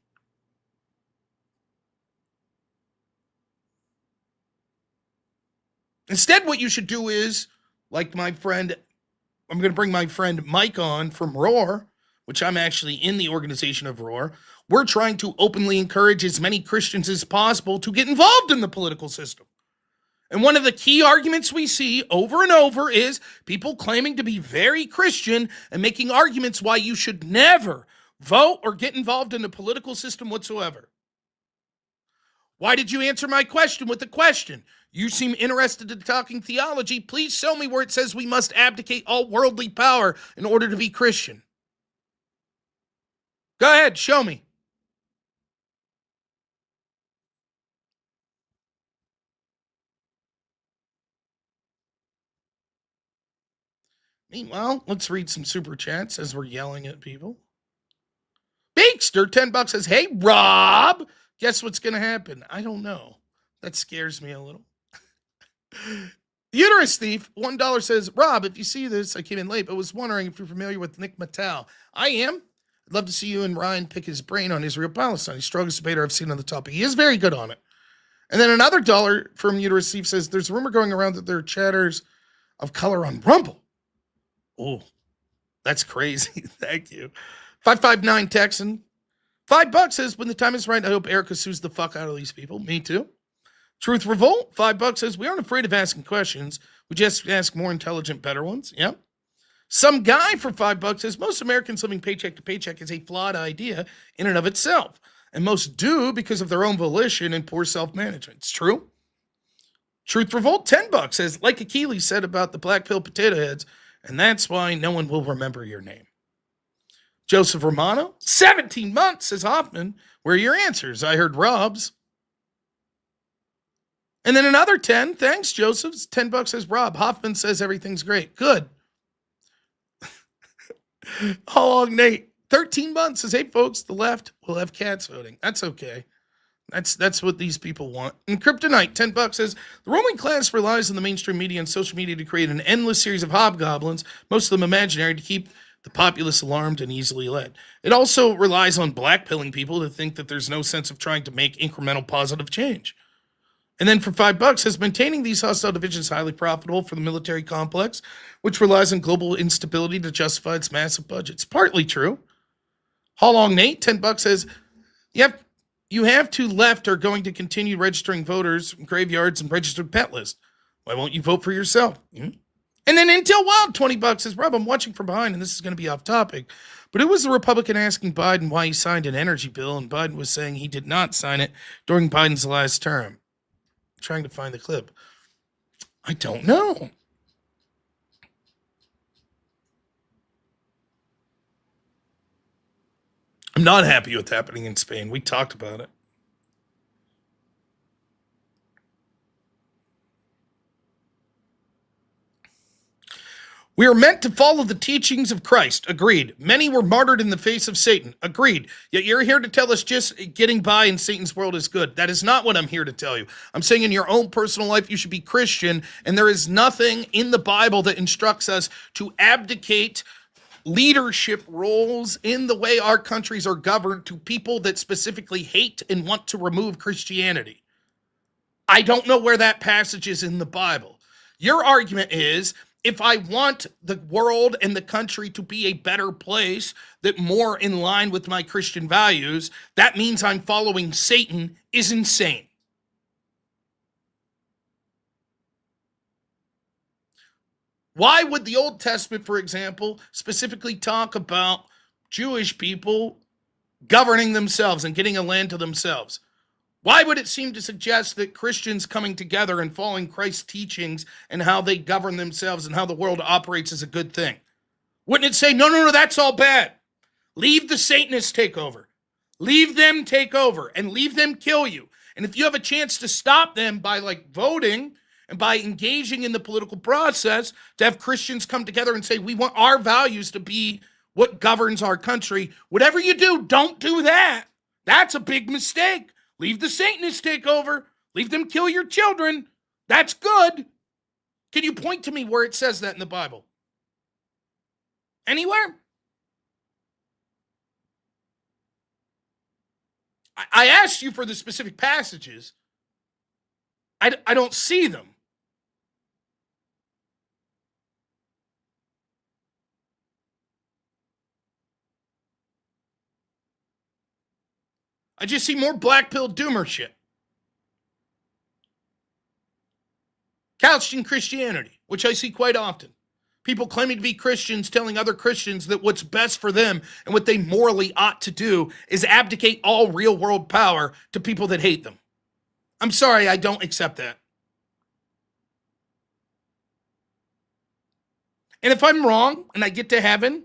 Instead, what you should do is, like my friend, I'm going to bring my friend Mike on from Roar, which I'm actually in the organization of Roar. We're trying to openly encourage as many Christians as possible to get involved in the political system. And one of the key arguments we see over and over is people claiming to be very Christian and making arguments why you should never vote or get involved in the political system whatsoever. Why did you answer my question with a question? You seem interested in talking theology. Please show me where it says we must abdicate all worldly power in order to be Christian. Go ahead, show me. Meanwhile, let's read some super chats as we're yelling at people. Beakster, $10 says, hey, Rob, guess what's going to happen? I don't know. That scares me a little. Uterus Thief, $1 says, Rob, if you see this, I came in late, but was wondering if you're familiar with Nick Mattel. I am. I'd love to see you and Ryan pick his brain on Israel-Palestine. He's the strongest debater I've seen on the topic. He is very good on it. And then another dollar from Uterus Thief says, there's a rumor going around that there are chatters of color on Rumble. Oh, that's crazy. Thank you. 559 Texan. $5 says, when the time is right, I hope Erika sues the fuck out of these people. Me too. Truth Revolt, $5 says, we aren't afraid of asking questions. We just ask more intelligent, better ones. Yep. Some guy for $5 says, most Americans living paycheck to paycheck is a flawed idea in and of itself. And most do because of their own volition and poor self-management. It's true. Truth Revolt, $10 says, like Achilles said about the Blackpill potato heads, and that's why no one will remember your name. Joseph Romano, 17 months, says Hoffman. Where are your answers? I heard Rob's. And then another 10. Thanks, Joseph. $10 says Rob. Hoffman says everything's great. Good. How long, Nate? 13 months says, hey, folks, the left will have cats voting. That's okay. That's what these people want. And Kryptonite, $10 says, the ruling class relies on the mainstream media and social media to create an endless series of hobgoblins, most of them imaginary, to keep the populace alarmed and easily led. It also relies on blackpilling people to think that there's no sense of trying to make incremental positive change. And then for $5 says, maintaining these hostile divisions is highly profitable for the military complex, which relies on global instability to justify its massive budgets. Partly true. How long, Nate? $10 says, you have to left are going to continue registering voters from graveyards and registered pet list. Why won't you vote for yourself? And then Intel Wild, $20 says, Rob, I'm watching from behind, and this is going to be off topic, but it was the Republican asking Biden why he signed an energy bill, and Biden was saying he did not sign it during Biden's last term. I'm trying to find the clip. I don't know. I'm not happy with happening in Spain. We talked about it. We are meant to follow the teachings of Christ. Agreed. Many were martyred in the face of Satan. Agreed. Yet you're here to tell us just getting by in Satan's world is good. That is not what I'm here to tell you. I'm saying in your own personal life, you should be Christian, and there is nothing in the Bible that instructs us to abdicate leadership roles in the way our countries are governed to people that specifically hate and want to remove Christianity. I don't know where that passage is in the Bible. Your argument is, if I want the world and the country to be a better place that more in line with my Christian values, that means I'm following Satan, is insane. Why would the Old Testament, for example, specifically talk about Jewish people governing themselves and getting a land to themselves? Why would it seem to suggest that Christians coming together and following Christ's teachings and how they govern themselves and how the world operates is a good thing? Wouldn't it say, no, that's all bad. Leave the Satanists take over. Leave them take over and leave them kill you. And if you have a chance to stop them by voting and by engaging in the political process, to have Christians come together and say, we want our values to be what governs our country. Whatever you do, don't do that. That's a big mistake. Leave the Satanists take over. Leave them kill your children. That's good. Can you point to me where it says that in the Bible? Anywhere? I asked you for the specific passages. I don't see them. I just see more blackpilled doomer shit. Couched in Christianity, which I see quite often. People claiming to be Christians telling other Christians that what's best for them and what they morally ought to do is abdicate all real world power to people that hate them. I'm sorry, I don't accept that. And if I'm wrong and I get to heaven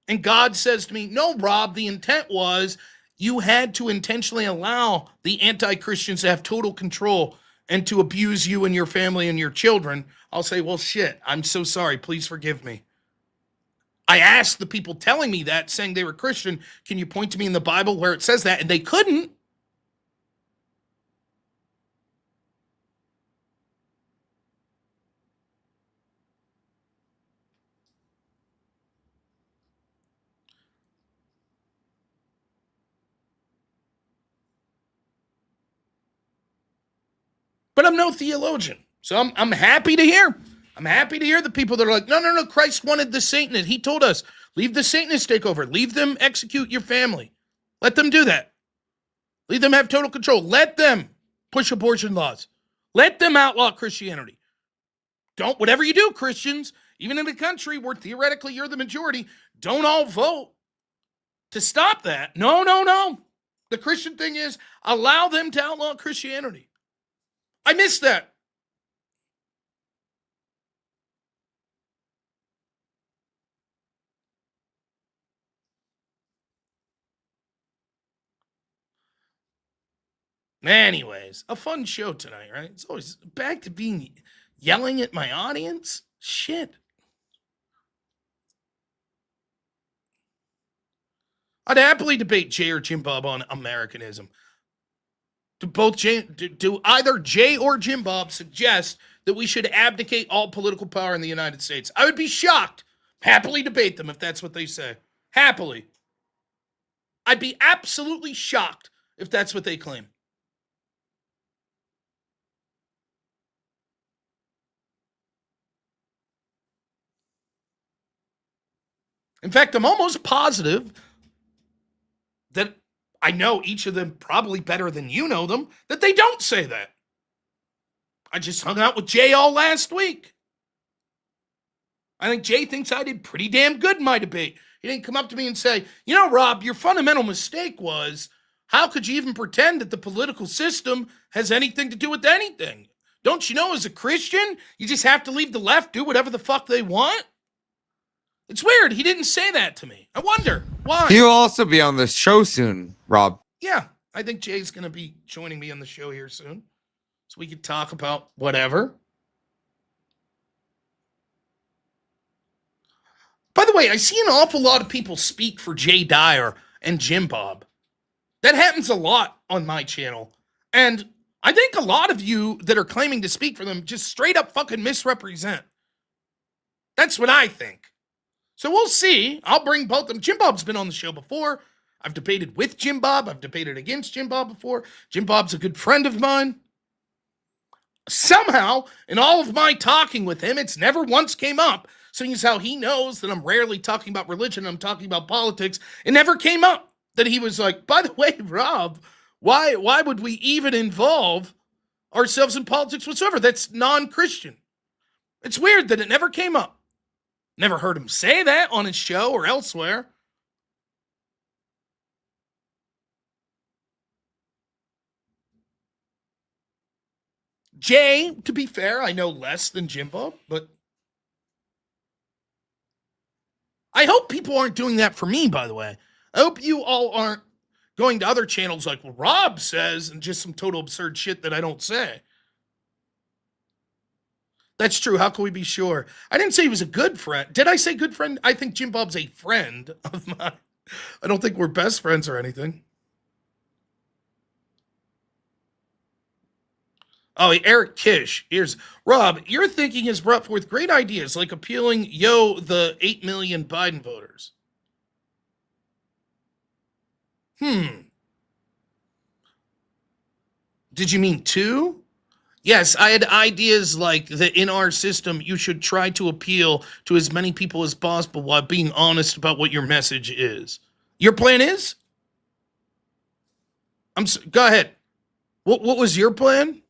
and God says to me, no, Rob, the intent was you had to intentionally allow the anti-Christians to have total control and to abuse you and your family and your children, I'll say, well, shit, I'm so sorry. Please forgive me. I asked the people telling me that, saying they were Christian, can you point to me in the Bible where it says that? And they couldn't. But I'm no theologian. So I'm happy to hear. I'm happy to hear the people that are like, no, Christ wanted the Satanist. He told us, leave the Satanists take over. Leave them execute your family. Let them do that. Leave them have total control. Let them push abortion laws. Let them outlaw Christianity. Don't, whatever you do, Christians, even in a country where theoretically you're the majority, don't all vote to stop that. No. The Christian thing is allow them to outlaw Christianity. I missed that. Anyways, a fun show tonight, right? It's always back to being yelling at my audience. Shit. I'd happily debate Jay or JimBob on Americanism. Do either Jay or JimBob suggest that we should abdicate all political power in the United States? I would be shocked. Happily debate them if that's what they say. Happily. I'd be absolutely shocked if that's what they claim. In fact, I'm almost positive that I know each of them probably better than you know them, that they don't say that. I just hung out with Jay all last week. I think Jay thinks I did pretty damn good in my debate. He didn't come up to me and say, you know, Rob, your fundamental mistake was, how could you even pretend that the political system has anything to do with anything? Don't you know, as a Christian, you just have to leave the left do whatever the fuck they want? It's weird. He didn't say that to me. I wonder why. He'll also be on the show soon, Rob. Yeah, I think Jay's going to be joining me on the show here soon. So we could talk about whatever. By the way, I see an awful lot of people speak for Jay Dyer and JimBob. That happens a lot on my channel. And I think a lot of you that are claiming to speak for them just straight up fucking misrepresent. That's what I think. So we'll see. I'll bring both of them. JimBob's been on the show before. I've debated with JimBob. I've debated against JimBob before. JimBob's a good friend of mine. Somehow, in all of my talking with him, it's never once came up. Seeing as how he knows that I'm rarely talking about religion, I'm talking about politics, it never came up that he was like, by the way, Rob, why would we even involve ourselves in politics whatsoever? That's non-Christian. It's weird that it never came up. Never heard him say that on his show or elsewhere. Jay, to be fair, I know less than JimBob, but I hope people aren't doing that for me, by the way. I hope you all aren't going to other channels like, well, Rob says, and just some total absurd shit that I don't say. That's true. How can we be sure? I didn't say he was a good friend. Did I say good friend? I think JimBob's a friend of mine. I don't think we're best friends or anything. Oh, Eric Kish. Here's Rob. Your thinking has brought forth great ideas like appealing, the 8 million Biden voters. Did you mean 2? Yes, I had ideas like that in our system, you should try to appeal to as many people as possible while being honest about what your message is. Your plan is? Go ahead. What was your plan?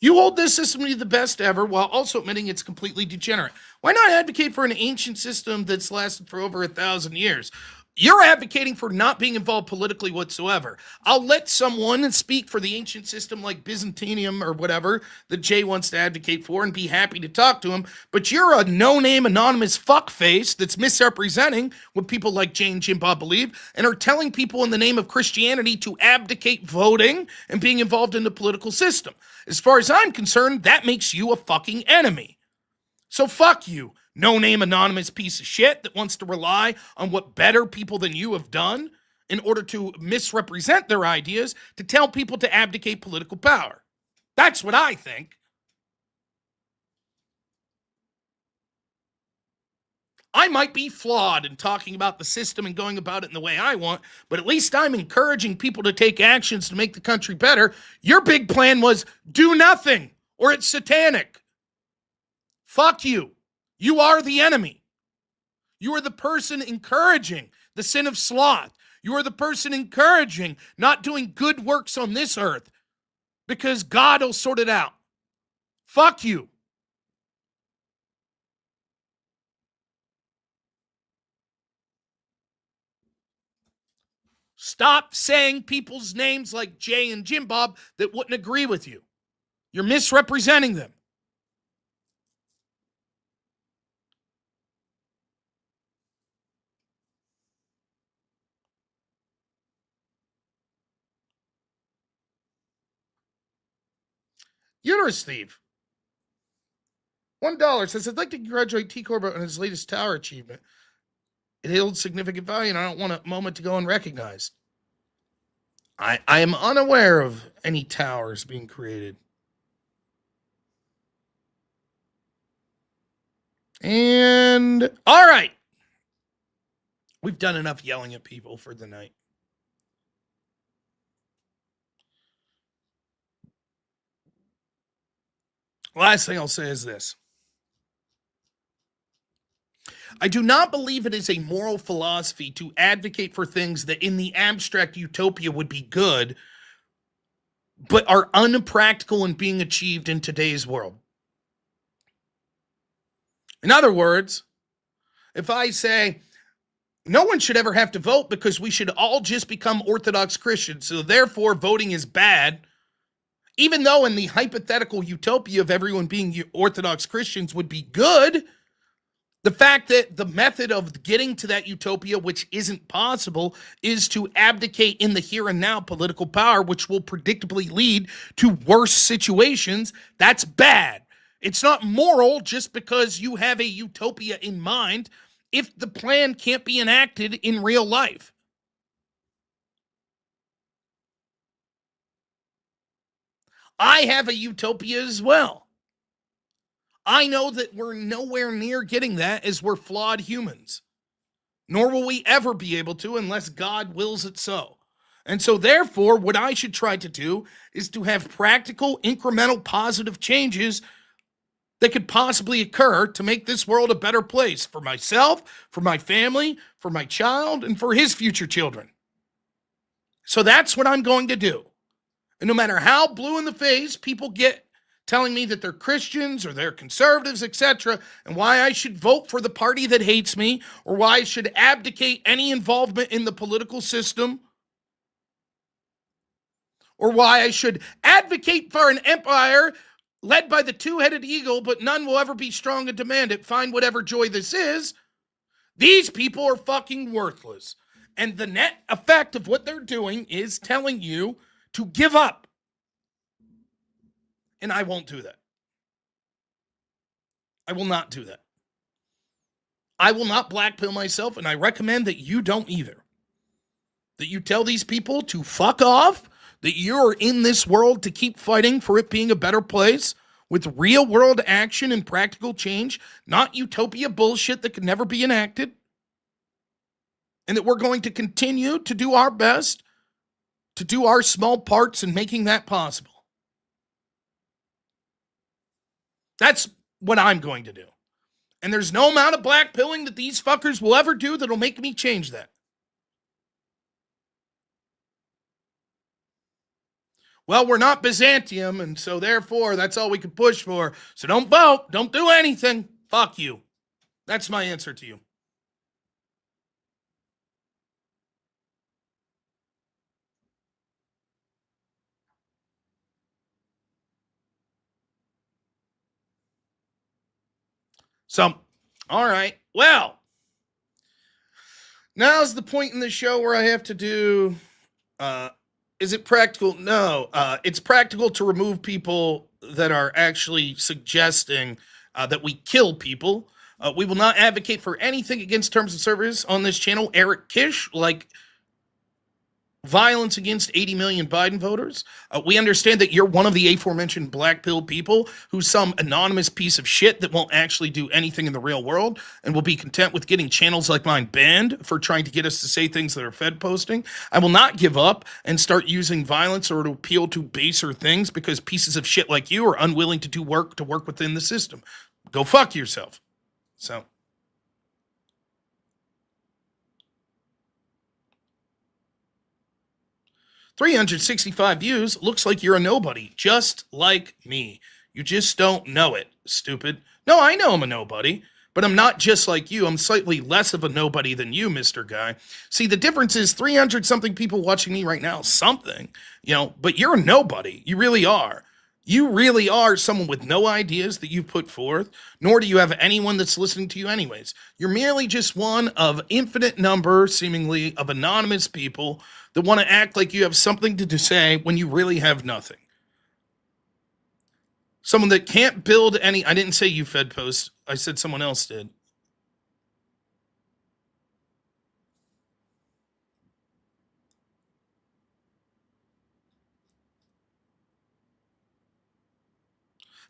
You hold this system to be the best ever while also admitting it's completely degenerate. Why not advocate for an ancient system that's lasted for over 1,000 years? You're advocating for not being involved politically whatsoever. I'll let someone speak for the ancient system like Byzantium or whatever that Jay wants to advocate for and be happy to talk to him. But you're a no-name anonymous fuckface that's misrepresenting what people like Jay and JimBob believe and are telling people in the name of Christianity to abdicate voting and being involved in the political system. As far as I'm concerned, that makes you a fucking enemy. So fuck you, no-name anonymous piece of shit that wants to rely on what better people than you have done in order to misrepresent their ideas to tell people to abdicate political power. That's what I think. I might be flawed in talking about the system and going about it in the way I want, but at least I'm encouraging people to take actions to make the country better. Your big plan was do nothing or it's satanic. Fuck you. You are the enemy. You are the person encouraging the sin of sloth. You are the person encouraging not doing good works on this earth because God will sort it out. Fuck you. Stop saying people's names like Jay and JimBob that wouldn't agree with you. You're misrepresenting them. Uterus thief. $1 says, I'd like to congratulate T. Corbett on his latest tower achievement. It holds significant value, and I don't want a moment to go unrecognized. I am unaware of any towers being created. And, all right. We've done enough yelling at people for the night. Last thing I'll say is this. I do not believe it is a moral philosophy to advocate for things that in the abstract utopia would be good, but are unpractical in being achieved in today's world. In other words, if I say, no one should ever have to vote because we should all just become Orthodox Christians, so therefore voting is bad, even though in the hypothetical utopia of everyone being Orthodox Christians would be good, the fact that the method of getting to that utopia, which isn't possible, is to abdicate in the here and now political power, which will predictably lead to worse situations, that's bad. It's not moral just because you have a utopia in mind if the plan can't be enacted in real life. I have a utopia as well. I know that we're nowhere near getting that as we're flawed humans. Nor will we ever be able to unless God wills it so. And so therefore, what I should try to do is to have practical, incremental, positive changes that could possibly occur to make this world a better place for myself, for my family, for my child, and for his future children. So that's what I'm going to do. And no matter how blue in the face people get telling me that they're Christians or they're conservatives, etc., and why I should vote for the party that hates me, or why I should abdicate any involvement in the political system, or why I should advocate for an empire led by the two-headed eagle, but none will ever be strong and demand it. Find whatever joy this is. These people are fucking worthless. And the net effect of what they're doing is telling you to give up. And I won't do that. I will not do that. I will not blackpill myself, and I recommend that you don't either. That you tell these people to fuck off, that you're in this world to keep fighting for it being a better place with real world action and practical change, not utopia bullshit that can never be enacted. And that we're going to continue to do our best to do our small parts in making that possible. That's what I'm going to do. And there's no amount of blackpilling that these fuckers will ever do that'll make me change that. Well, we're not Byzantium, and so therefore that's all we can push for. So don't vote. Don't do anything. Fuck you. That's my answer to you. So, all right. Well, now's the point in the show where I have to do, is it practical? No, it's practical to remove people that are actually suggesting that we kill people. We will not advocate for anything against terms of service on this channel. Eric Kish, like violence against 80 million Biden voters. We understand that you're one of the aforementioned blackpilled people who's some anonymous piece of shit that won't actually do anything in the real world and will be content with getting channels like mine banned for trying to get us to say things that are Fed posting. I will not give up and start using violence or to appeal to baser things because pieces of shit like you are unwilling to do work to work within the system. Go fuck yourself. So. 365 views. Looks like you're a nobody, just like me. You just don't know it, stupid. No, I know I'm a nobody, but I'm not just like you. I'm slightly less of a nobody than you, Mr. Guy. See, the difference is 300-something people watching me right now, something, but you're a nobody. You really are. You really are someone with no ideas that you put forth, nor do you have anyone that's listening to you anyways. You're merely just one of infinite number, seemingly, of anonymous people that want to act like you have something to say when you really have nothing. Someone that can't build any. I didn't say you fed post. I said someone else did.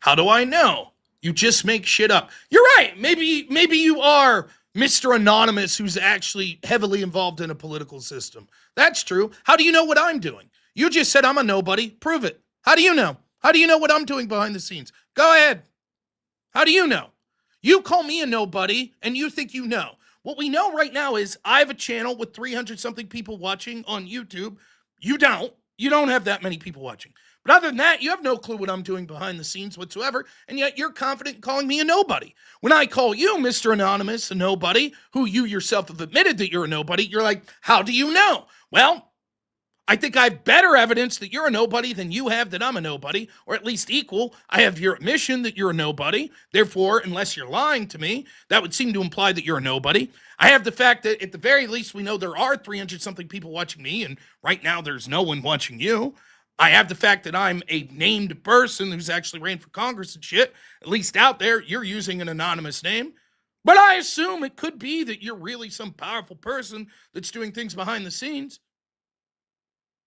How do I know? You just make shit up. You're right. Maybe you are Mr. Anonymous who's actually heavily involved in a political system. That's true. How do you know what I'm doing? You just said I'm a nobody. Prove it. How do you know? How do you know what I'm doing behind the scenes? Go ahead. How do you know? You call me a nobody and you think you know. What we know right now is I have a channel with 300 something people watching on YouTube. You don't. You don't have that many people watching. But other than that, you have no clue what I'm doing behind the scenes whatsoever, and yet you're confident in calling me a nobody. When I call you, Mr. Anonymous, a nobody, who you yourself have admitted that you're a nobody, you're like, how do you know? Well, I think I have better evidence that you're a nobody than you have that I'm a nobody, or at least equal. I have your admission that you're a nobody. Therefore, unless you're lying to me, that would seem to imply that you're a nobody. I have the fact that at the very least, we know there are 300 something people watching me, and right now there's no one watching you. I have the fact that I'm a named person who's actually ran for Congress and shit. At least out there, you're using an anonymous name. But I assume it could be that you're really some powerful person that's doing things behind the scenes.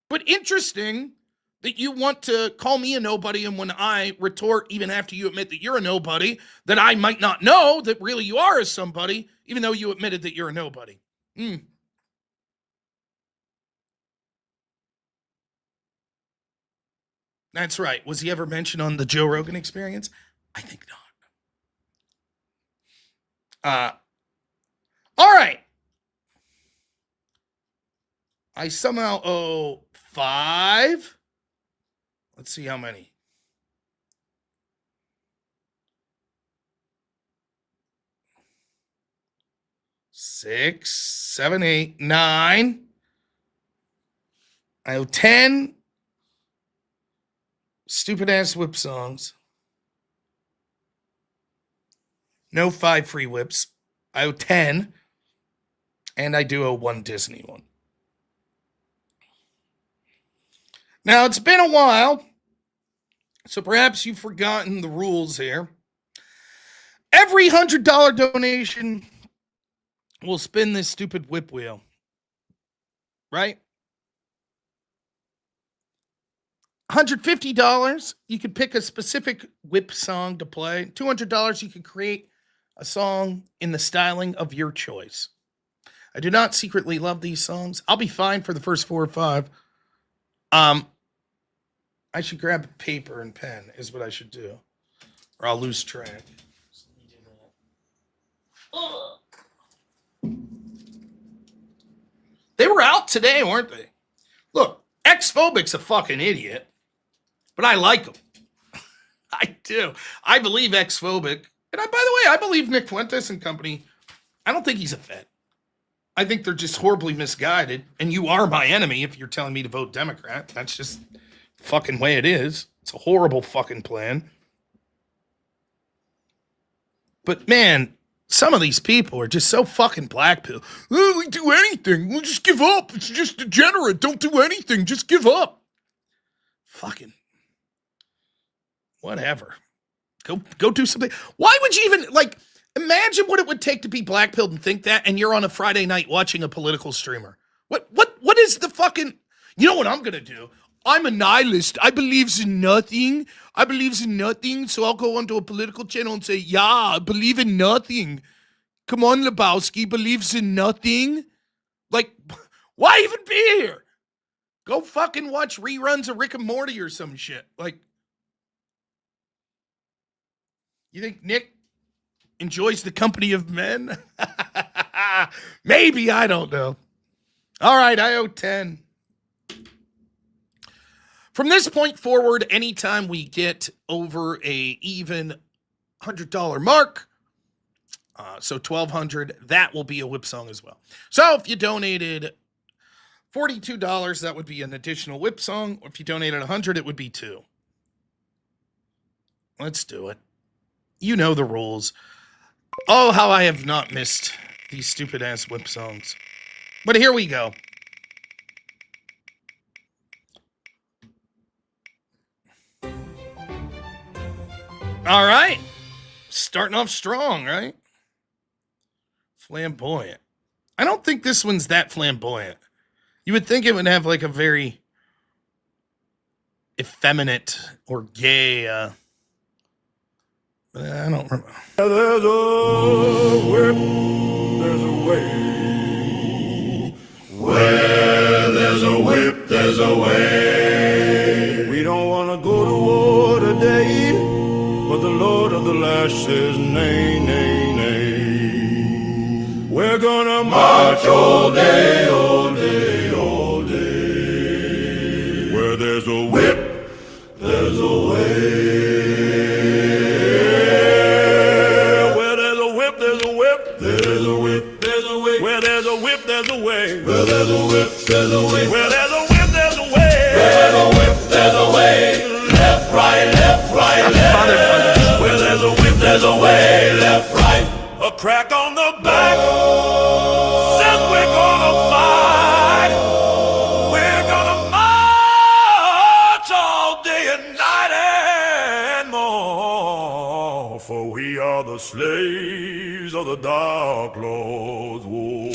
But interesting that you want to call me a nobody, and when I retort, even after you admit that you're a nobody, that I might not know that really you are a somebody, even though you admitted that you're a nobody. That's right. Was he ever mentioned on the Joe Rogan Experience? I think not. All right. I somehow owe 5. Let's see how many. 6, 7, 8, 9. I owe 10 stupid ass whip songs. No 5 free whips. I owe 10. And I do owe 1 Disney one. Now, it's been a while, so perhaps you've forgotten the rules here. Every $100 donation will spin this stupid whip wheel. Right? $150, you could pick a specific whip song to play. $200, you could create a song in the styling of your choice. I do not secretly love these songs. I'll be fine for the first 4 or 5. I should grab a paper and pen is what I should do, or I'll lose track. They were out today, weren't they? Look, X-Phobic's a fucking idiot, but I like him. I do. I believe X-Phobic, and by the way, I believe Nick Fuentes and company. I don't think he's a Fed. I think they're just horribly misguided, and you are my enemy if you're telling me to vote Democrat. That's just the fucking way it is. It's a horrible fucking plan. But man, some of these people are just so fucking blackpill. Oh, we do anything. We'll just give up. It's just degenerate. Don't do anything. Just give up. Fucking whatever. Go do something. Why would you even, like, imagine what it would take to be blackpilled and think that, and you're on a Friday night watching a political streamer. What is the fucking, you know what I'm going to do? I'm a nihilist. I believes in nothing. So I'll go onto a political channel and say, yeah, I believe in nothing. Come on, Lebowski, believes in nothing. Like, why even be here? Go fucking watch reruns of Rick and Morty or some shit. Like, you think Nick enjoys the company of men? Maybe, I don't know. All right, I owe 10. From this point forward, anytime we get over a even $100 mark, so $1,200, that will be a whip song as well. So if you donated $42, that would be an additional whip song. Or if you donated $100, it would be 2. Let's do it. You know the rules. Oh, how I have not missed these stupid ass whip songs. But here we go. All right. Starting off strong, right? Flamboyant. I don't think this one's that flamboyant. You would think it would have like a very effeminate or gay, I don't remember. There's a whip, there's a way. Where there's a whip, there's a way. We don't want to go to war today, but the Lord of the Lash says nay, nay, nay. We're gonna march all day, all day, all day. Where there's a whip, there's a way. Where there's a whip, there's a whip. There's a whip, there's a whip. Where there's a whip, there's a way. Where there's a whip, there's a way. Where there's a whip, there's a way. Where there's a whip, there's a way. Left, right, left, right, left. Where there's a whip, there's a way. Left, right. A crack on the back says we're gonna fight. We're gonna march all day and night and more. For we are the slaves of the Dark Lord's war.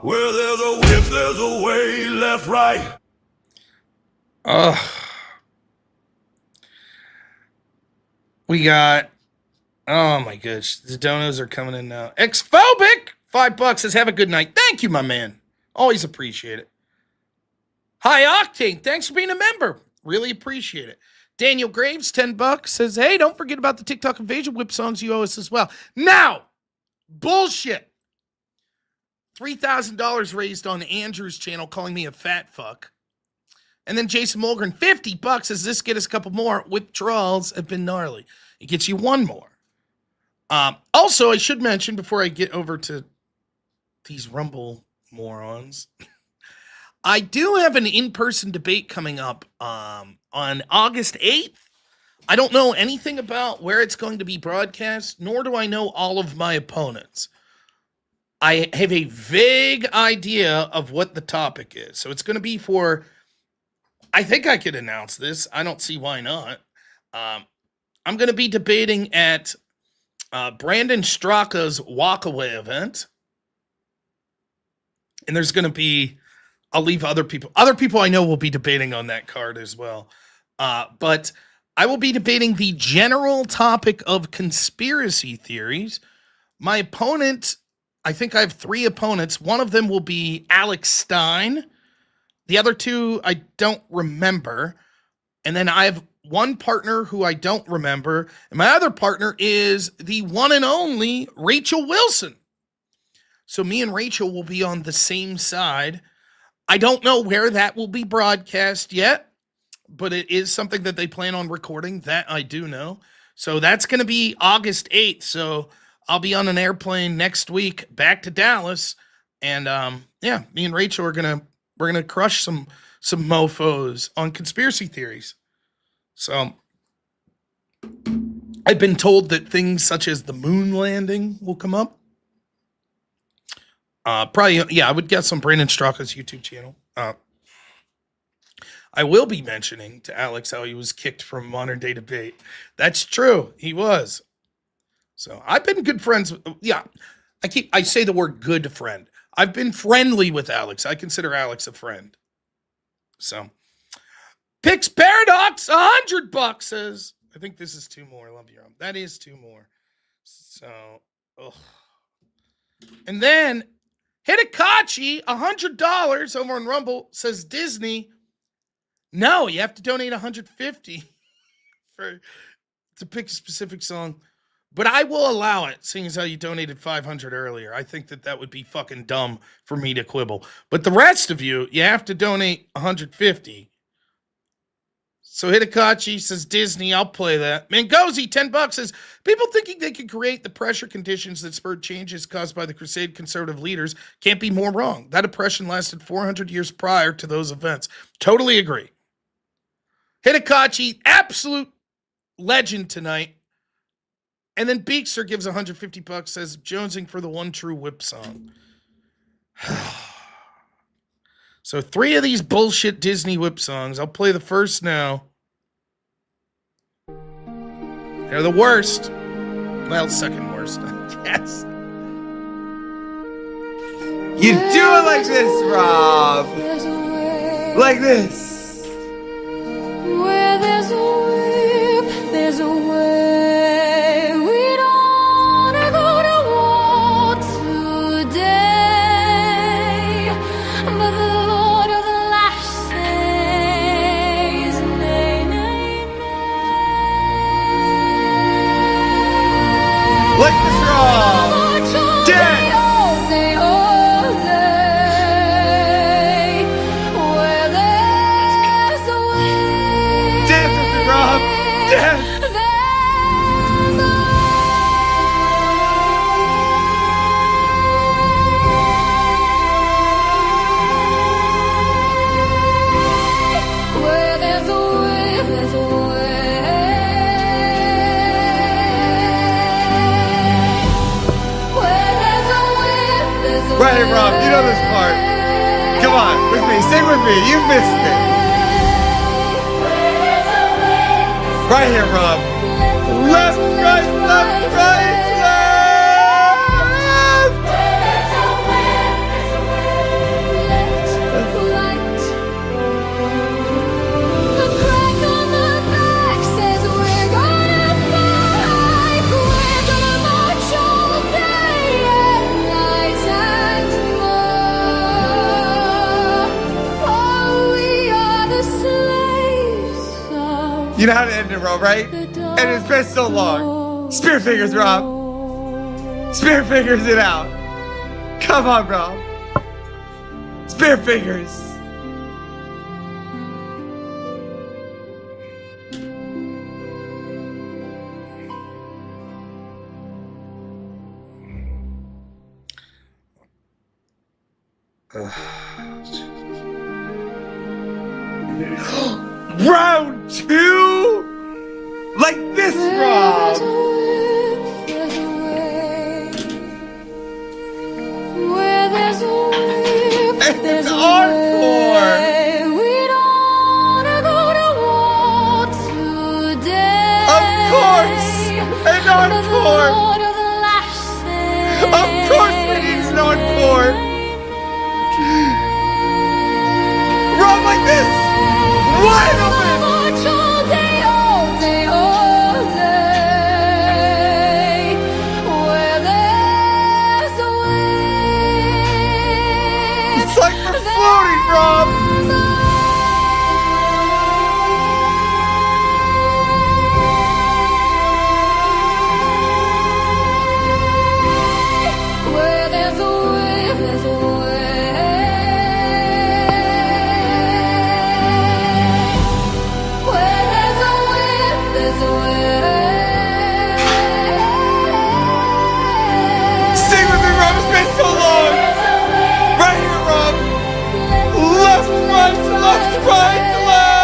Where there's a whip, there's a way, left, right. We got, oh my gosh, the donos are coming in now. Xphobic, $5 says, have a good night. Thank you, my man. Always appreciate it. High Octane, thanks for being a member. Really appreciate it. Daniel Graves, $10 says, hey, don't forget about the TikTok Invasion Whip songs you owe us as well. Now, bullshit. $3,000 raised on Andrew's channel calling me a fat fuck. And then Jason Mulgren, $50 says, this get us a couple more. Withdrawals have been gnarly. It gets you one more. Also, I should mention before I get over to these Rumble morons, I do have an in-person debate coming up on August 8th. I don't know anything about where it's going to be broadcast, nor do I know all of my opponents. I have a vague idea of what the topic is. So it's going to be for, I think I could announce this. I don't see why not. I'm going to be debating at Brandon Straka's walkaway event. And there's going to be, I'll leave other people I know will be debating on that card as well. But I will be debating the general topic of conspiracy theories. My opponent, I think I have 3 opponents. One of them will be Alex Stein. The other 2, I don't remember. And then I have one partner who I don't remember. And my other partner is the one and only Rachel Wilson. So me and Rachel will be on the same side. I don't know where that will be broadcast yet, but it is something that they plan on recording. That I do know. So that's going to be August 8th. So I'll be on an airplane next week back to Dallas. And yeah, me and Rachel are we're gonna crush some mofos on conspiracy theories. So I've been told that things such as the moon landing will come up. Probably, yeah, I would guess on Brandon Straka's YouTube channel. I will be mentioning to Alex how he was kicked from Modern Day Debate. That's true. He was. So I've been good friends. Yeah, I say the word good friend. I've been friendly with Alex. I consider Alex a friend. So Pix Paradox, $100 says, I think this is 2 more. Love you. That is 2 more. So, ugh. And then Hidakachi, $100 over on Rumble says Disney. No, you have to donate $150 to pick a specific song. But I will allow it, seeing as how you donated $500 earlier. I think that would be fucking dumb for me to quibble. But the rest of you have to donate $150. So Hidakachi says Disney, I'll play that. Mangozi, $10 says, people thinking they can create the pressure conditions that spurred changes caused by the Crusade conservative leaders can't be more wrong. That oppression lasted 400 years prior to those events. Totally agree. Hidakachi, absolute legend tonight. And then Beekster gives $150, says jonesing for the one true whip song. So 3 of these bullshit Disney whip songs. I'll play the first now. They're the worst. Well, second worst, I guess. You do it like this, Rob. Like this. Where there's a whip, there's a way. We don't wanna go to war today, but the Lord of the lash says, nay, nay, nay. Like this, Rob. Dance. Right here, Rob. You know this part. Come on, with me. Sing with me. You missed it. Right here, Rob. Left, right, left, right, left. You know how to end it, Rob, right? And it's been so long. Spear fingers, Rob. Spear fingers it out. Come on, Rob. Spear fingers. Round 2? Like this, Rob! It's encore! We don't wanna go to war today. Of course! An encore! Of course we need an encore! Rob, like this! Wide open! All day, all day, all day. Where there's a way. It's like we're floating, Rob! Where there's a way, there's a way. Sing with me, Rob. It's been so long. Right here, Rob. Left, right, left, right, left.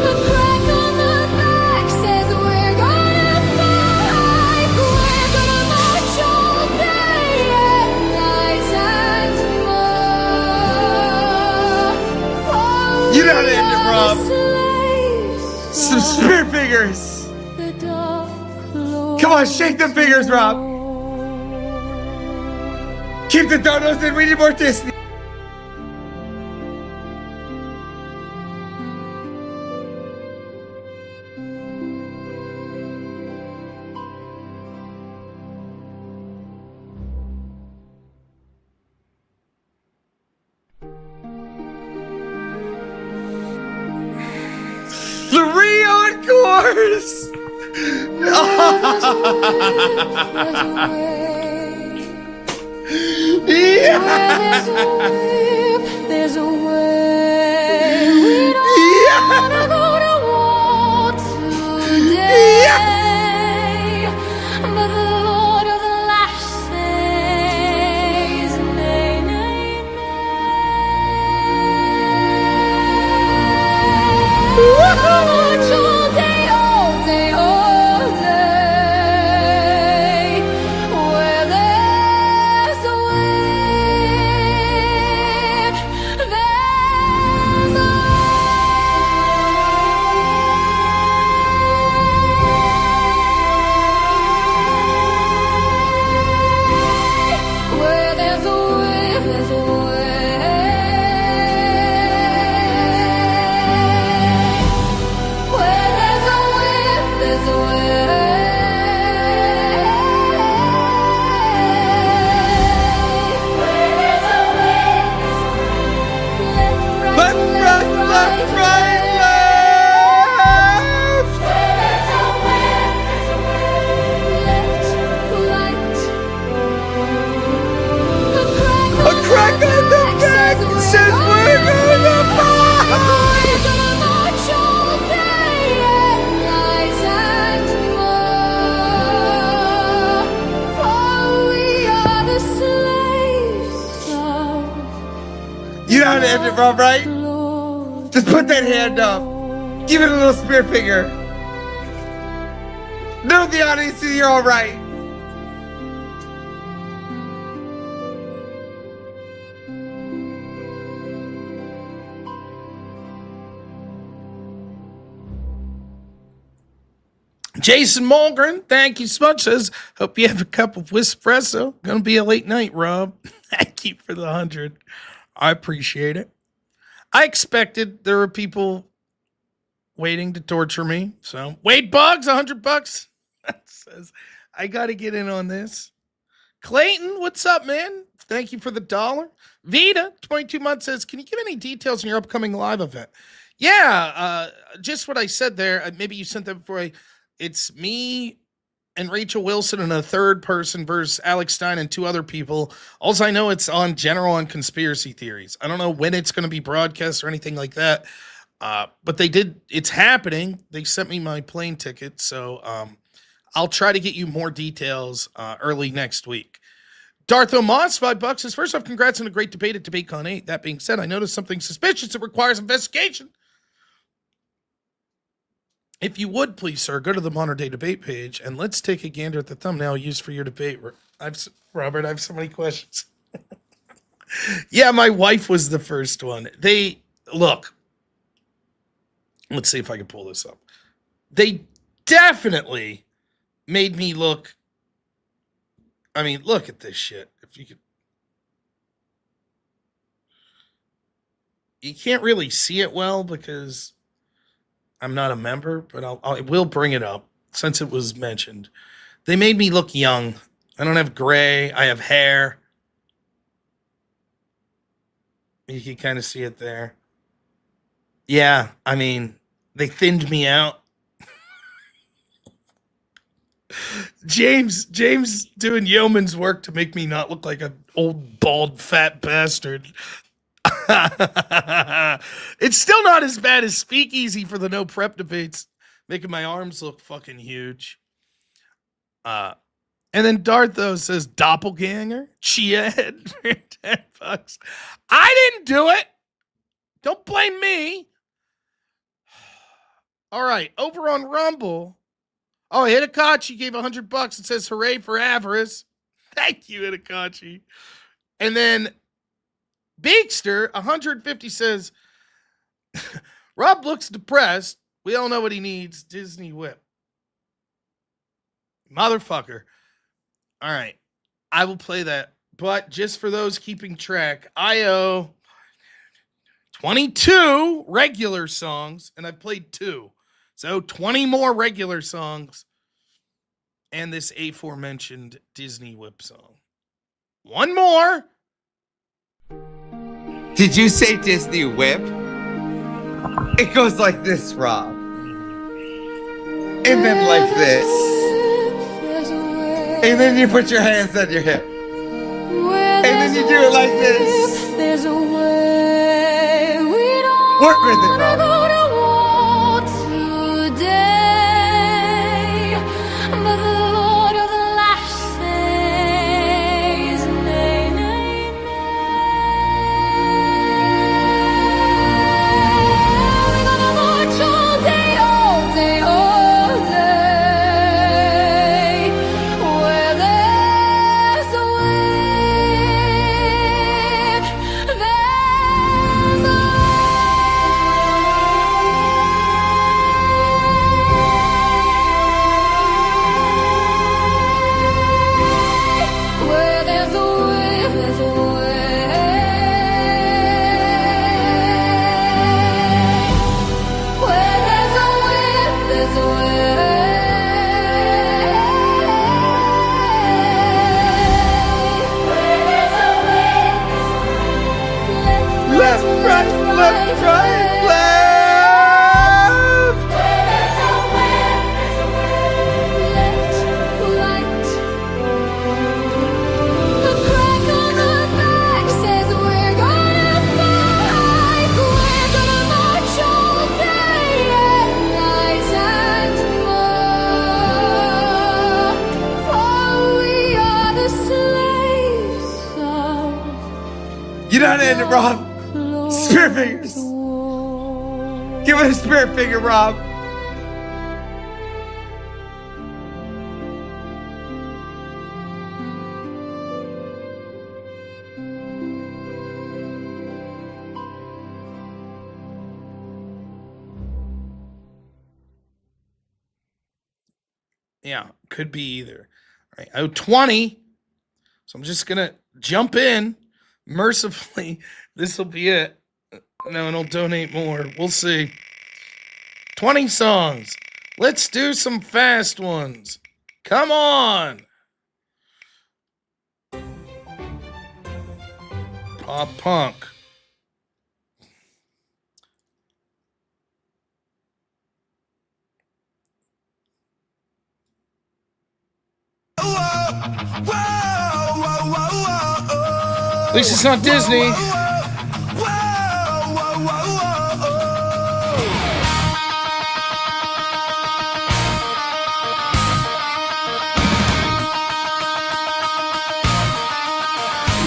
The crack on the back says we're gonna fight. We're gonna march all day and night and more. You know how to end it, Rob. Some spear fingers. Come on, shake them fingers, Rob. Keep the donuts in. We need more Disney. Three encores! There's a way. We don't wanna go to war today. But the Lord of the lash says, nay, nay. to end it, Rob, right? Just put that hand up. Give it a little spear finger. Know the audience that you're all right. Jason Mulgren, thank you so much. Says, hope you have a cup of Whispresso. Gonna be a late night, Rob. Thank you for the 100. I appreciate it. I expected there were people waiting to torture me. So, Wade Buggs, $100. Says, I gotta get in on this. Clayton, what's up, man? Thank you for the $1. Vita, 22 months, says, can you give any details on your upcoming live event? Yeah, just what I said there. Maybe you sent that before it's me and Rachel Wilson and a third person versus Alex Stein and 2 other people. Also, I know it's on general on conspiracy theories. I don't know when it's going to be broadcast or anything like that. But it's happening. They sent me my plane ticket. So I'll try to get you more details early next week. Dartho Moss, $5 says, first off, congrats on a great debate at DebateCon 8. That being said, I noticed something suspicious that requires investigation. If you would, please, sir, go to the Modern Day Debate page and let's take a gander at the thumbnail used for your debate. Robert, I have so many questions. Yeah, my wife was the first one. Look, let's see if I can pull this up. They definitely made me look. I mean, look at this shit. If you could. You can't really see it well because I'm not a member, but I will bring it up since it was mentioned. They made me look young. I don't have gray. I have hair. You can kind of see it there. Yeah, I mean, they thinned me out. James doing yeoman's work to make me not look like an old, bald, fat bastard. It's still not as bad as Speakeasy for the no prep debates, making my arms look fucking huge. And then Dartho says doppelganger, chia head for $10. I didn't do it. Don't blame me. All right, over on Rumble. Oh, Hidakachi gave $100. It says hooray for avarice. Thank you, Hidakachi. And then Beekster, 150 says, Rob looks depressed. We all know what he needs. Disney whip. Motherfucker. All right. I will play that. But just for those keeping track, I owe 22 regular songs, and I've played 2. So 20 more regular songs and this aforementioned Disney whip song. One more. Did you say Disney whip? It goes like this, Rob. And then like this. And then you put your hands on your hip. And then you do it like this. Work with it, Rob. You know how to end it, Rob? Spirit fingers. Give it a spirit finger, Rob. Yeah, could be either. All right, I owe 20. So I'm just gonna jump in. Mercifully, this will be it. No one will donate more. We'll see. 20 songs. Let's do some fast ones. Come on. Pop punk. At least it's not Disney.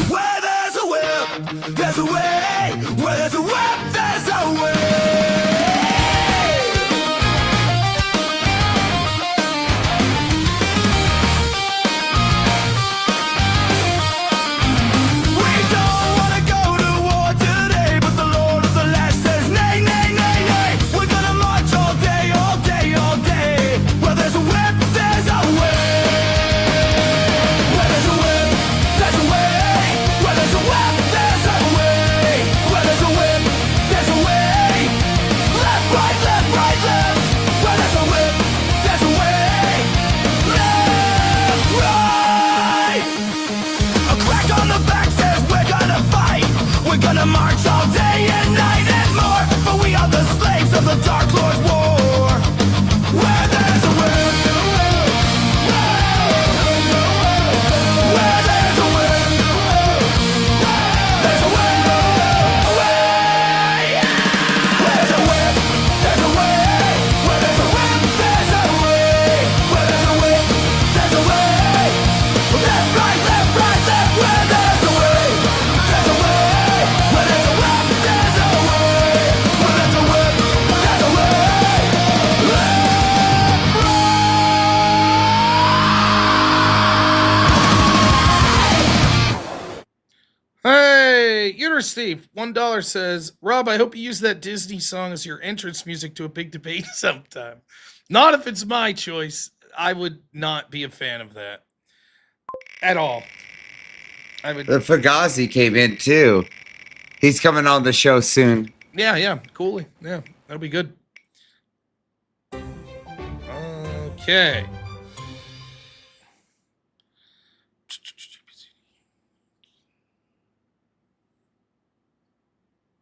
Where there's a will, there's a way. Where there's a will, there's a way. March all day and night and more, for we are the slaves of the Dark Lord's war. Where there's a will, where there's a will, there's a way. Where's a will, there's a way. Where there's a will, there's a way. Where there's a will, there's a way. Left, right, left, right, left. Where there's a way, there's a way. Hey, Uterus Steve, $1 says, Rob, I hope you use that Disney song as your entrance music to a big debate sometime. Not if it's my choice. I would not be a fan of that at all. I would. The Fugazi came in too. He's coming on the show soon. Yeah, coolly. Yeah, that'll be good. Okay.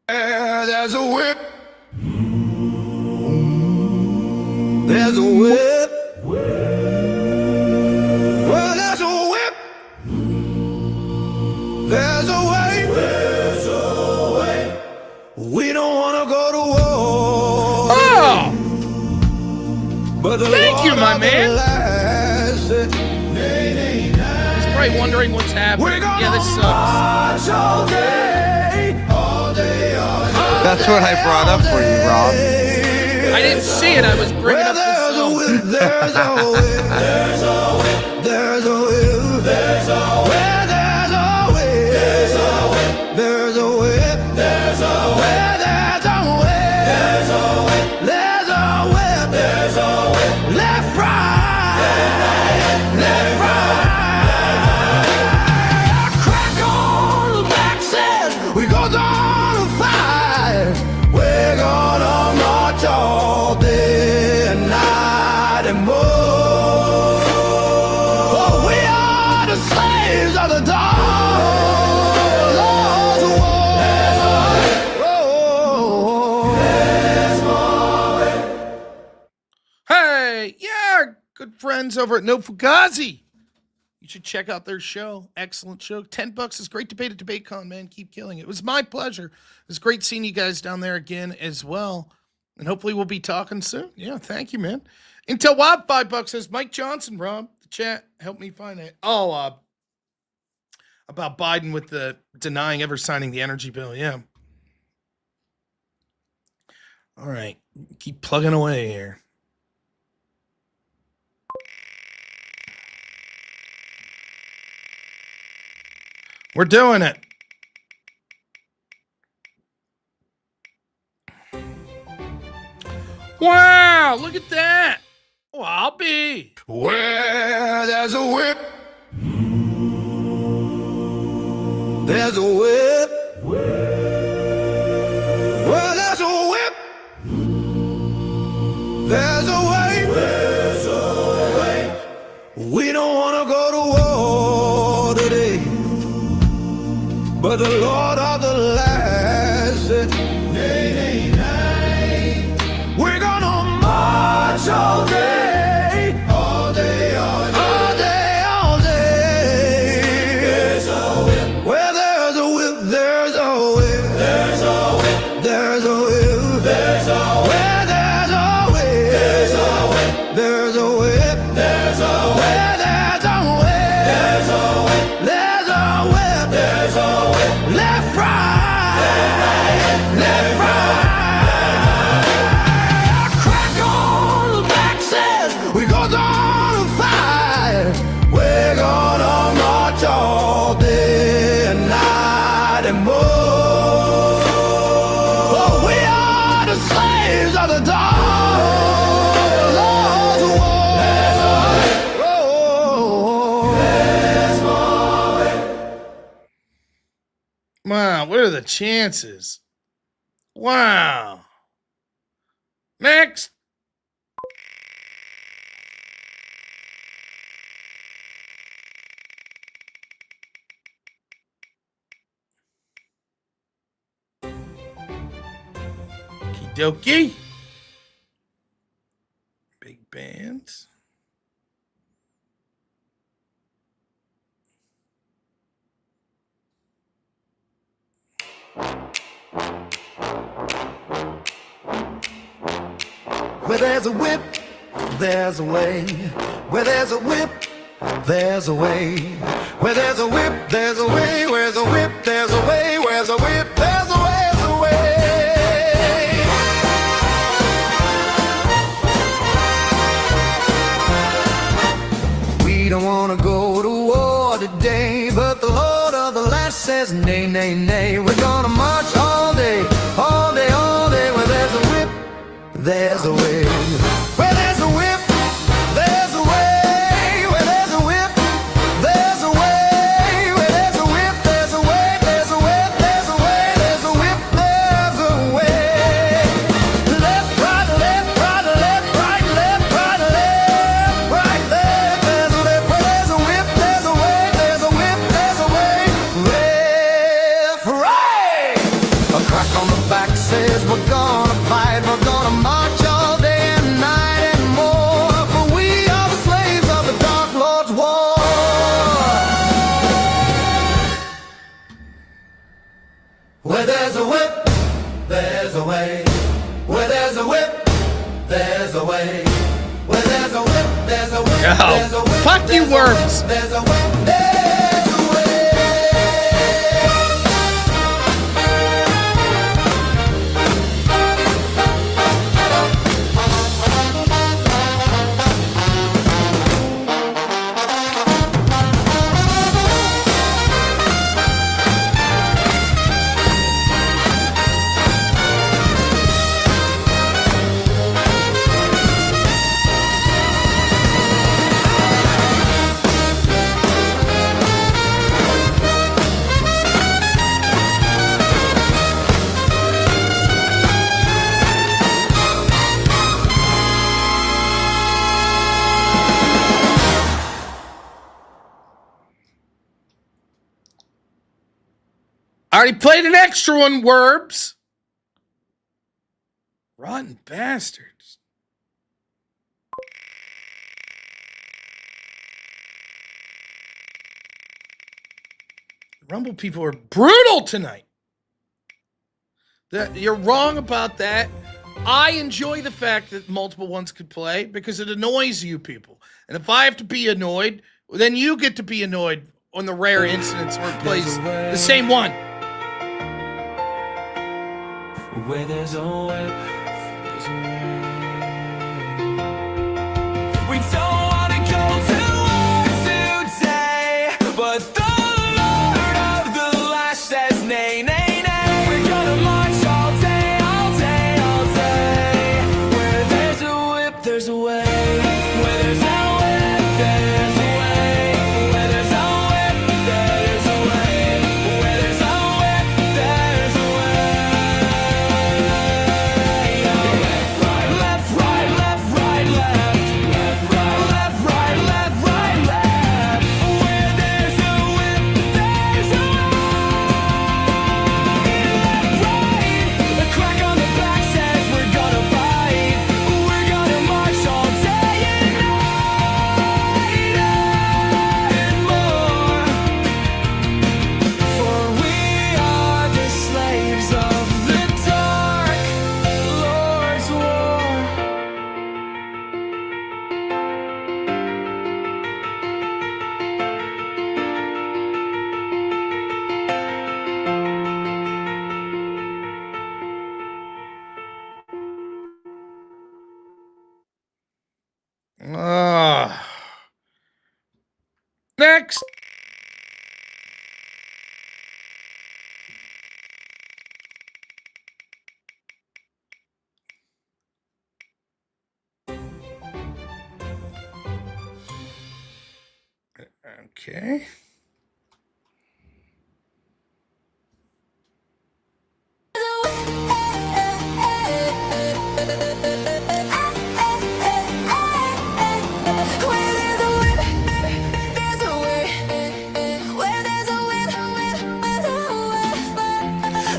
There's a whip. There's a whip. Well, there's a whip. There's a way. There's a way. We don't want to go to war. Oh! But thank you, my man. He's probably wondering what's happening. Yeah, this sucks. All day, all day, all day. That's what I brought up for you, Rob. I didn't see it. I was bringing up the song. There's a whip. There's a whip. There's a whip. There's a whip. There's a whip. There's a whip. There's a whip. There's a whip. There's a whip. There's a whip. There's a whip. There's a whip. Left, right. Left, right. Crack on the back says we go down to fight. We're gonna march all day and night and more. For we are the slaves of the dark Lord's war. Hey, yeah, good friends over at No Fugazi. You should check out their show. Excellent show. $10 is great debate at DebateCon, man. Keep killing it. It was my pleasure. It was great seeing you guys down there again as well. And hopefully we'll be talking soon. Yeah, thank you, man. Intel Wob, $5 says, Mike Johnson, Rob. The chat, help me find it. Oh, about Biden with the denying ever signing the energy bill. Yeah. All right. Keep plugging away here. We're doing it. Wow, look at that. Oh, I'll be. Where there's a whip, there's a whip. Where there's a whip, there's a way. There's a way. We don't want to go to war today, but the Lord of the land said, nay, nay, nay. We're gonna march all day, all day, all day, all day, all day. There's a whip. Where there's a whip, there's a whip. There's a whip. There's a whip. There's a whip. Where there's a whip. There's a whip. There's a whip. There's a whip. Where there's a whip. There's a whip. There's a whip. There's a whip. Left, right. Left, right. A crack on the back says we go down to fight. We're gonna march all day and night and more. For we are the slaves of the dark. Lord's war. Wow, what are the chances? Wow. Next. Okie dokie. Big bands. Where there's a whip, there's a way. Where there's a whip, there's a way. Where there's a whip, there's a way. Where's a whip, there's a way. Where's a whip, there's a way. There's a way. We don't want to go to war today, but the Lord of the land says nay, nay, nay. We're gonna march all day, all day, all day. Where there's a whip, there's a way. Where there's a whip, there's a way. Where there's a whip, there's a way. Where there's a whip, there's a way. There's a whip, there's a way. There's a whip, there's a way. Left, right, left, right, left, right, left, right, left, right, left. There's a left. Where there's a whip, there's a way. There's a whip, there's a way. Left, right. A crack on the back says we're gonna fight. We're gonna march all day and night and more. For we are the slaves of the Dark Lord's war. Where there's a whip, there's a way. Where there's a whip, there's a way. Where there's a whip, there's a whip. Yo, There's a whip, fuck you, there's a whip, worms. There's a whip, there's a way. I already played an extra one, Werbs. Rotten bastards. Rumble people are brutal tonight. You're wrong about that. I enjoy the fact that multiple ones could play because it annoys you people. And if I have to be annoyed, then you get to be annoyed on the rare incidents where it plays the same one. Where there's a whip, We don't want to go to war today, but the Lord of the Lash says nay, nay, nay. We're gonna march all day, all day, all day. Where there's a whip, there's a way. Where there's a whip, there's a way. Where there's a whip, there's a way. Where there's a whip, there's a way. Left, right, left, right, left. Left, right, left, right, left. Where there's a whip, there's a way. Left, right. A crack on the back says we're gonna fight. We're gonna march all day and night and more. For we are the slaves of the dark Lord's war. Next. Okay.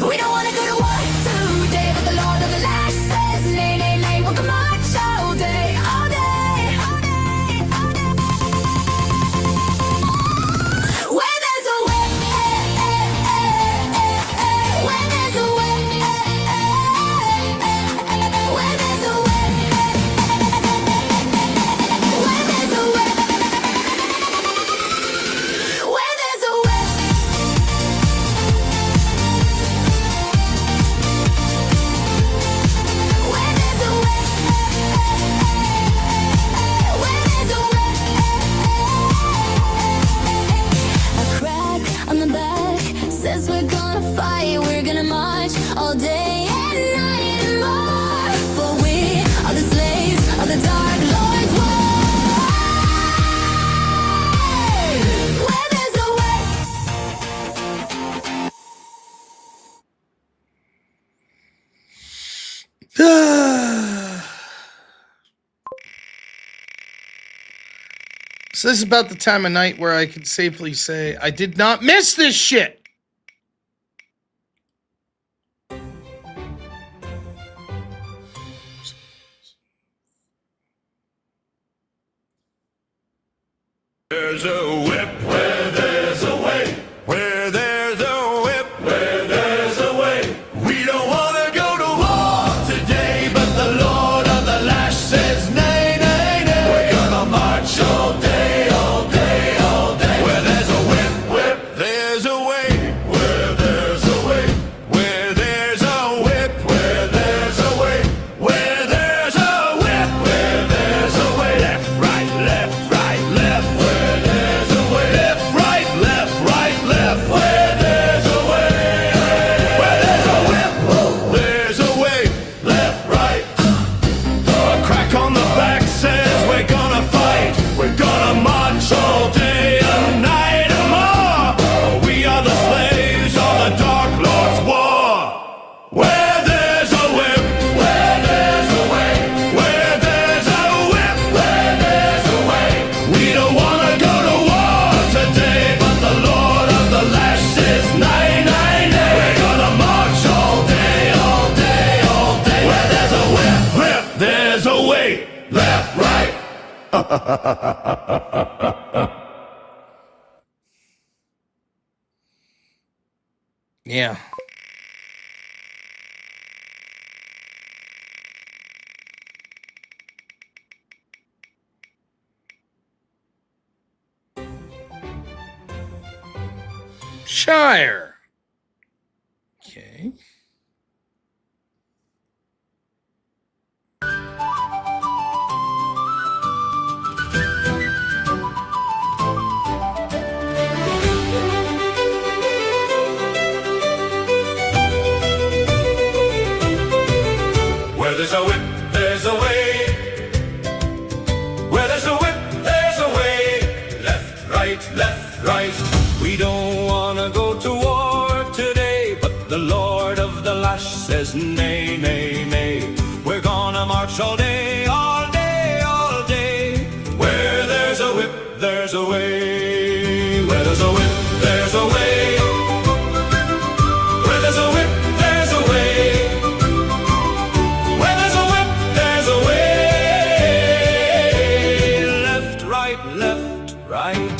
We don't wanna go to war today, but the Lord of the Lash says nay, nay, nay. We're gonna march all day, all day, all day, all day. Where there's a whip, where there's a whip, where there's a whip, where there's a whip, where there's a whip. Where there's a whip, where there's a whip. A crack on the back says we're gonna fight, we're gonna march all day and night and more. For we are the slaves of the dark Lord's war. Where there's a whip. So this is about the time of night where I can safely say I did not miss this shit. There's a whip where there's a way. Where there's a whip, where there's a way. We don't want to go to war today, but the Lord of the Lash says nay, nay, nay. We're gonna march all day, all day, all day. Where there's a whip, whip, there's a way. Where there's a way. Where there's a whip, where there's a way. Where there's a whip, where there's a way. Left, right, left, right, left. Where there's a way. Left, right, left, right, left. Where there's a way. Where there's a whip, there's a way. Left, right. A crack on the back says we're gonna fight. We're gonna march all day and night and more. We are the slaves of the Dark Lord's war. Where there's a whip, where there's a way. Where there's a whip, where there's a way. We don't wanna go to war today, but the Lord of the Lash says nay, nay, nay. We're gonna march all day, all day, all day. Where there's a whip, whip, there's a way. Left, right. Yeah. Shire. Okay. says nay, nay, nay. We're gonna march all day, all day, all day. Where there's a whip, there's a way. Where there's a whip, there's a way. Where there's a whip, there's a way. Where there's a whip, there's a way. Left, right, left, right.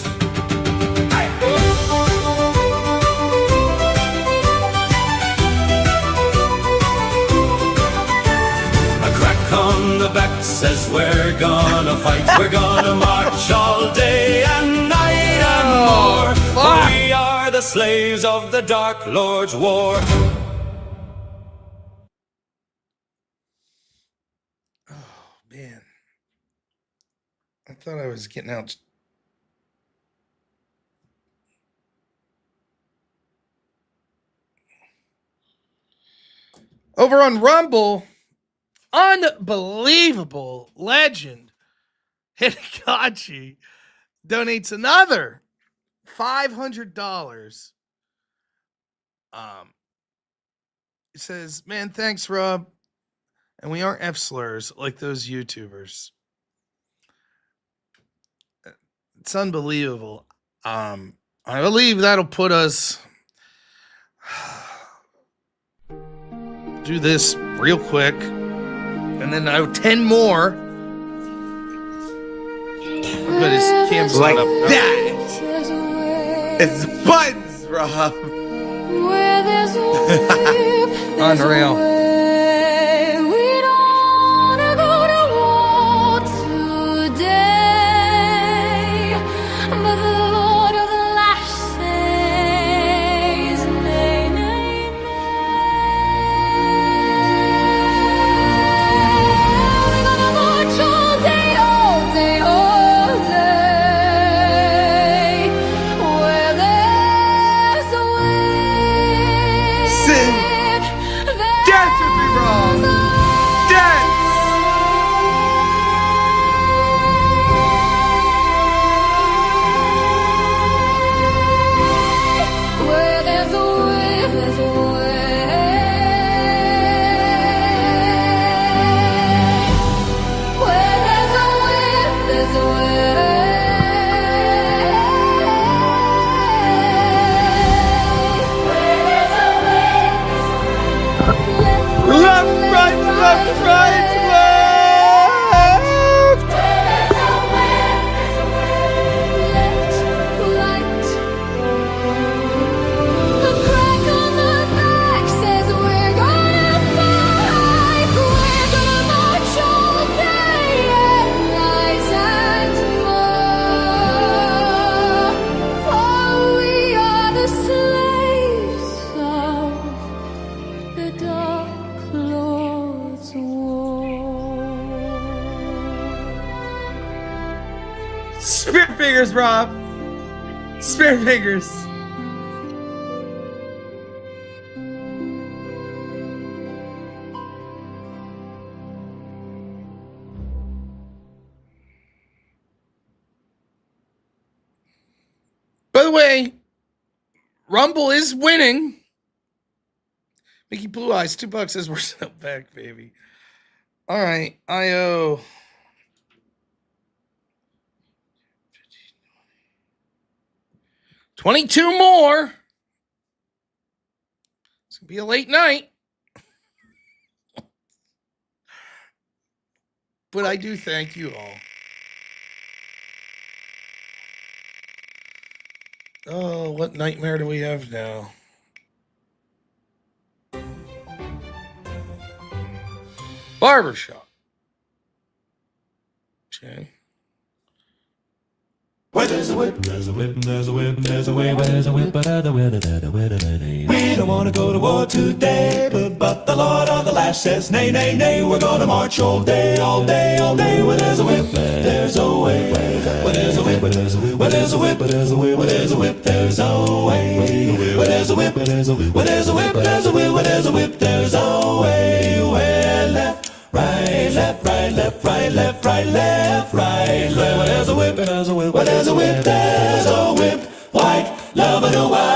The back says we're gonna fight, we're gonna march all day and night and more. For we are the slaves of the Dark Lord's war. Oh, man. I thought I was getting out. Over on Rumble, unbelievable legend Hidakachi donates another $500. It says, man, thanks, Rob. And we aren't F slurs like those YouTubers. It's unbelievable. I believe that'll put us. Do this real quick. And then I have 10 more. But his cam's Like not up. that. It's buttons, Rob. Unreal. Spirit fingers, Rob. Spirit fingers. By the way, Rumble is winning. Mickey Blue Eyes, $2 says we're still back, baby. All right, I owe 22 more. It's gonna be a late night. But I do thank you all. Oh, what nightmare do we have now? Barbershop. Okay. Where there's a whip, there's a whip, there's a whip, there's a way, where there's a whip, but other way, we don't want to go to war today, but the Lord on the lash says, nay, nay, nay, we're gonna march all day, all day, all day. Where there's a whip, there's a way. Where there's a whip, where there's a whip, where there's a whip, where there's a whip, where there's a whip, there's a way. Where there's a whip, where there's a whip, where there's a whip, there's a whip, where there's a whip, there's a way. Where left, right, left, right, left, right, left, right, left, right. Where there's a whip, there's a whip, where there's a whip, there's a whip. White, love a do white.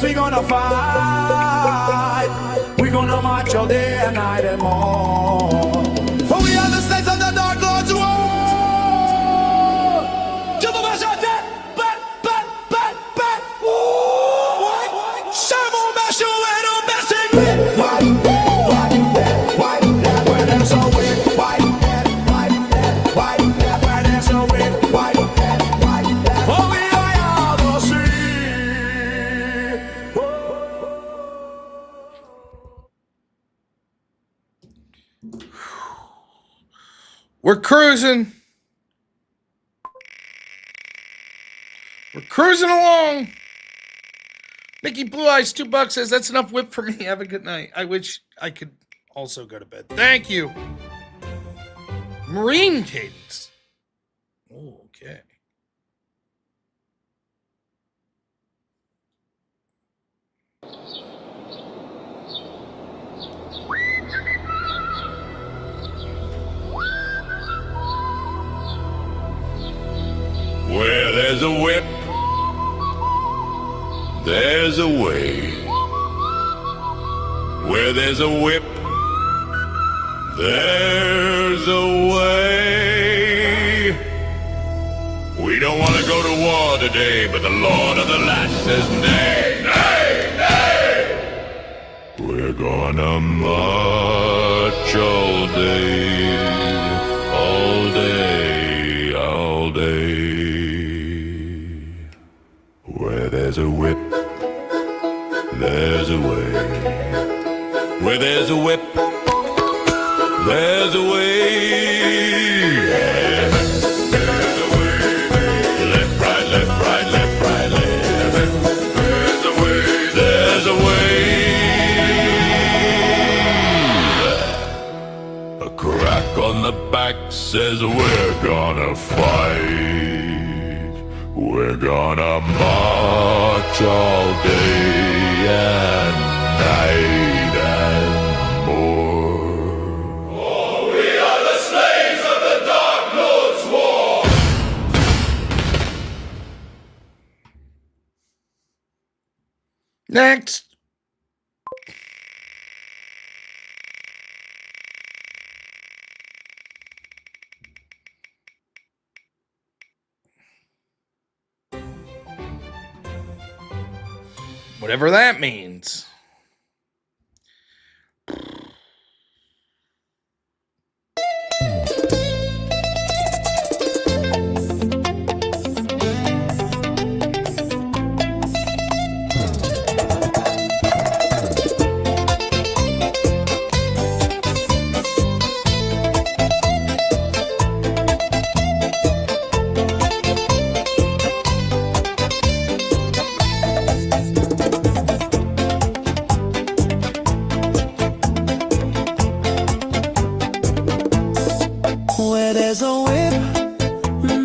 Yes, we gonna fight. We gonna march all day and night and more. For we are the slaves of the dark lord's war. JimBob shot that. But. Shamo masho and a messing. Why? Where there's a wind. Why? Where there's a wind. Why? For we are the sea. We're cruising. We're cruising along. Mickey Blue Eyes $2 says that's enough whip for me. Have a good night. I wish I could also go to bed. Thank you. Marine Cadence. Oh, okay. Where there's a whip, there's a way. Where there's a whip, there's a way. We don't want to go to war today, but the Lord of the Lash says nay, nay, nay. We're gonna march all day, all day, all day. Where there's a whip, there's a way. Where there's a whip, there's a way. Yeah. There's a way. Left, right, left, right, left, right, left. There's a way. There's a way. A crack on the back says we're gonna fight. We're gonna march all day and night and more. Oh, we are the slaves of the Dark Lord's war. Next. Whatever that means. Where there's a whip,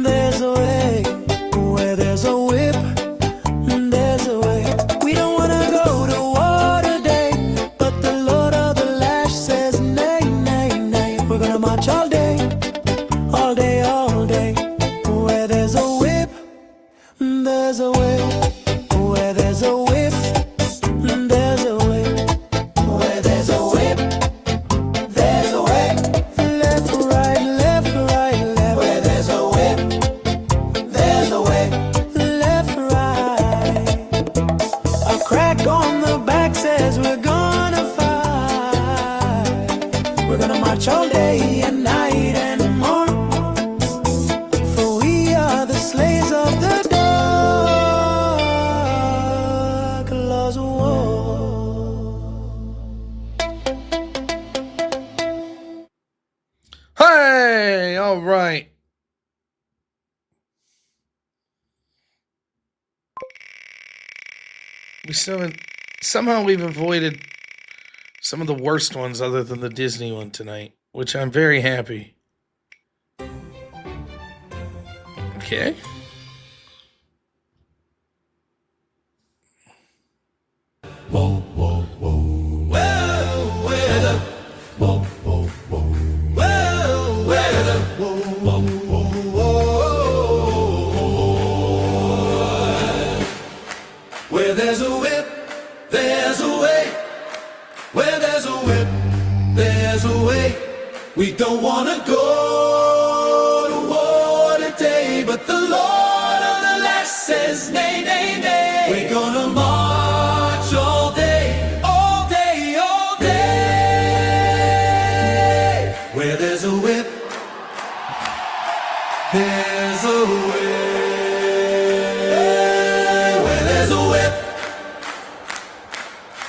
there's a way. Where there's a whip, there's a way. We don't wanna go to war today, but the Lord of the Lash says nay, nay, nay. We're gonna march all day, all day, all day. Where there's a whip, there's a way. Where there's a whip, there's a way. Where there's a whip, there's a way. Left, right, left, right, left. Where there's a whip, there's a way. Left, right. A crack on the back says we're gonna fight. We're gonna march all day and night and more. For we are the slaves of the dark Lord's war. Hey, all right. Somehow we've avoided some of the worst ones other than the Disney one tonight, which I'm very happy. Okay. Whoa, whoa, whoa. Well, where the whoa, whoa, whoa. Well, where the whoa, whoa, whoa. Where there's a whip, We don't wanna go to war today, but the Lord of the last says nay, nay, nay. We're gonna march all day, all day, all day. Where there's a whip, there's a way. Where there's a whip,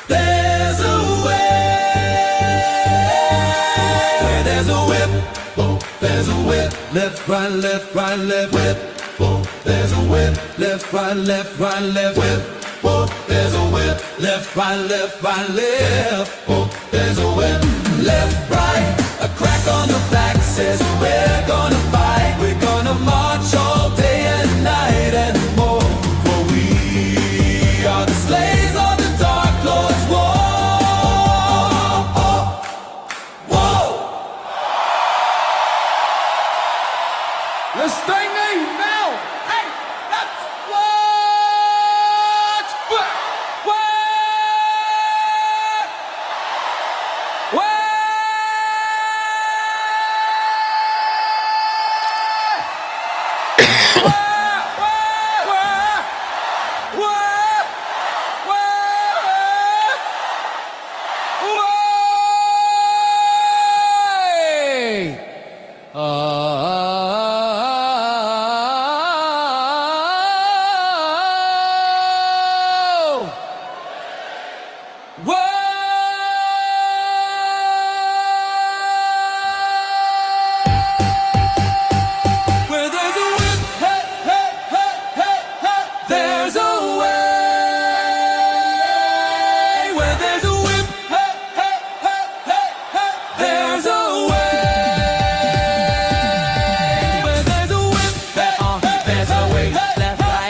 there's a way. Where there's a whip, oh, there's a whip. Left, right, left, right, left, whip. Oh, there's a whip. Left, right, left, right, left, whip. Oh, there's a whip. Left, right, left, right, left. Oh, there's a whip. Left, right, a crack on the back says we're gonna fight. We're gonna march all day and night and more. For we are the slaves of the Dark Lord's war. Whoa! Let's stay now! Hey, that's what? Where there's a whip, hey, hey, hey, hey, hey, there's a way. Where there's a whip, hey, hey, hey, hey, hey, there's a way. Where there's a whip, hey, there's a way.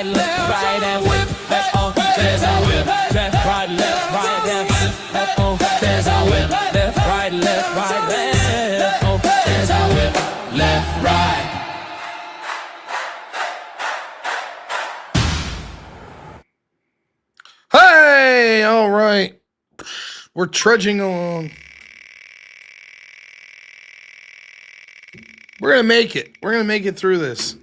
Left, right, and whip. There's a whip. Left, right, left, right, and whip. There's a whip. Left, right, left, right, left. Oh, there's a whip. Left, right. Hey, all right. We're trudging along. We're going to make it. We're going to make it through this.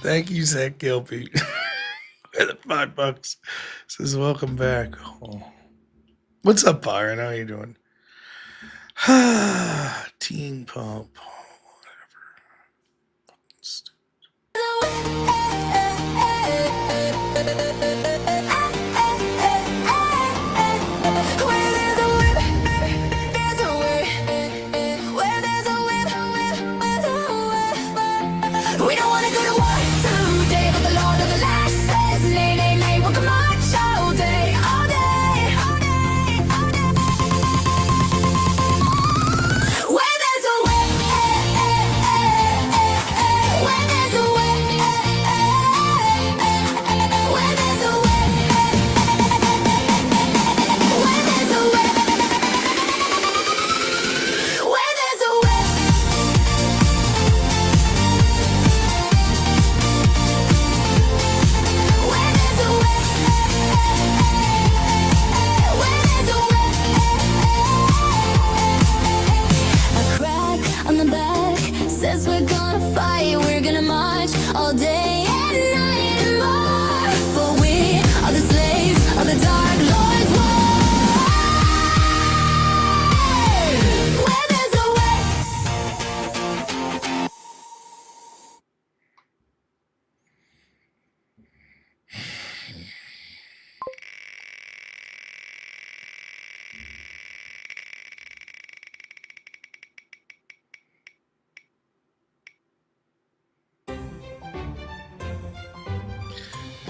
Thank you, Zach Gilpey. For the $5. Says, welcome back. Oh. What's up, Byron? How you doing? Teen Pop. Whatever.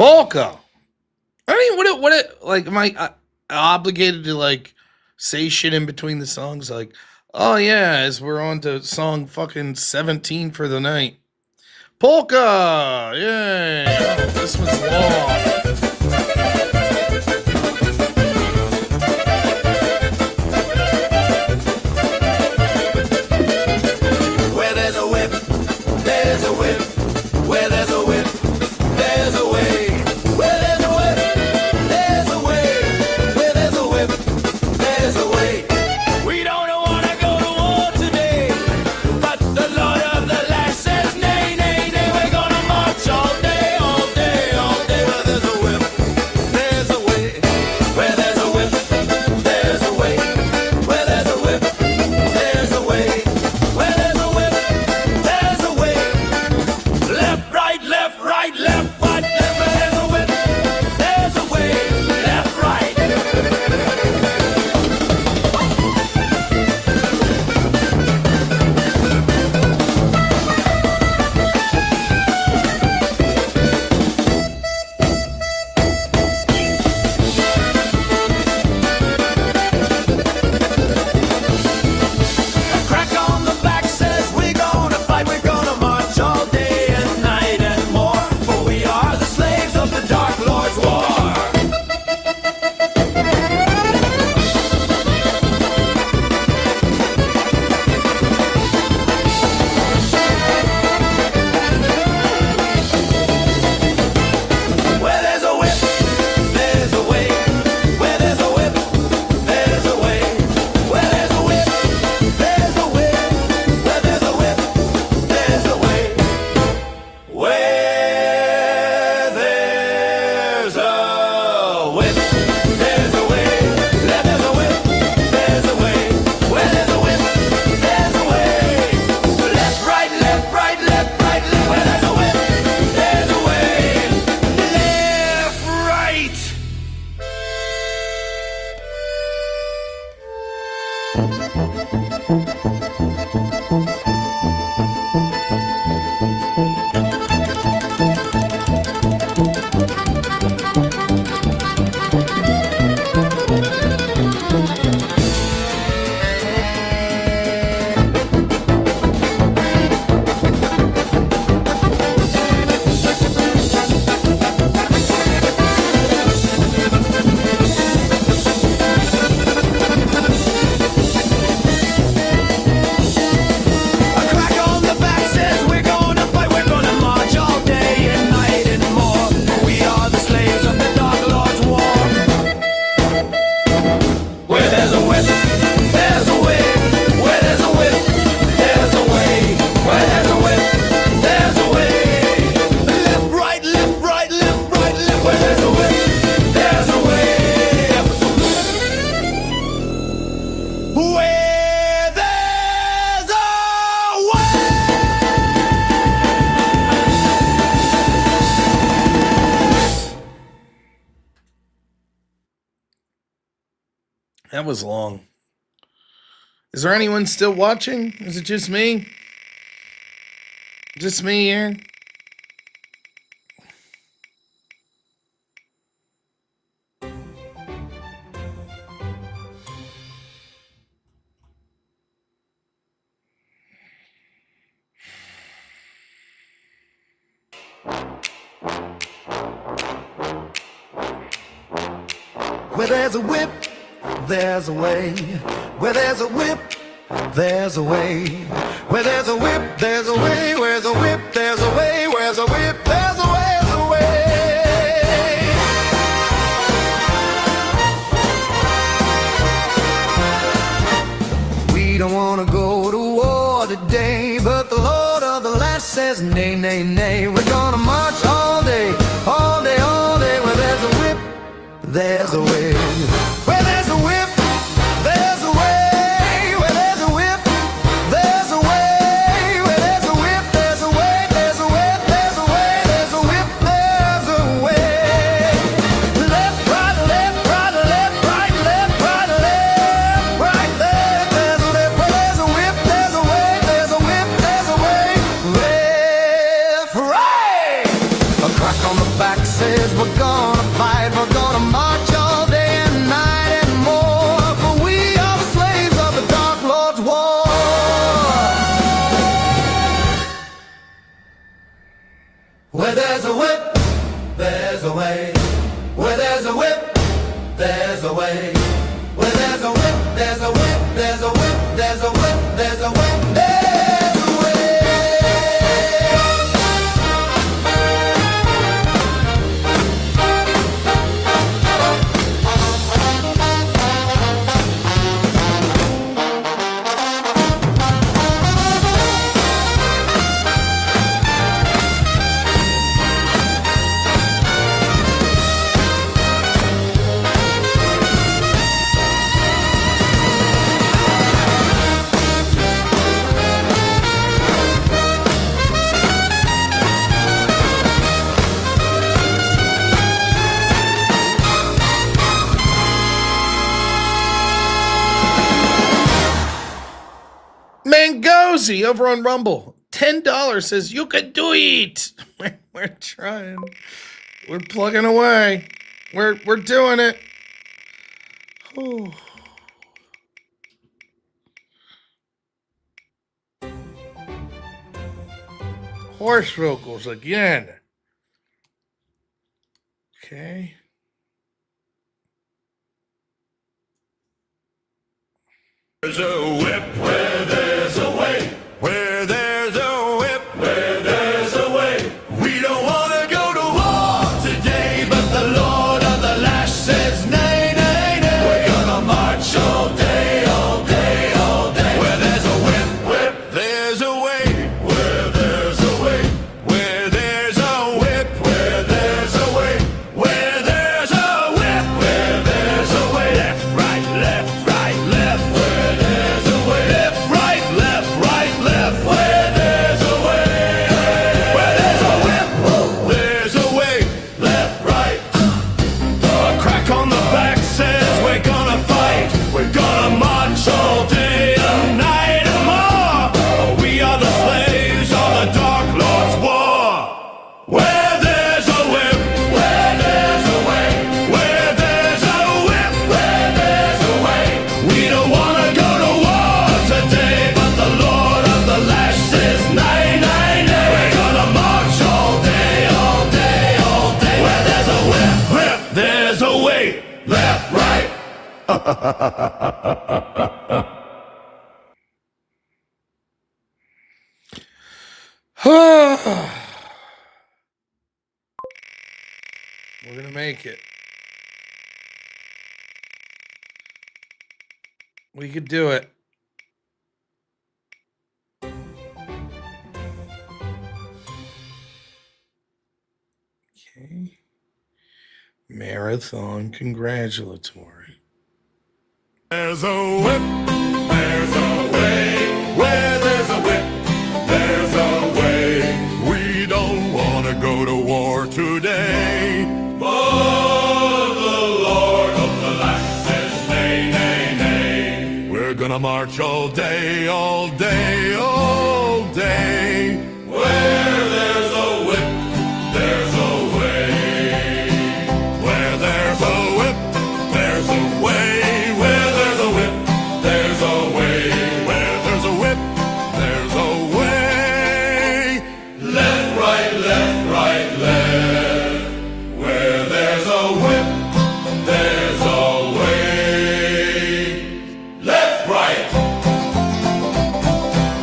Polka. I mean, like, am I obligated to, like, say shit in between the songs? Like, oh, yeah, as we're on to song fucking 17 for the night. Polka! Yay! Oh, this one's long. Where there's a whip, there's a whip. Where there's a whip, there's a way. Where there's a whip, there's a way. Where there's a whip, there's a way. We don't wanna go to war today, but the Lord of the Land says nay, nay, nay. We're gonna march all day, all day, all day. Where there's a whip, there's a way. Where there's a whip, there's a way. Where there's a whip, there's a way. Where there's a whip, there's a way. Left, right, left, right, left, right, left. Where there's a whip, there's a way. Left, right. Crack on the back says we're gonna fight, we're gonna march all day and night and more, for we are the slaves of the Dark Lord's war. Where there's a whip, there's a way. Where there's a whip, there's a way. Where there's a whip, there's a way. Where there's a whip, there's a way. Where there's a whip, there's a way. Left there's a whip, there's a way. Where there's a whip, there's a way. Left, right, left, right, left, right, left. Where there's a whip, there's a way. Left, right. A crack on the back says we're gonna fight, we're gonna march all day and night and more, for we are the slaves of the Dark Lord's war. Where there's a whip, there's a way. Where there's a whip, there's a way. Where there's a whip, there's a way. Left, right, left, right, left, right, left. Where there's a whip, there's a way. Where there's a way. That was long. Is there anyone still watching? Is it just me? Just me here? Where there's a whip, there's a way. Where there's a whip, there's a way. Where there's a whip, there's a way. Where's a whip, there's a way. Where's a whip, there's a way, there's a way. We don't wanna go to war today, but the Lord of the Land says nay, nay, nay. We're gonna march all day, all day, all day. Where there's a whip, there's a way. Where there's a whip, there's a way. Where there's a whip, there's a way. Where there's a whip, there's a way. There's a whip, there's a way. There's a whip, there's a way. Left, right, left, right, left, right, left, right, left, right, left. There's a left. Where there's a whip, there's a way. There's a whip, there's a way. Left, right. Bangozi over on Rumble. $10 says, you can do it. We're trying. We're plugging away. We're doing it. Oh. Horse vocals again. Okay. There's a whip where there's a way. Where there's a whip, where there's a way. We don't want to go to war today, but the Lord of the Lash says nay, nay, nay. We're gonna march all day, all day, all day. Where there's a whip, whip, there's a way. Where there's a way. Where there's a whip, where there's a way. Where there's a whip, where there's a way. Left, right, left, right, left. Where there's a way. Left, right, left, right, left. Where there's a way. Where there's a whip, there's a way. Left, right. A crack on the back says we're gonna fight. We're gonna march all day and night and more. We are the slaves of the Dark Lord's war. Where there's a whip, where there's a way. Where there's a whip, where there's a way. We don't wanna go to war today, but the Lord of the Lash says nay, nay, nay. We're gonna march all day, all day, all day. Where there's a whip, whip, there's a way. Left, right. We're gonna make it. We could do it. Okay. Marathon congratulatory. There's a whip, there's a way. Where there's a whip, there's a way. We don't want to go to war today. But the Lord of the Lash says nay, nay, nay. We're gonna march all day, all day, all day. Where there's a whip, there's a way. Where there's a whip, there's a way. Where there's a whip, there's a way. Where there's a whip, there's a way. Left, right, left, right, left. Where there's a whip, there's a way. Left, right.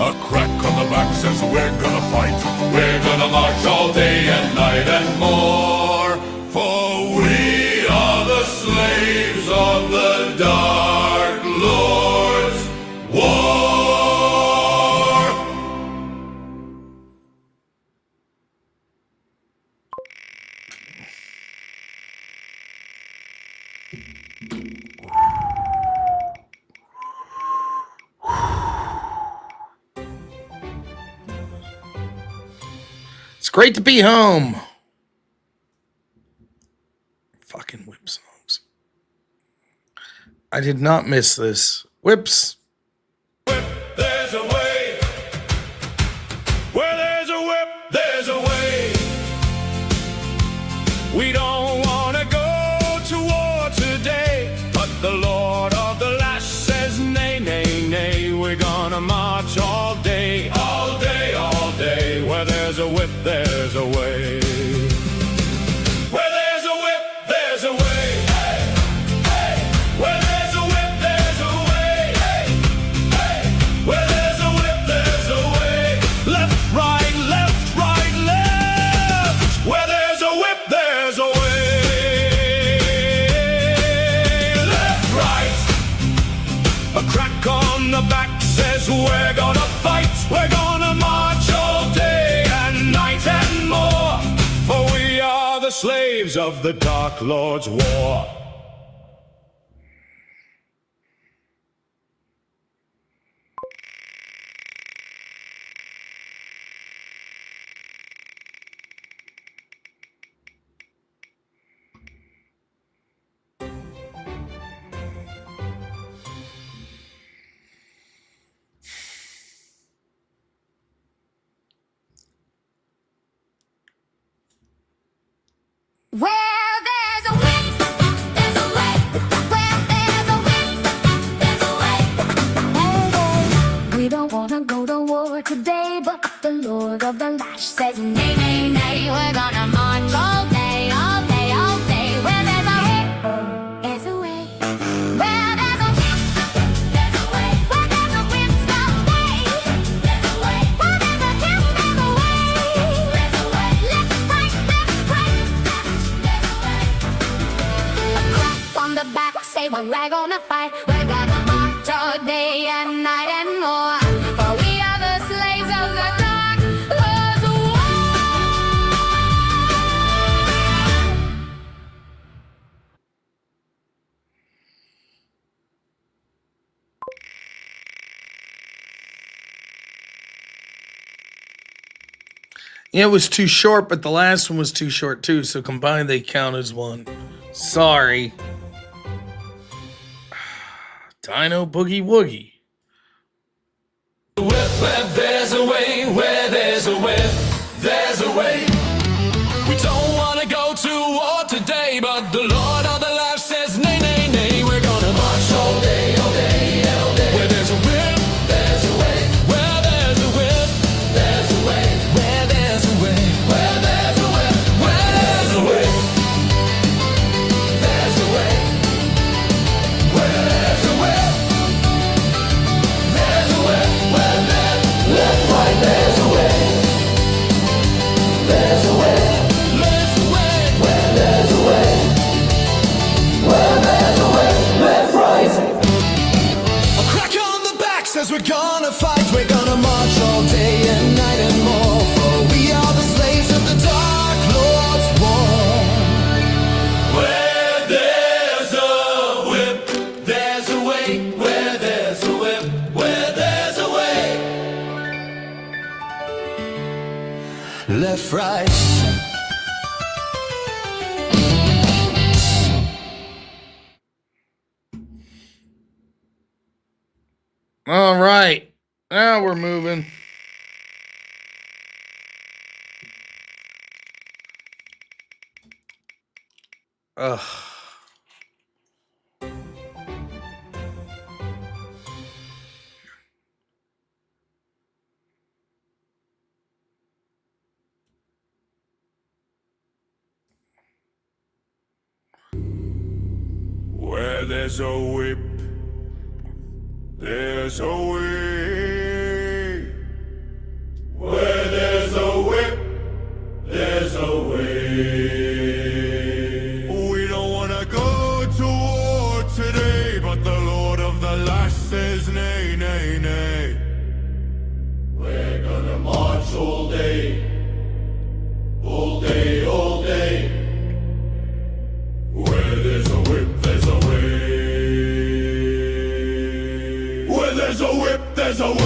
A crack on the back says we're gonna fight. We're gonna march all day and night and more. For we are the slaves of the Dark Lord's war. It's great to be home. Fucking whip songs. I did not miss this. Whips. There's a way. Where there's a whip, there's a way. We don't want to go to war today, but the Lord of the Lash says nay, nay, nay. We're gonna march all day, all day, all day. Where there's a whip, there's a way. Where there's a whip, there's a way. Hey, hey. Where there's a whip, there's a way. Hey, hey. Where there's a whip, there's a way. Left, right, left, right, left. Where there's a whip, there's a way. Left, right. A crack on the back says we're gonna fight. We're gonna march all day and night and more. For we are the slaves of the Dark Lord's war. of the lash says nay, nay, nay. We're gonna march all day, all day, all day. Where there's a way, there's a way. Where there's a whip, there's a way. Where there's a whip, stop way. There's a way. Where there's a hill, there's a way. There's a way. Left, right, there's a way. A crack on the back, say we're gonna fight. We're gonna march all day and night and more. For we are the slaves of the dark Lord's war. Yeah, it was too short, but the last one was too short too, so combined they count as one. Sorry. Dino Boogie Woogie. Where there's a way, where there's a way, there's a way. We don't want to go to war today, but the Lord of the life says nay, nay, nay. We're gonna march all day, all day, all day. Where there's a whip, there's a way. Where there's a whip, there's a way. Where there's a way, where there's a way, where there's a way, there's a way. Where there's a way, there's a way. Where there's left, right, there's a way. There's a way. There's a way. Where there's a way. Where there's a way. Left, right. A crack on the back says we're gonna fight. We're gonna march all day and night and more. For we are the slaves of the Dark Lord's war. Where there's a whip, there's a way. Where there's a whip, where there's a way. Left, right. All right. Now we're moving. Ugh. Where there's a whip, there's a way. Where there's a whip, there's a way. We don't wanna go to war today, but the Lord of the lash says nay, nay, nay. We're gonna march all day, all day, all day. Where there's a whip, there's a way. Where there's a whip, there's a way.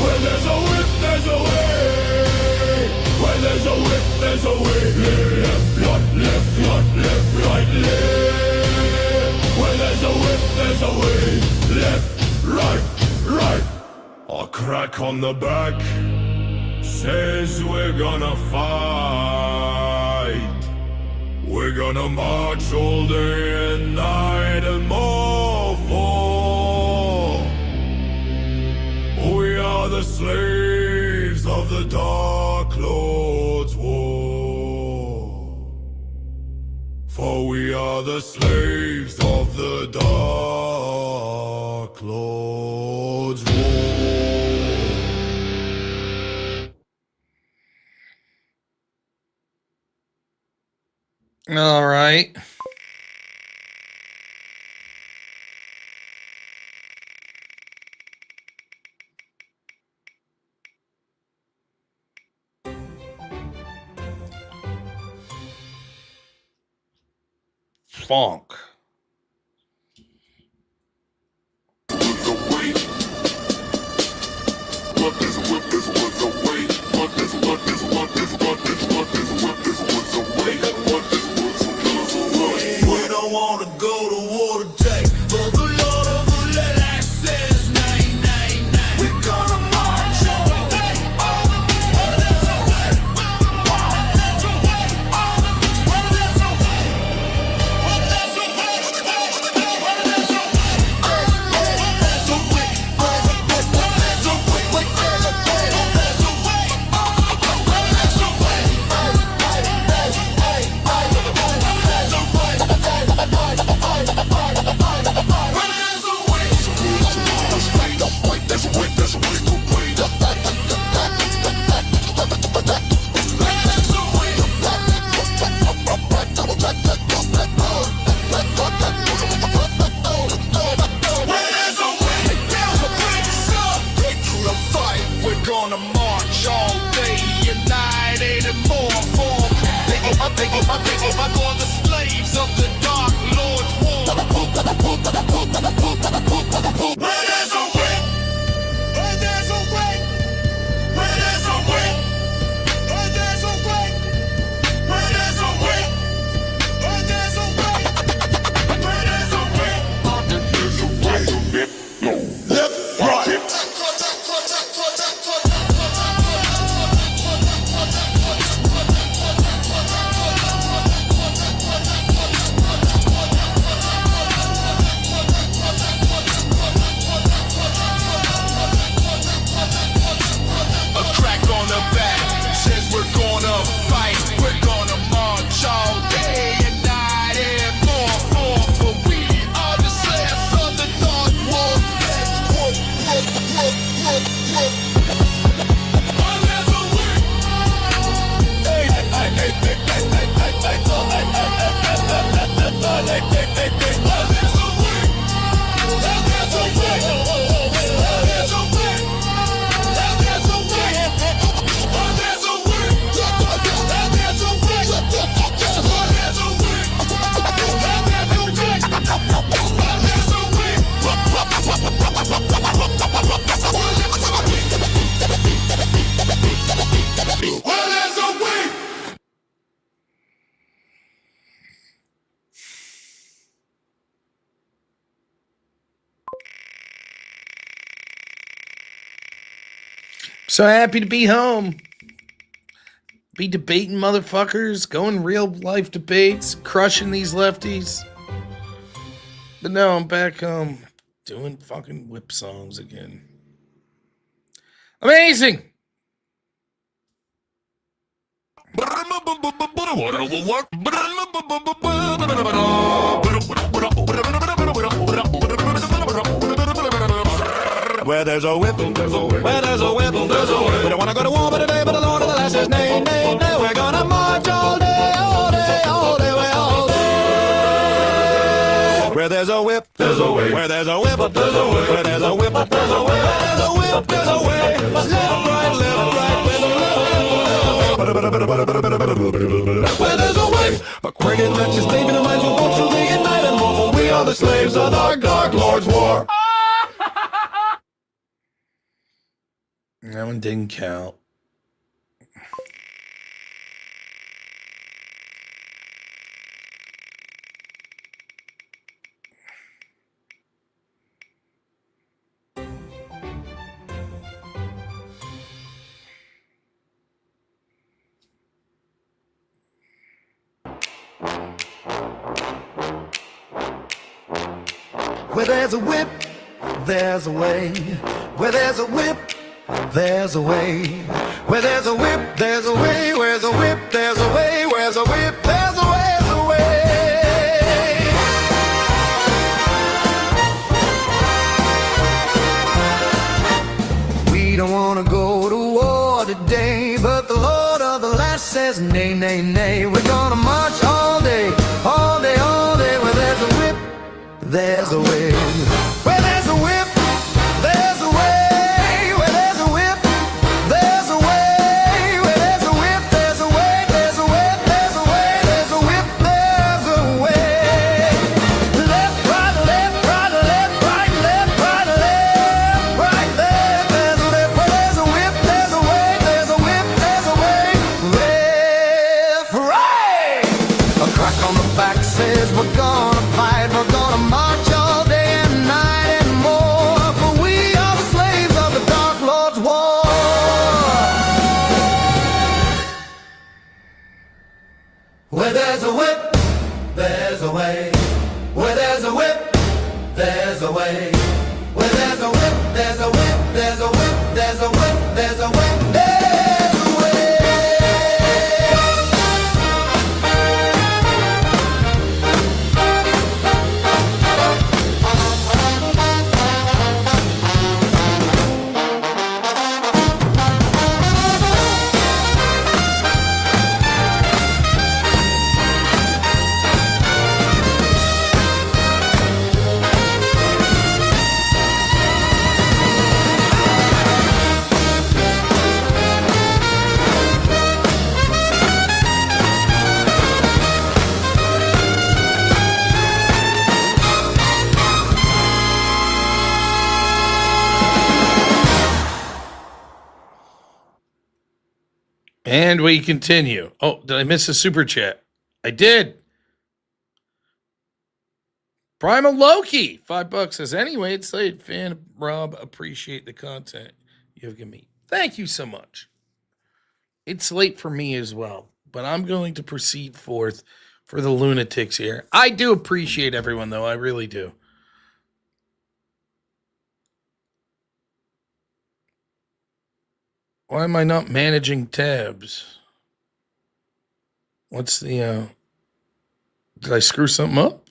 Where there's a whip, there's a way. Where there's a whip, there's a way. Left, right, left, right, left, right, left. Where there's a whip, there's a way. Left, right, right. A crack on the back says we're gonna fight. We're gonna march all day and night and more for we are the slaves of the Dark Lord's war. For we are the slaves of the Dark Lord's war. All right. Funk. We don't wanna go to war today, but the Lord of the lash says nay, nay, nay. We're gonna march all day, all the way. There's a way, there's a way, all the way. There's a way, there's a Gonna march all day, united and more for the slaves of the dark Lord's war. Where there's a way, where there's a way, where there's a way, where there's a way, where there's a way, where there's a way, where there's a way, left, right. So happy to be home. Be debating motherfuckers, going real life debates, crushing these lefties. But now I'm back home doing fucking whip songs again. Amazing! Where there's a whip, there's a whip. Where there's a whip, there's a whip. We don't want to go to war but today, but the Lord of the last says nay, nay, nay. We're gonna march all day, all day, all day, all day. Where there's a whip, there's a way. Where there's a whip, there's a way. Where there's a whip, there's a way. Where there's a whip, there's a way. Left, right, where there's a way. But cricket matches, David and minds will go through the night and more. For we are the slaves of the dark Lord's war. That one didn't count. Where there's a whip, there's a way. Where there's a whip, there's a way. Where there's a whip, there's a way. Where's a whip, there's a way. Where's a whip, there's a way, there's a way. We don't wanna go to war today, but the Lord of the last says nay, nay, nay. We're gonna march all day, all day, all day. Where there's a whip, there's a way. Where there's a whip, there's a way. Where there's a whip, there's a way. Where there's a whip, there's a way. There's a whip, there's a way. There's a whip, there's a way. Left, right, left, right, left, right, left, right, left, right, left. There's a whip, where there's a whip, there's a way. There's a whip, there's a way. Left, right. A crack on the back says we're gonna fight. We're gonna march all day, And we continue. Oh, did I miss a super chat? I did. Primal Loki, $5 says, anyway, it's late. Fan Rob, appreciate the content you've given me. Thank you so much. It's late for me as well, but I'm going to proceed forth for the lunatics here. I do appreciate everyone, though. I really do. Why am I not managing tabs? What's the, did I screw something up?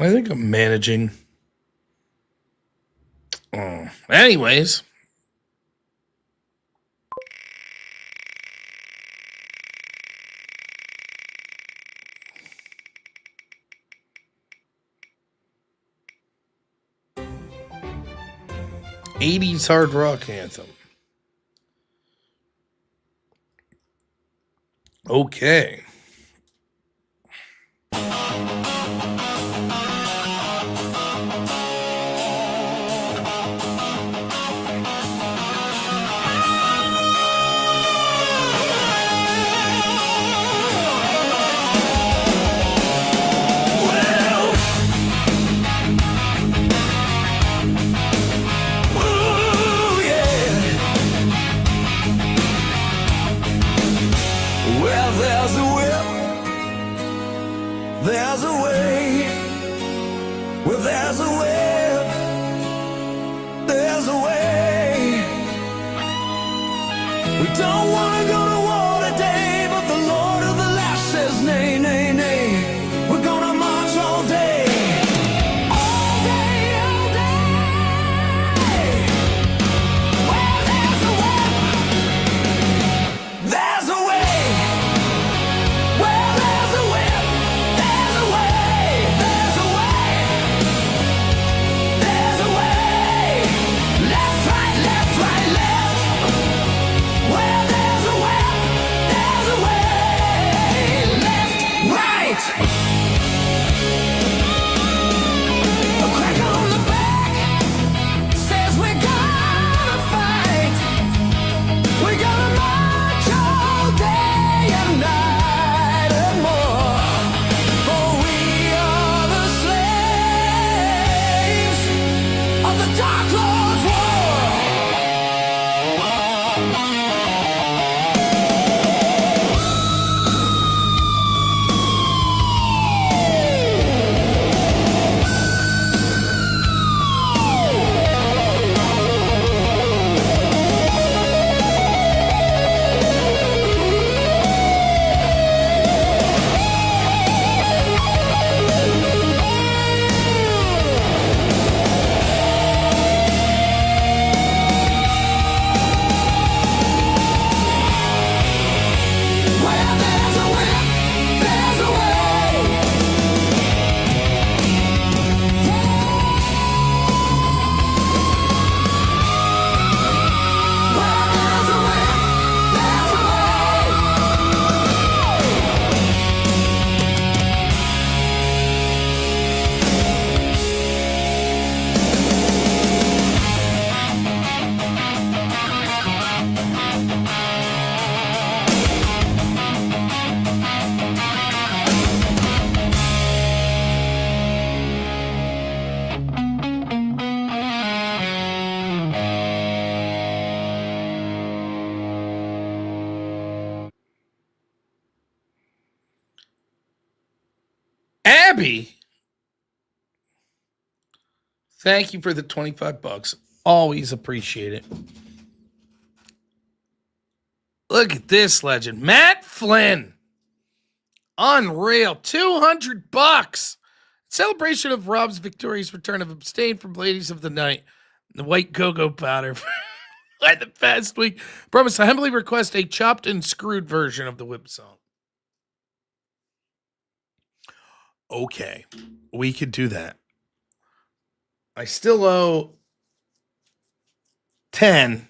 I think I'm managing. Oh, anyways. '80s hard rock anthem. Okay. There's a way. Well, there's a way. There's a way. We don't want to go to war today, but the Lord of the Last says nay, nay, nay. We're gonna march all day. All day, all day. Well, there's a way. There's a way. Well, there's a way. There's a way. There's a way. There's a way. Left, right, left, right, left. Well, there's a way. There's a way. Left, right. A crack on the back says we're gonna fight. We're gonna march all day and night and more. For we are the slaves of the Dark Lord's war. Well, there's a way. There's a way. Well, there's a way. There's a Abby, thank you for the $25. Always appreciate it. Look at this legend. Matt Flynn. Unreal. $200. Celebration of Rob's victorious return of abstain from ladies of the night. The white go-go powder. By the past week. Promise I humbly request a chopped and screwed version of the whip song. Okay. We could do that. I still owe 10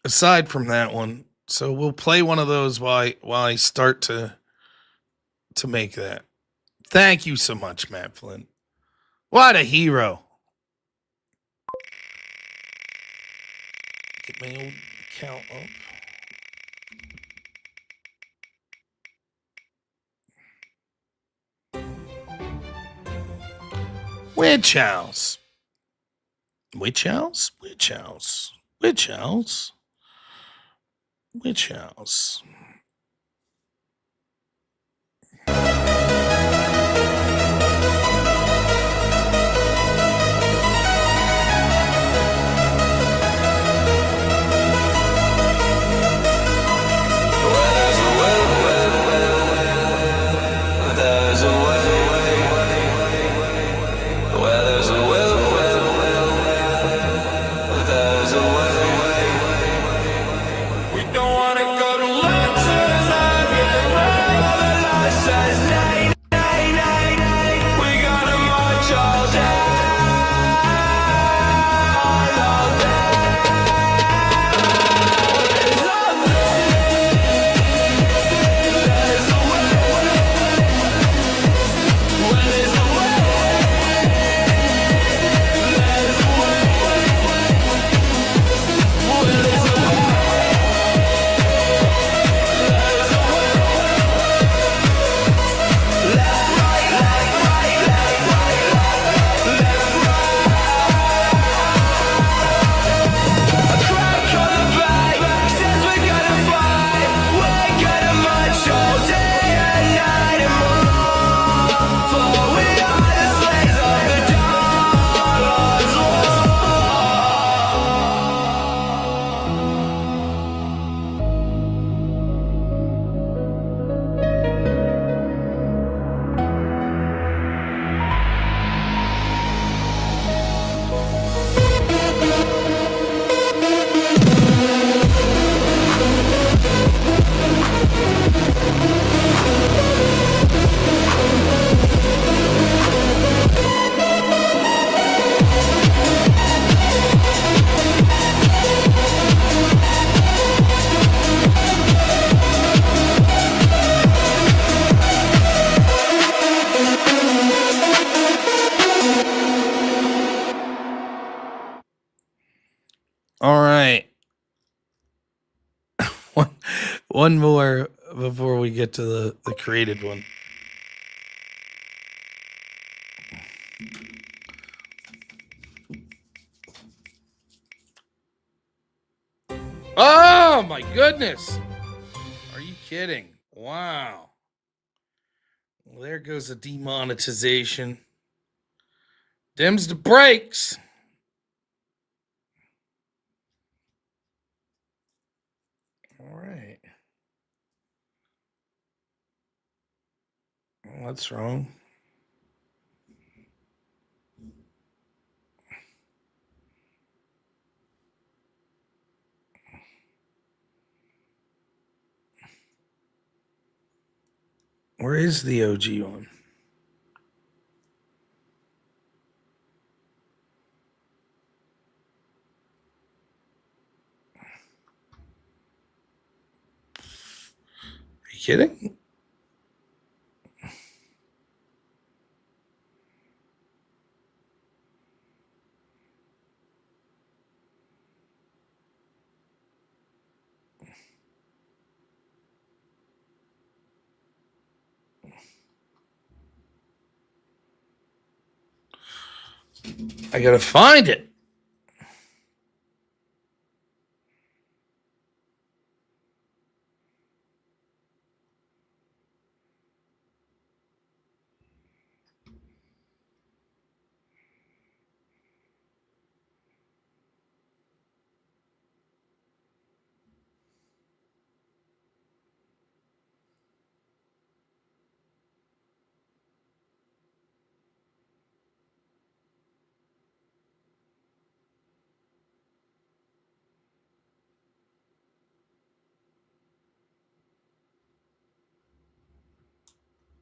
aside from that one. So we'll play one of those while I start to to make that. Thank you so much, Matt Flynn. What a hero. Get my old account up. Witch house. Witch house? Witch house. Witch house. Witch house. All right. One more before we get to the created one. Oh my goodness. Are you kidding? Wow. Well, there goes the demonetization. Dims the brakes. All right. Well, that's wrong. Where is the OG one? Are you kidding? I gotta find it.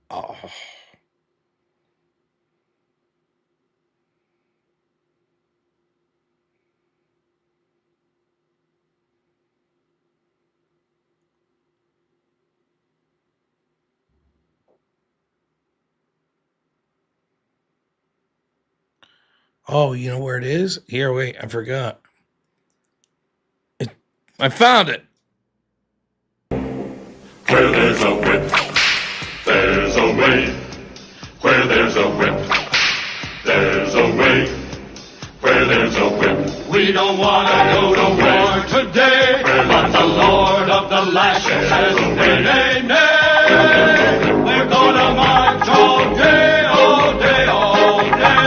Oh. Oh, you know where it is? Here, wait, I forgot. I found it. Where there's a whip, there's a way. Where there's a whip, there's a way. Where there's a whip. We don't want to go to war today, but the Lord of the lashes says, nay, nay, nay. We're gonna march all day, all day, all day.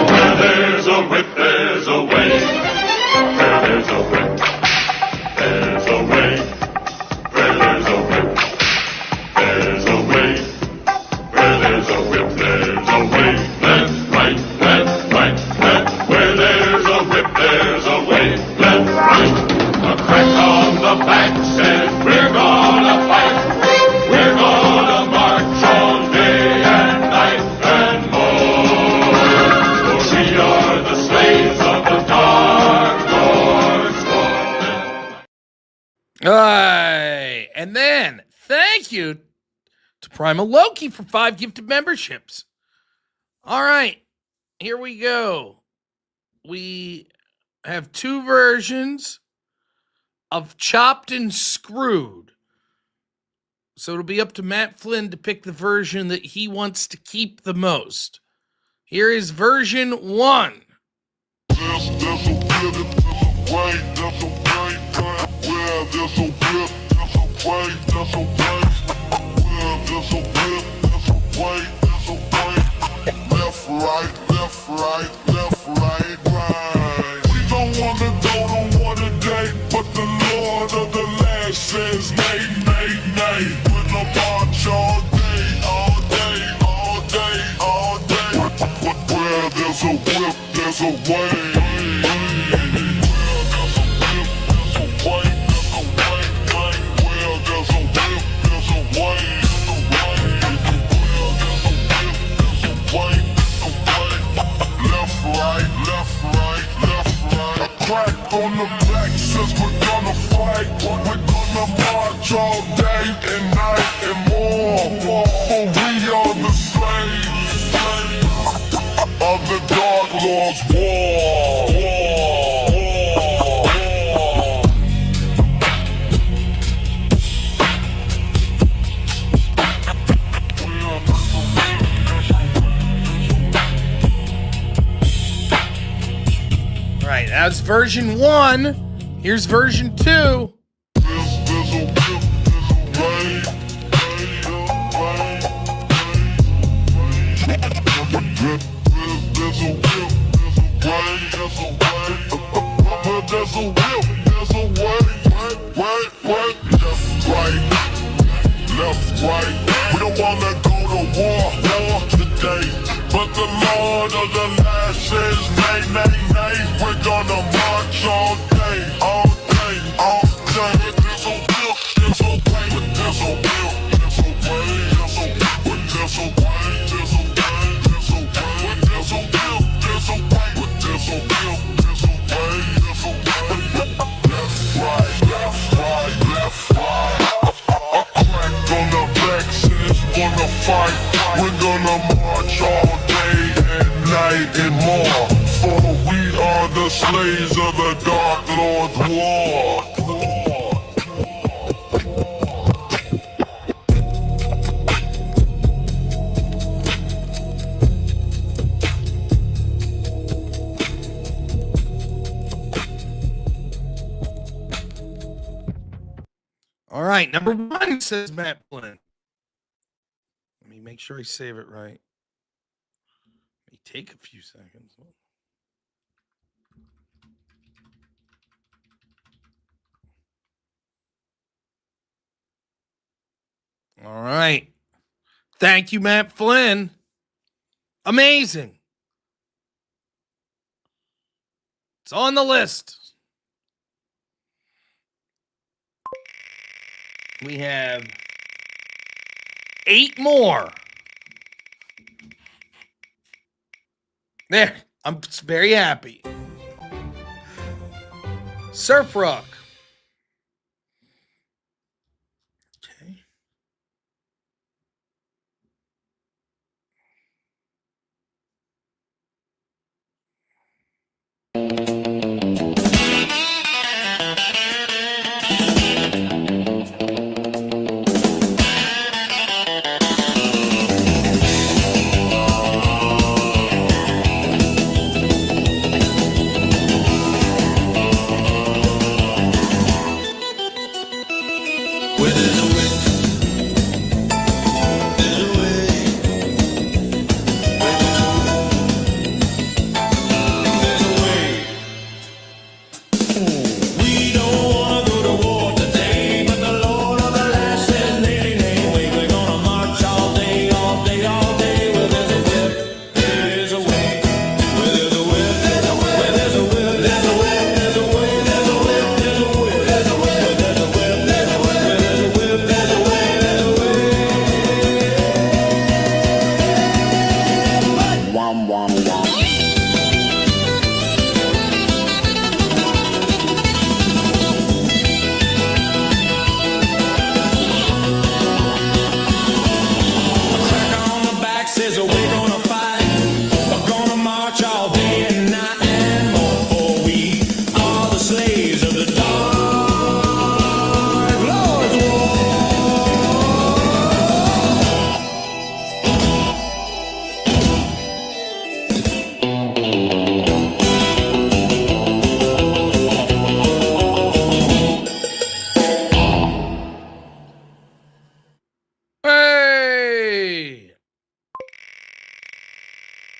Where there's a whip, there's a way. Where there's a whip, there's a way. Where there's a whip, there's a way. Where there's a whip, there's a way. Left, right, left, right, left. Where there's a whip, there's a way. Left, right. A crack on the back says we're gonna fight. We're gonna march all day and night and more. For we are the slaves of the dark Lord's sword. Aye. And then, thank you to Primal Loki for 5 gifted memberships. All right, here we go. We have 2 versions of Chopped and Screwed. So it'll be up to Matt Flynn to pick the version that he wants to keep the most. Here is version 1. Left, right, right. We don't want to go to war today, but the Lord of the land says nay, nay, nay. We're gonna march all day, all day, all day, all day. Where there's a whip, there's a way. Crack on the back says we're gonna fight. We're gonna march all day and night and more. For we are the slaves of the Dark Lord's war. All right, that's version 1. Here's version 2. Left, right. We don't wanna go to war today, but the Lord of the land says nay, nay, nay. We're gonna march all day, all day, all day. There's a will, there's a way, there's a will, there's a way, there's a way, there's a way, there's a way, there's a way, there's a will, there's a way, there's a will, there's a way, there's a way. Left, right, left, right, left, right. On the back says wanna fight. We're gonna march all day and night and more. For we are the slaves of the Dark Lord's war. All right, number 1 says Matt Flynn. Let me make sure I save it right. May take a few seconds. All right. Thank you, Matt Flynn. Amazing. It's on the list. We have 8 more. There. I'm very happy. Surf Rock. Okay.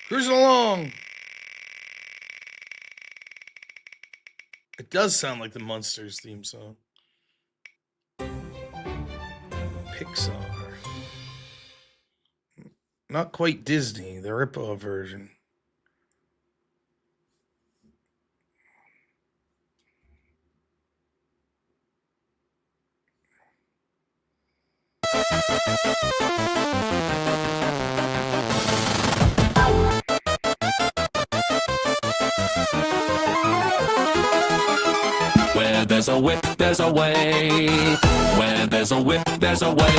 Cruising along. It does sound like the Munsters theme song. Pixar. Not quite Disney, the rip-off version. Where there's a whip, there's a way. Where there's a whip, there's a way.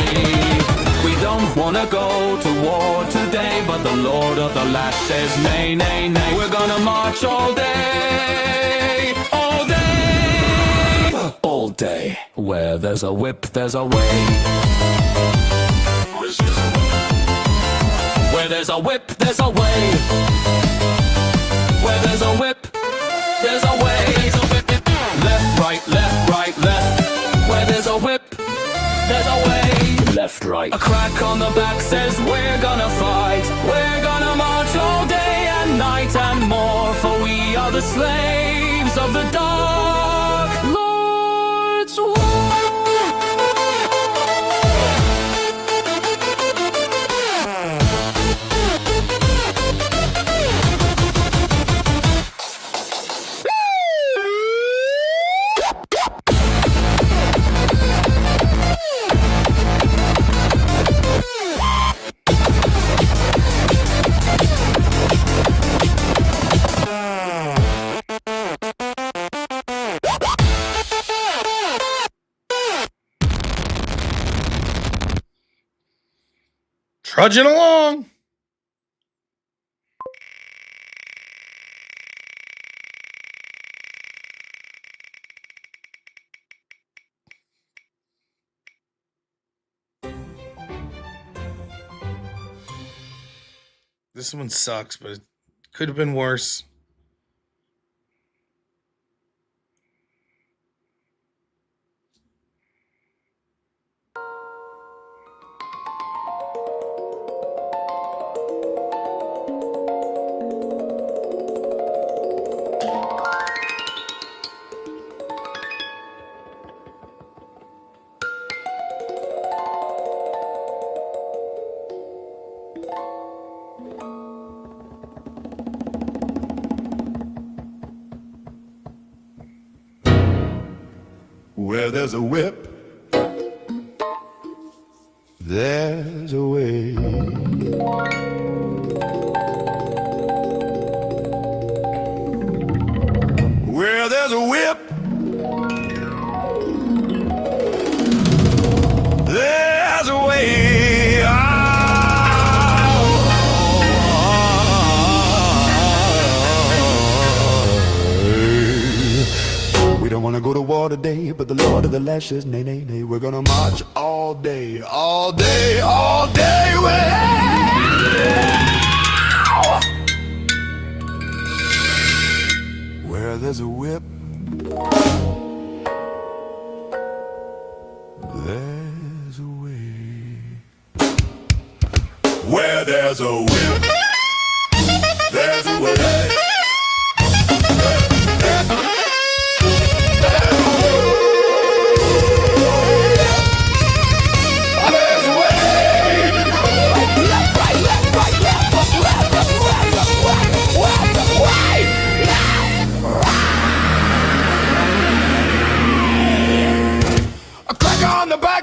We don't wanna go to war today, but the Lord of the Land says nay, nay, nay. We're gonna march all day, all day, all day. Where there's a whip, there's a way. Where there's a whip, there's a way. Where there's a whip, there's a way. Left, right, left, right, left. Where there's a whip, there's a way. Left, right. A crack on the back says we're gonna fight. We're gonna march all day and night and more, for we are the slaves of the dark Lord's war. Trudging along. This one sucks, but it could have been worse. Where there's a whip, there's a way. Where there's a whip, there's a way. war today, but the Lord of the Lash says nay, nay, nay. We're gonna march all day, all day, all day. Where there's a whip, there's a way. Where there's a whip, there's a way.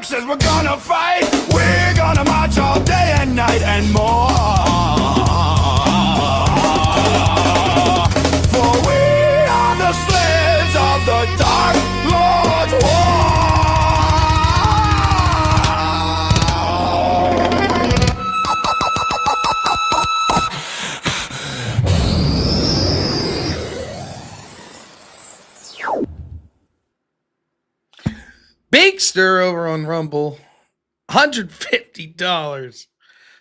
Says we're gonna fight, we're gonna march all day and night and more. For we are the slaves of the Dark Lord's war. Big Stir over on Rumble, $150,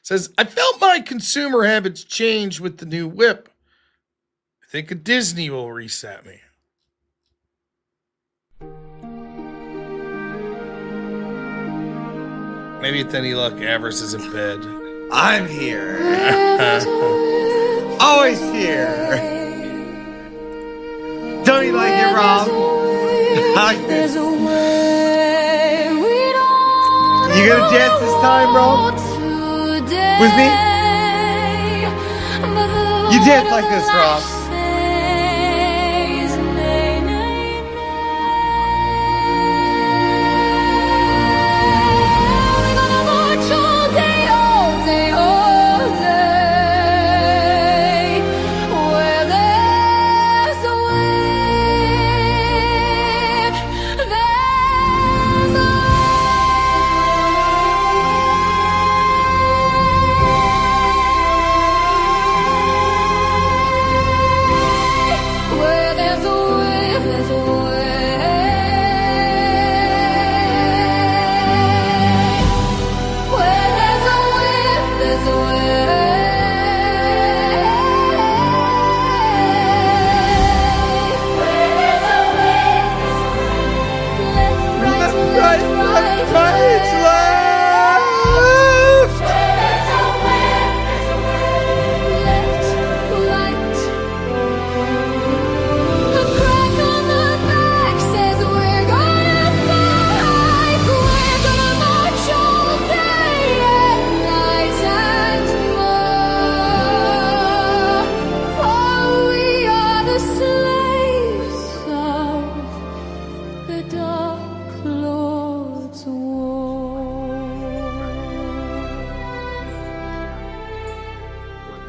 says, I felt my consumer habits change with the new whip. I think a Disney will reset me. Maybe with any luck, Avarice is in bed. I'm here. Always here. Don't you like it, Rob? There's a way. You gonna dance this time, Rob? With me? You dance like this, Rob.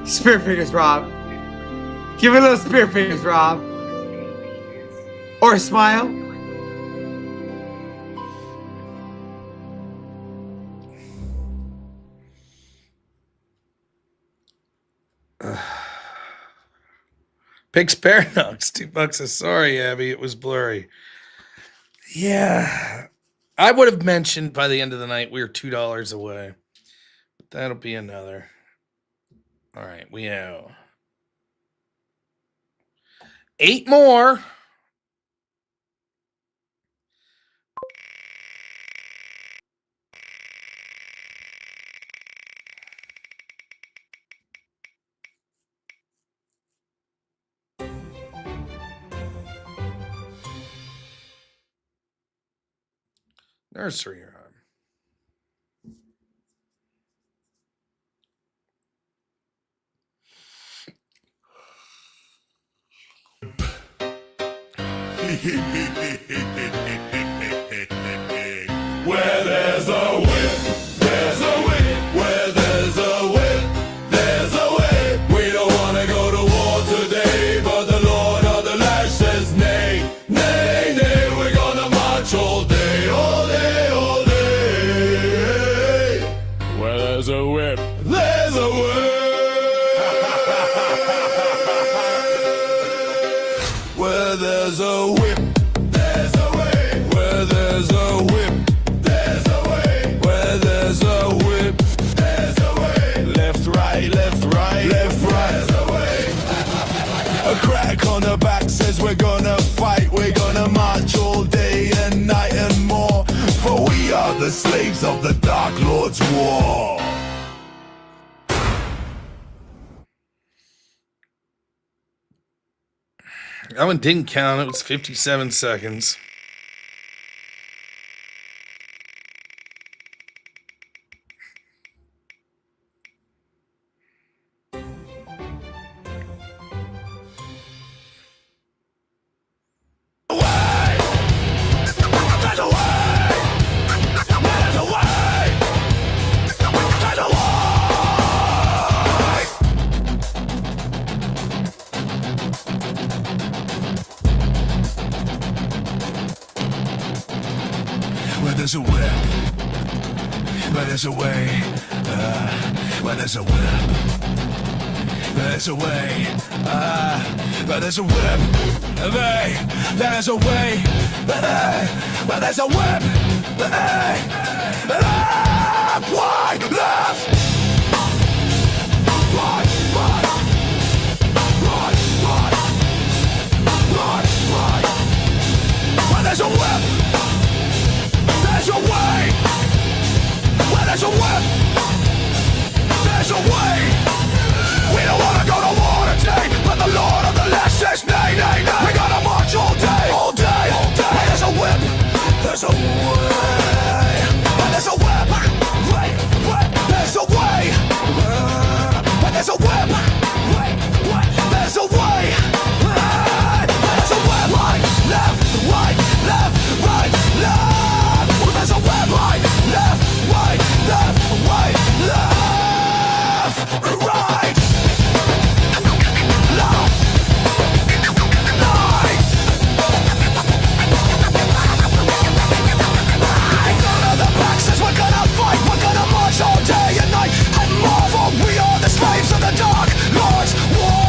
Spear fingers, Rob. Give it a little spear fingers, Rob. Or a smile. Pig's Paradox, $2 says, sorry, Abby, it was blurry. Yeah. I would have mentioned by the end of the night we were $2 away. But that'll be another. All right, we have 8 more. Nursery rhyme. Where there's a whip, there's a whip. Where there's a whip, there's a whip. We don't want to go to war today, but the Lord of the Lash says nay, nay, nay. We're gonna march all day, all day, all day. Where there's a whip, there's a whip. Where there's a whip, there's a whip. the slaves of the Dark Lord's war. That one didn't count. It was 57 seconds. Where there's a whip, where there's a way, where there's a whip, where there's a way, where there's a whip, there's a way, where there's a whip, why left? Where there's a whip, there's a way. Where there's a whip, there's a way. We don't wanna go to war today, but the Lord of the Last says nay, nay, nay. We gotta march all day, all day, all day. Where there's a whip, there's a way. Where there's a whip, wait, there's a way. Where there's a whip, wait, there's a way. Where there's a whip, right, left, right, left. There's a web right, left, right, left, right, left, right, left, right. None of the back says we're gonna fight, we're gonna march all day and night and marvel. We are the slaves of the Dark Lord's war.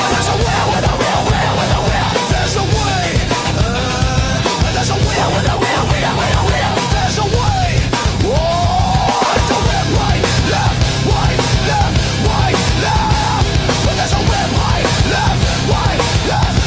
There's a will with a will, with a will. There's a way. There's a will with a will. There's a way. Whoa, it's a whip right, left, right, left. But there's a whip right, left, right, left.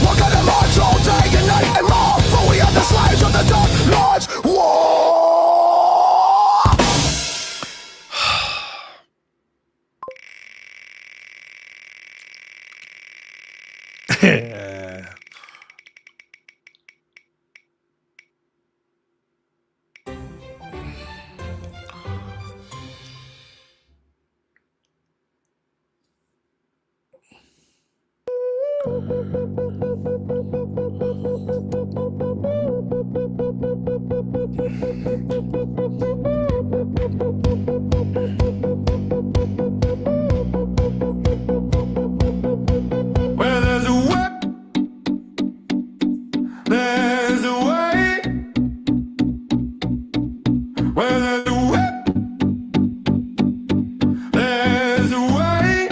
We're gonna march all day and night and more, for we are the slaves of the Dark Lord's war. Where there's a whip, there's a way. Where there's a whip, there's a way.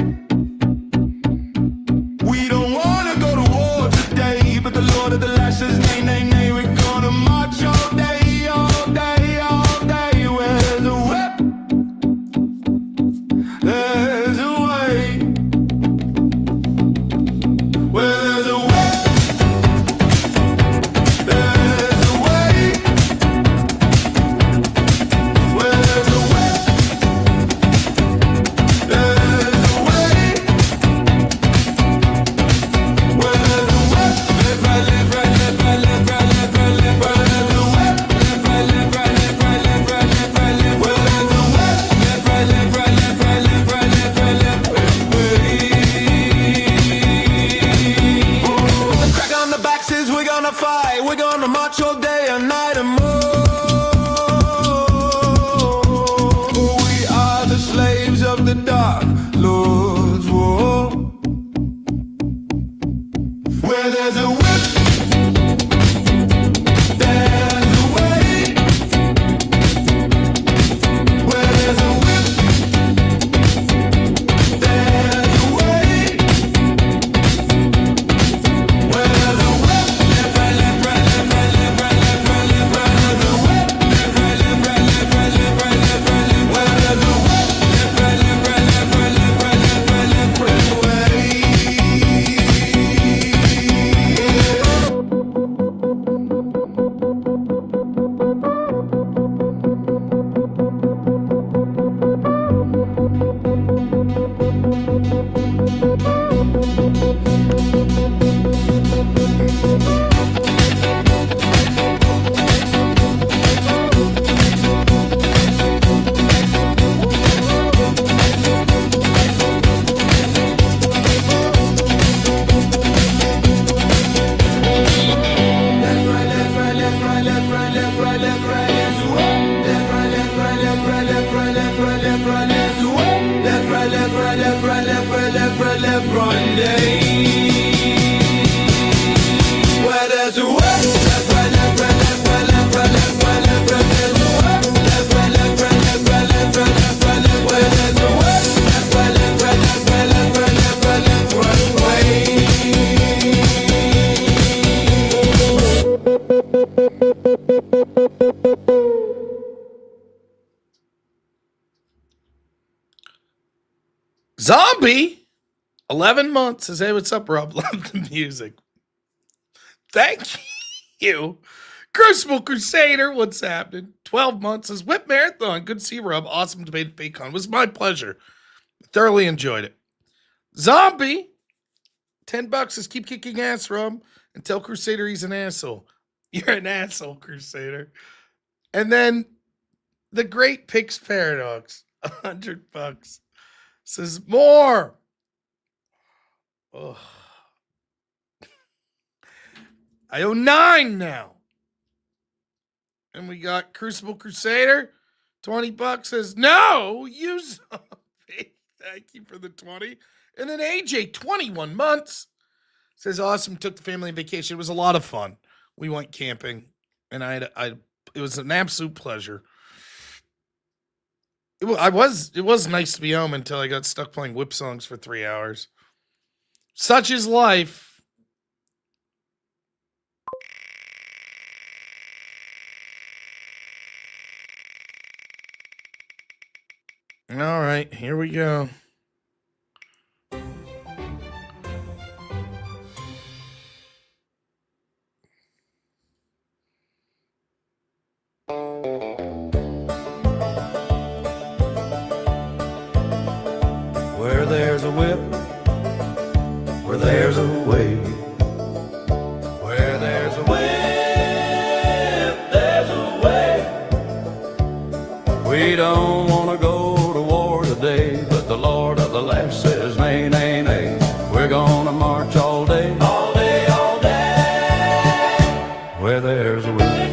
We don't wanna go to war today, but the Lord of the Last says nay, nay, nay. We're gonna march all day, all day, all day. Where there's a whip, there's a way. Where there's a whip, there's a way. Where there's a whip, there's a way. Where there's a whip, left, right, left, right, left, right, left, right, left, right, left. Where there's a whip, left, right, left, right, left, right, left, right, left, right, left. Where there's a whip, left, right, left, right, left, right, left, right, left, right, left. The crack on the back says we're gonna fight, we're gonna march all day and night and more. We are the slaves of the Dark Lord's war. Where there's a whip, there's a way. nay. Where there's a way, left, right, left, right, left, right, left, right, left, right, left, right, there's a way. Left, right, left, right, left, right, left, right, left, right, left, where there's a way. Left, right, left, right, left, right, left, right, left, right, left, right, way. Zombie, 11 months. Says, hey, what's up, Rob? Love the music. Thank you. Crucible Crusader, what's happening? 12 months. Says, Whip Marathon. Good to see you, Rob. Awesome debate at DebateCon. It was my pleasure. Thoroughly enjoyed it. Zombie, $10 says, keep kicking ass, Rob. And tell Crusader he's an asshole. You're an asshole, Crusader. And then the Great Pix Paradox, $100. Says more. Oh. I owe 9 now. And we got Crucible Crusader, $20 says no, you zombie. Thank you for the 20. And then AJ, 21 months, says awesome. Took the family on vacation. It was a lot of fun. We went camping, and it was an absolute pleasure. It was nice to be home until I got stuck playing whip songs for 3 hours. Such is life. All right, here we go. Where there's a whip, where there's a way. Where there's a whip, there's a way. We don't want to go to war today, but the Lord of the land says nay, nay, nay. We're gonna march all day, all day, all day. Where there's a whip,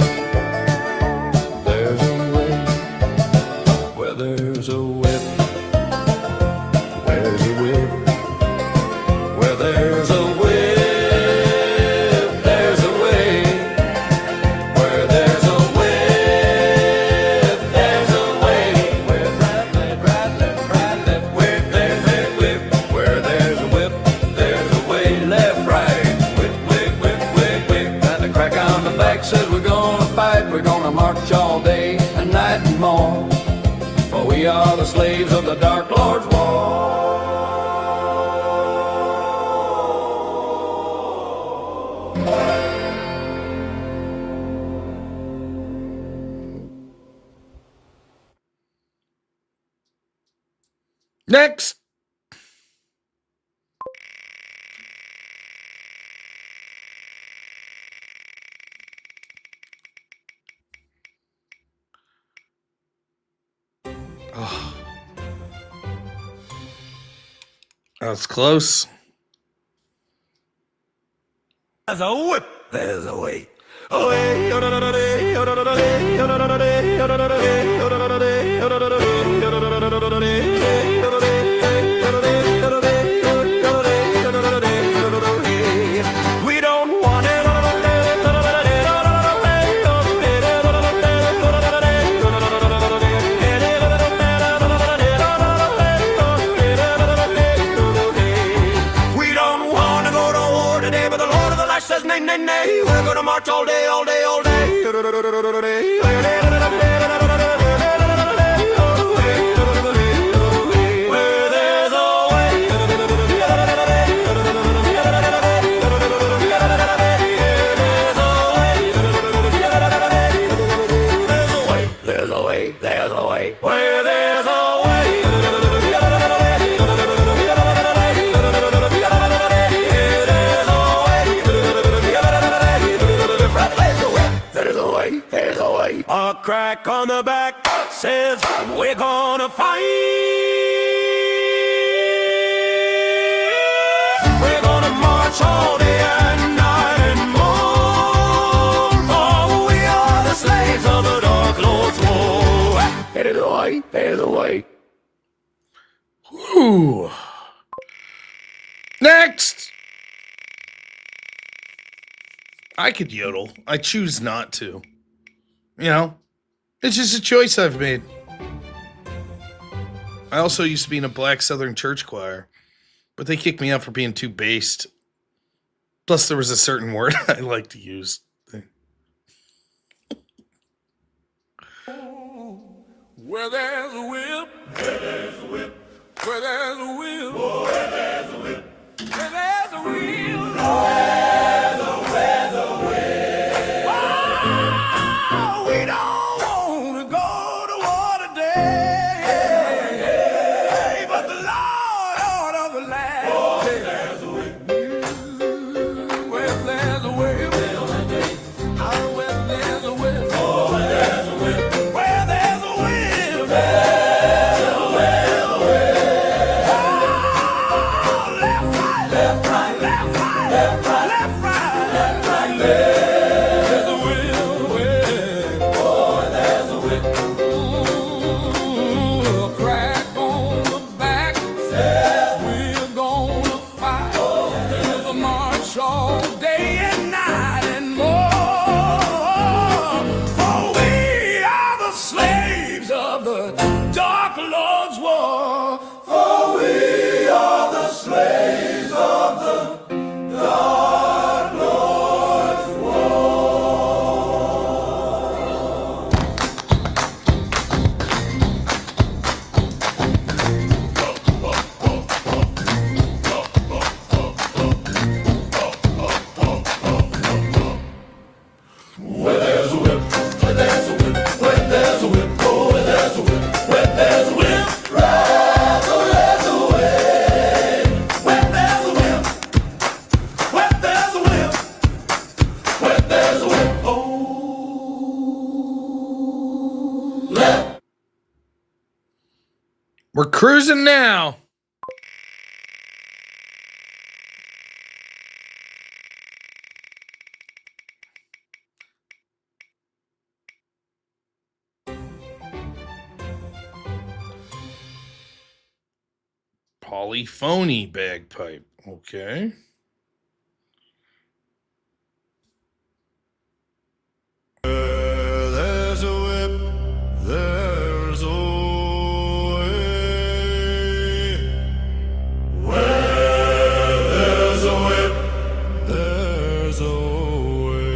there's a way. Where there's a whip. There's a whip. Where there's a whip, there's a way. Where there's a whip, there's a way. Where right left, whip, there's a whip. Where there's a whip, there's a way. Left, right, whip, whip, whip, whip, whip. Got the crack on the back says we're gonna fight. We're gonna march all day and night and more. For we are the slaves of the Dark Lord's war. Next. Oh. That was close. There's a whip, there's a way. We don't want it. We don't want to go to war today, but the Lord of the Lash says nay, nay, nay. We're gonna march all day, all day, all day. Where there's a way, there's a way, there's a way. Where there's a way, there's a way, there's a way. A crack on the back says we're gonna fight. We're gonna march all day and night and more. For we are the slaves of the Dark Lord's war. There's a way, there's a way. Ooh. Next! I could yodel. I choose not to. You know? It's just a choice I've made. I also used to be in a black Southern church choir, but they kicked me out for being too based. Plus, there was a certain word I like to use. Where there's a whip, where there's a whip, where there's a whip, where there's a whip, where there's a wheel, where's a whip. Oh, we don't want to go to war today, but the Lord of the land. Oh, there's a whip, where there's a whip, oh, where there's a whip, oh, there's a whip, where there's a whip. We're cruising now. Polyphony bagpipe. Okay. There's a whip, there's a way. Where there's a whip, there's a way.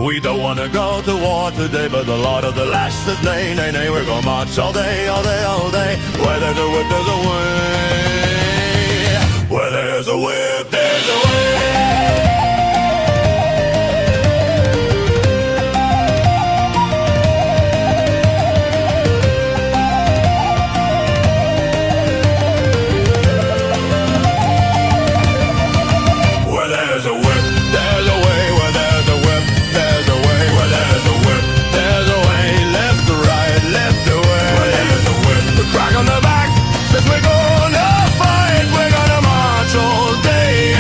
We don't want to go to war today, but the Lord of the Lash says, nay, nay, nay, we're gonna march all day, all day, all day. Where there's a whip, there's a way. Where there's a whip, there's a way. Where there's a whip, there's a way. Where there's a whip, there's a way. Where there's a whip, there's a way. Left to right, left to way. Where there's a whip, the crack on the back says we're gonna fight. We're gonna march all day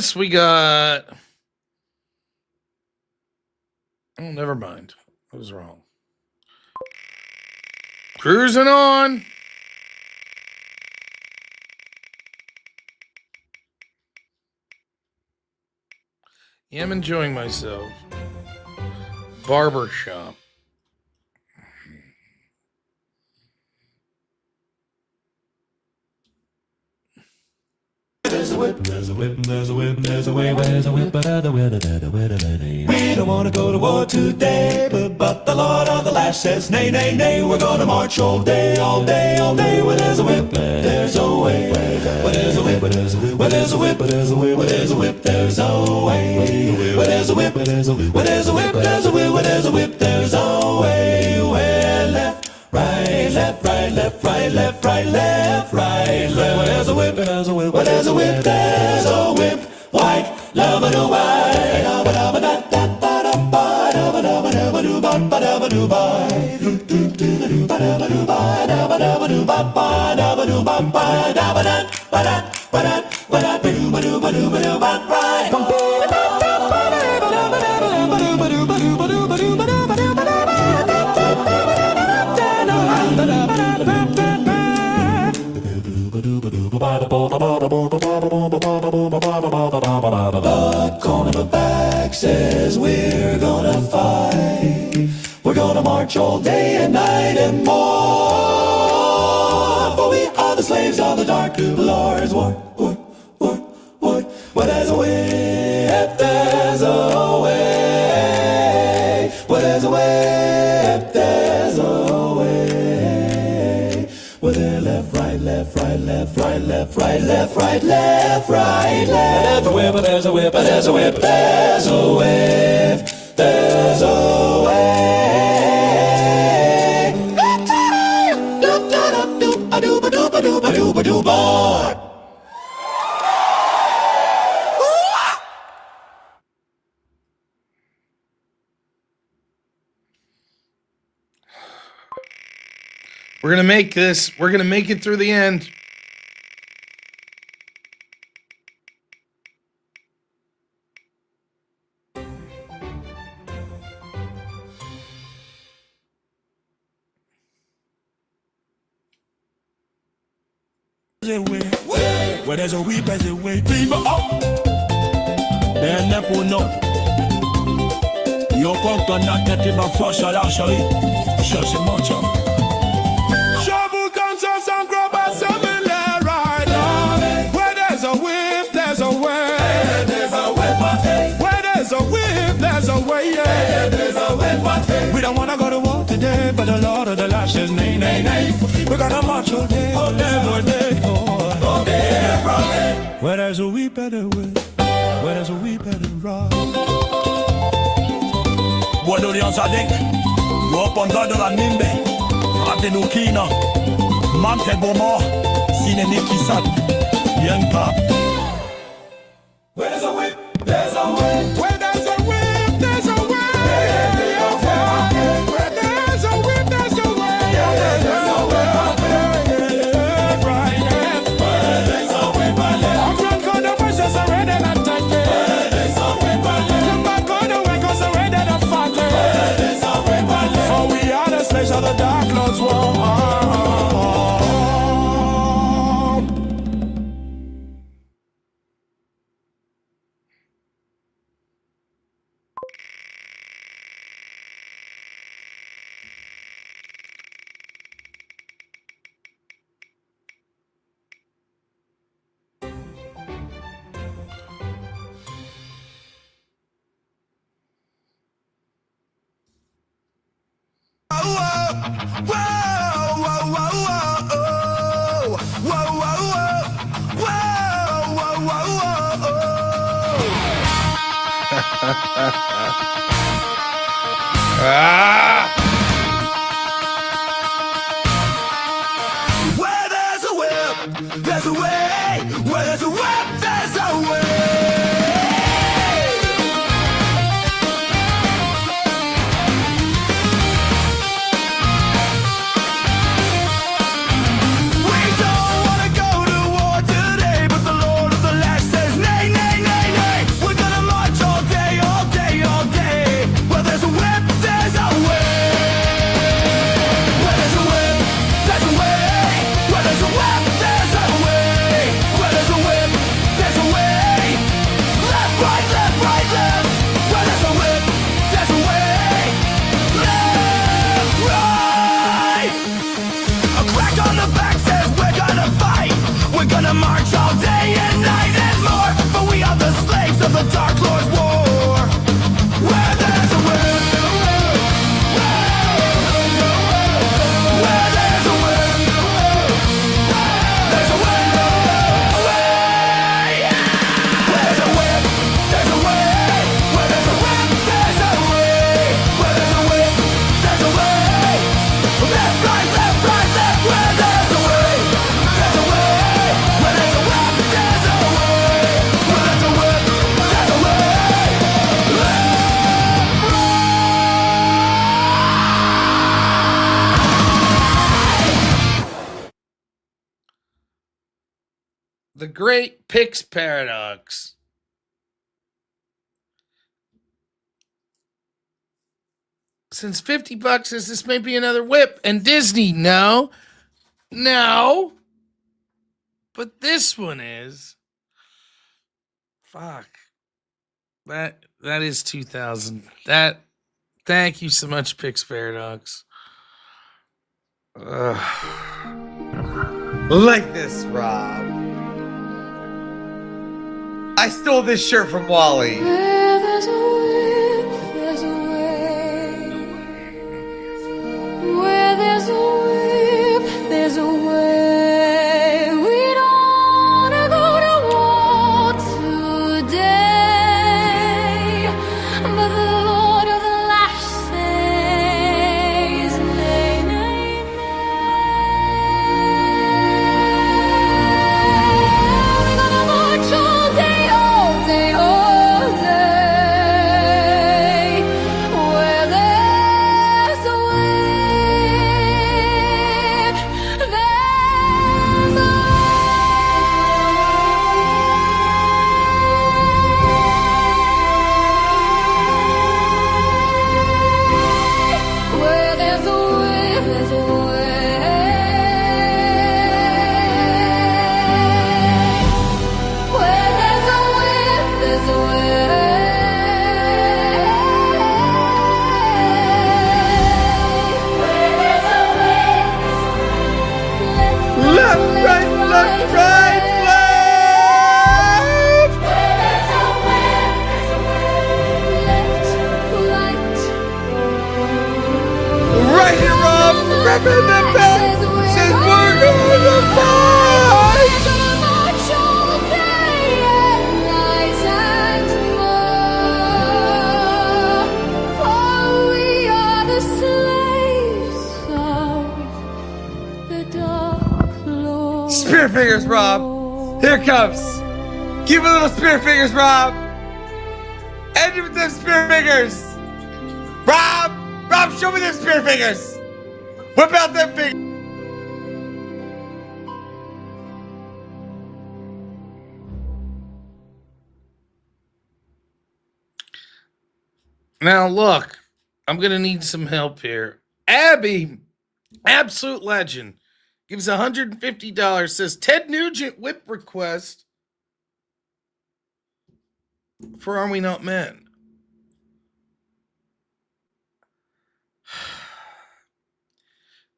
this. We got... Oh, never mind. I was wrong. Cruising on. Yeah, I'm enjoying myself. Barber shop. There's a whip, there's a whip, there's a whip, there's a way, there's a whip, we don't want to go to war today, but the Lord of the Lash says, nay, nay, nay, we're gonna march all day, all day, all day. Where there's a whip, there's a way. Where there's a whip, where there's a whip, where there's a whip, where there's a whip, where there's a whip, there's a way. Where there's a whip, where there's a whip, where there's a whip, there's a whip, where there's a whip, there's a way. Where left, right, left, right, left, right, left, right, left, right, left. Where there's a whip, where there's a whip, where there's a whip, there's a whip. White, love a do white, love a da ba da da ba da ba da ba da ba da ba do ba ba da ba do ba do do do do ba da ba do ba da ba da ba do ba ba da ba do ba ba da ba da ba da ba da ba da ba do ba do ba do ba do ba right. The corner of the back says we're gonna fight. We're gonna march all day and night and more. For we are the slaves of the dark lords. War, war, war, war. Where there's a whip, there's a way. Where there's a whip, there's a way. Where they're left, right, left, right, left, right, left, right, left, right, left, right, left. There's a whip, there's a whip, there's a whip, there's a whip, there's a way. We're going to make this. We're going to make it through the end. Where there's a weep, there's a way. People up. They're never know. Yo conto na tête ma force à la chérie. Cherche mon chum. Shovel conscience and grab a similar right now. Where there's a whip, there's a way. There's a whip, where there's a whip, there's a way. There's a whip, we don't wanna go to war today, but the Lord of the Lash says nay, nay, nay. We're gonna march all day, all day, all day, every day. Where there's a weep and a whip, where there's a weep and a rock. Bois d'audience à deck, reprendra de la mimbe, Adenokina, Mantel Beaumont, Cinéné qui sac, Young Pop. Where there's a whip, there's a whip. Where there's a whip, there's a whip. Where there's a whip, there's a whip. There's a whip, right, left. There's a whip, left. I'm drunk on the verses already, and I'm tight. There's a whip, left. Come back on the way, 'cause I'm ready to fight. There's a whip, left. For we are the slaves of the dark lords war. Where there's a whip, there's a way. Where there's a whip, there's a way. We don't want to go to war today, but the Lord of the Lash says nay, nay, nay, nay. great Pix paradox. Since $50 is this may be another whip, and Disney, no. But this one is. Fuck. That is 2000. Thank you so much, Pix Paradox. Like this, Rob. I stole this shirt from Wally. Where there's a whip, there's a way. Where there's a whip, there's a way. We don't wanna go to war today, but the Lord of the Lash says, nay, nay, nay. We're gonna march all day, all day, all day. Where there's a whip, there's a way. Where there's a whip, there's a way. Where there's a whip, there's a way. Left, right, left, right, left. Where there's a whip, there's a way. Left, right. Right here, Rob. Ripping the bell. Says we're gonna fight. We're gonna march all day and night and more. For we are the slaves of the Dark Lord. Spear fingers, Rob. Here it comes. Give a little spear fingers, Rob. End it with them spear fingers. Rob, show me them spear fingers. Whip out them fingers. Now, look, I'm going to need some help here. Abby, absolute legend, gives $150, says Ted Nugent whip request for Are We Not Men?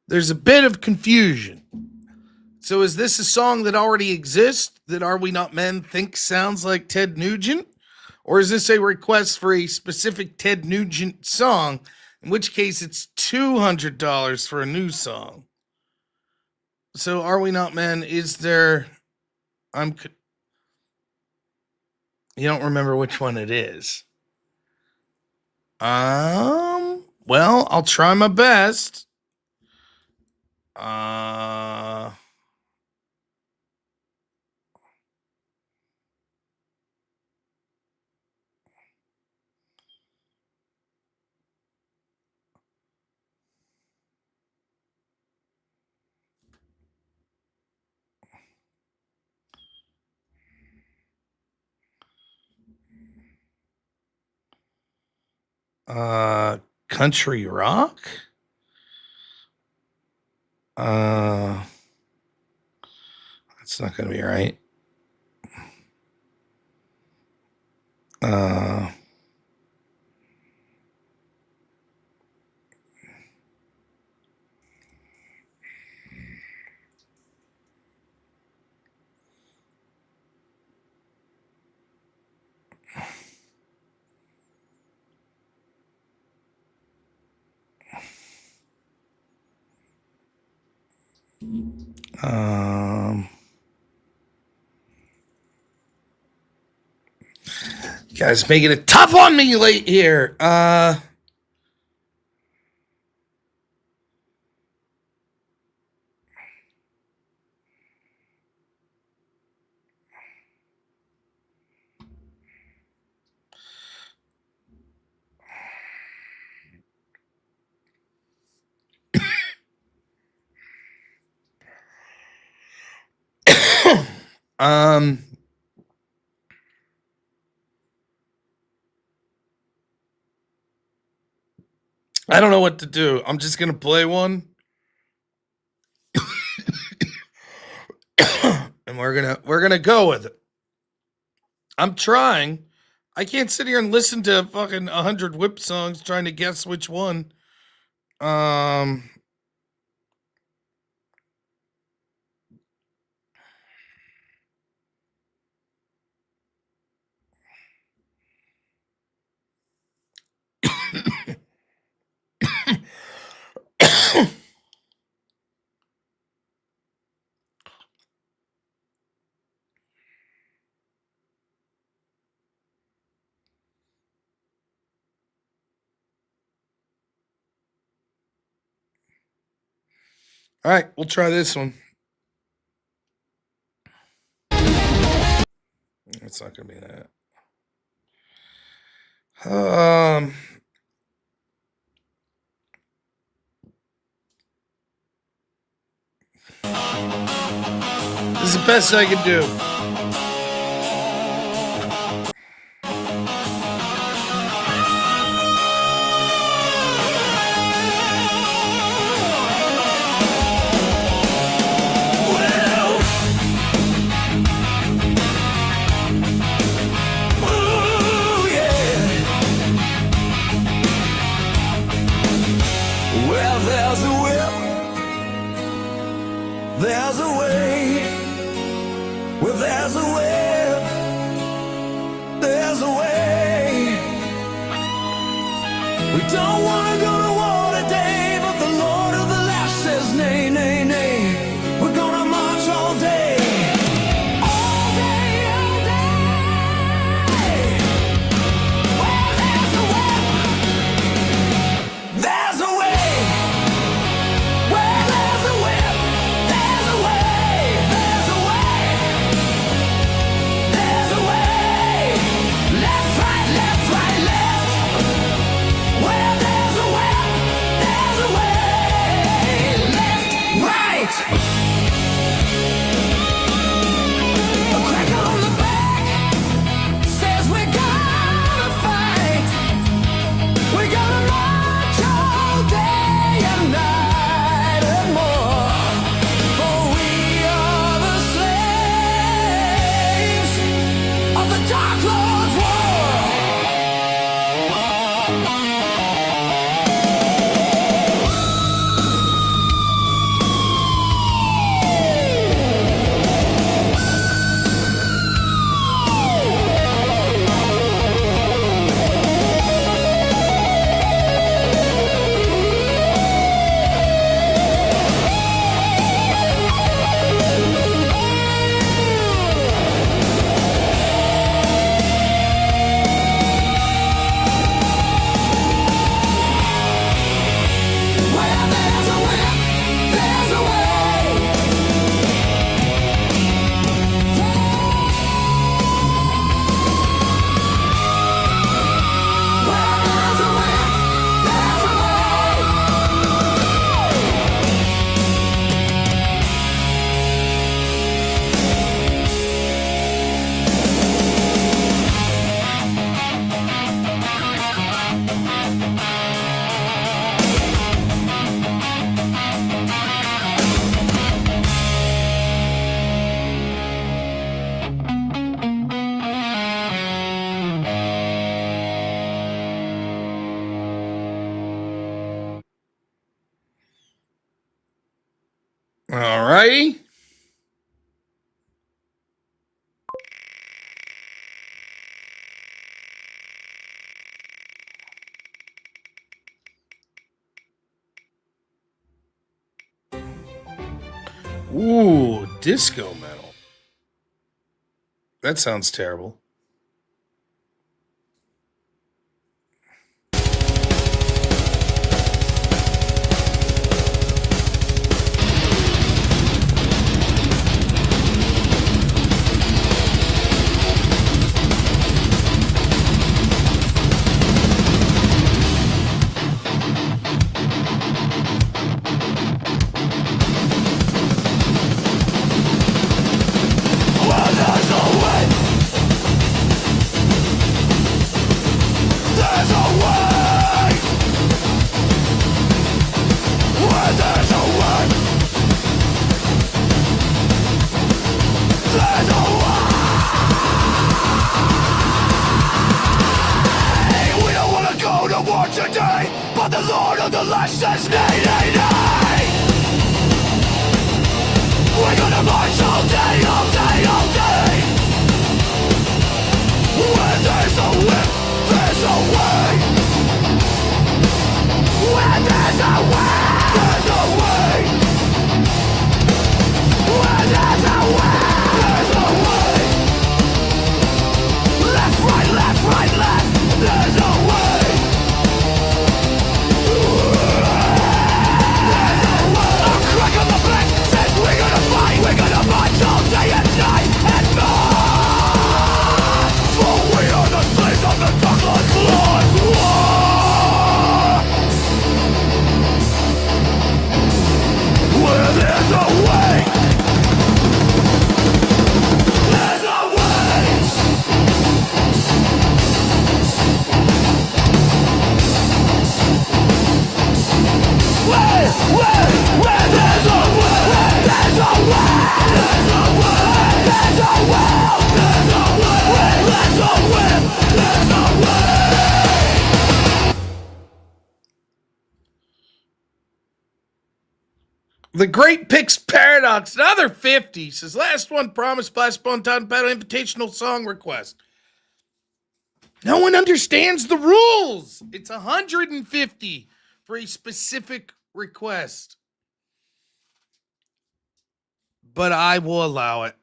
There's a bit of confusion. So is this a song that already exists that Are We Not Men thinks sounds like Ted Nugent? Or is this a request for a specific Ted Nugent song, in which case it's $200 for a new song? So Are We Not Men, is there... You don't remember which one it is. Well, I'll try my best. Country rock? That's not going to be right. You guys making it tough on me late here. I don't know what to do. I'm just gonna play one. And we're gonna go with it. I'm trying. I can't sit here and listen to fucking 100 whip songs trying to guess which one. All right, we'll try this one. It's not gonna be that. This is the best I can do. There's a way. Well, there's a way. There's a way. We don't want to go to war today, but the Lord of the Last says nay, nay, nay. We're gonna march all day. All day, all day. Well, there's a way. There's a way. Well, there's a way. There's a way. There's a way. There's a way. Left, right, left, right, left. Well, there's a way. There's a way. Left, right. A cracker on the back says we're gonna fight. We're gonna march all day and night and more. For we are the slaves of the Dark Lord's war. Well, there's a way. There's a way. Well, there's a way. There's a way. All righty. Ooh, disco metal. That sounds terrible. Well, last says nay, nay, nay. We're gonna march all day, all day, all day. Where there's a whip, there's a way. Where there's a way, there's a way. Where there's a way, there's a way. Left, right, left, there's a way. There's a way. A crack on the back says we're gonna fight. We're gonna march all day and night and march. For we are the slaves of the Douglas Lord's war. Where there's a way, there's a way. Where there's a way, there's a way, there's a way, there's a will, there's a way, there's a whip, there's a way. The Great Picks Paradox, another 50. Says, last one, promise, Splash Bone Town Battle Invitational Song Request. No one understands the rules. It's 150 for a specific request. But I will allow it.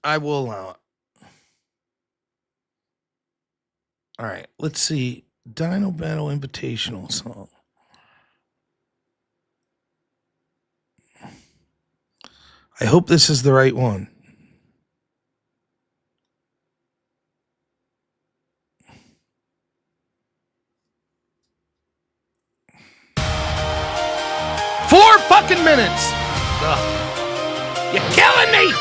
I will allow it. All right, let's see. Dino Battle Invitational Song. I hope this is the right one. Four fucking minutes. Ugh. You're killing me.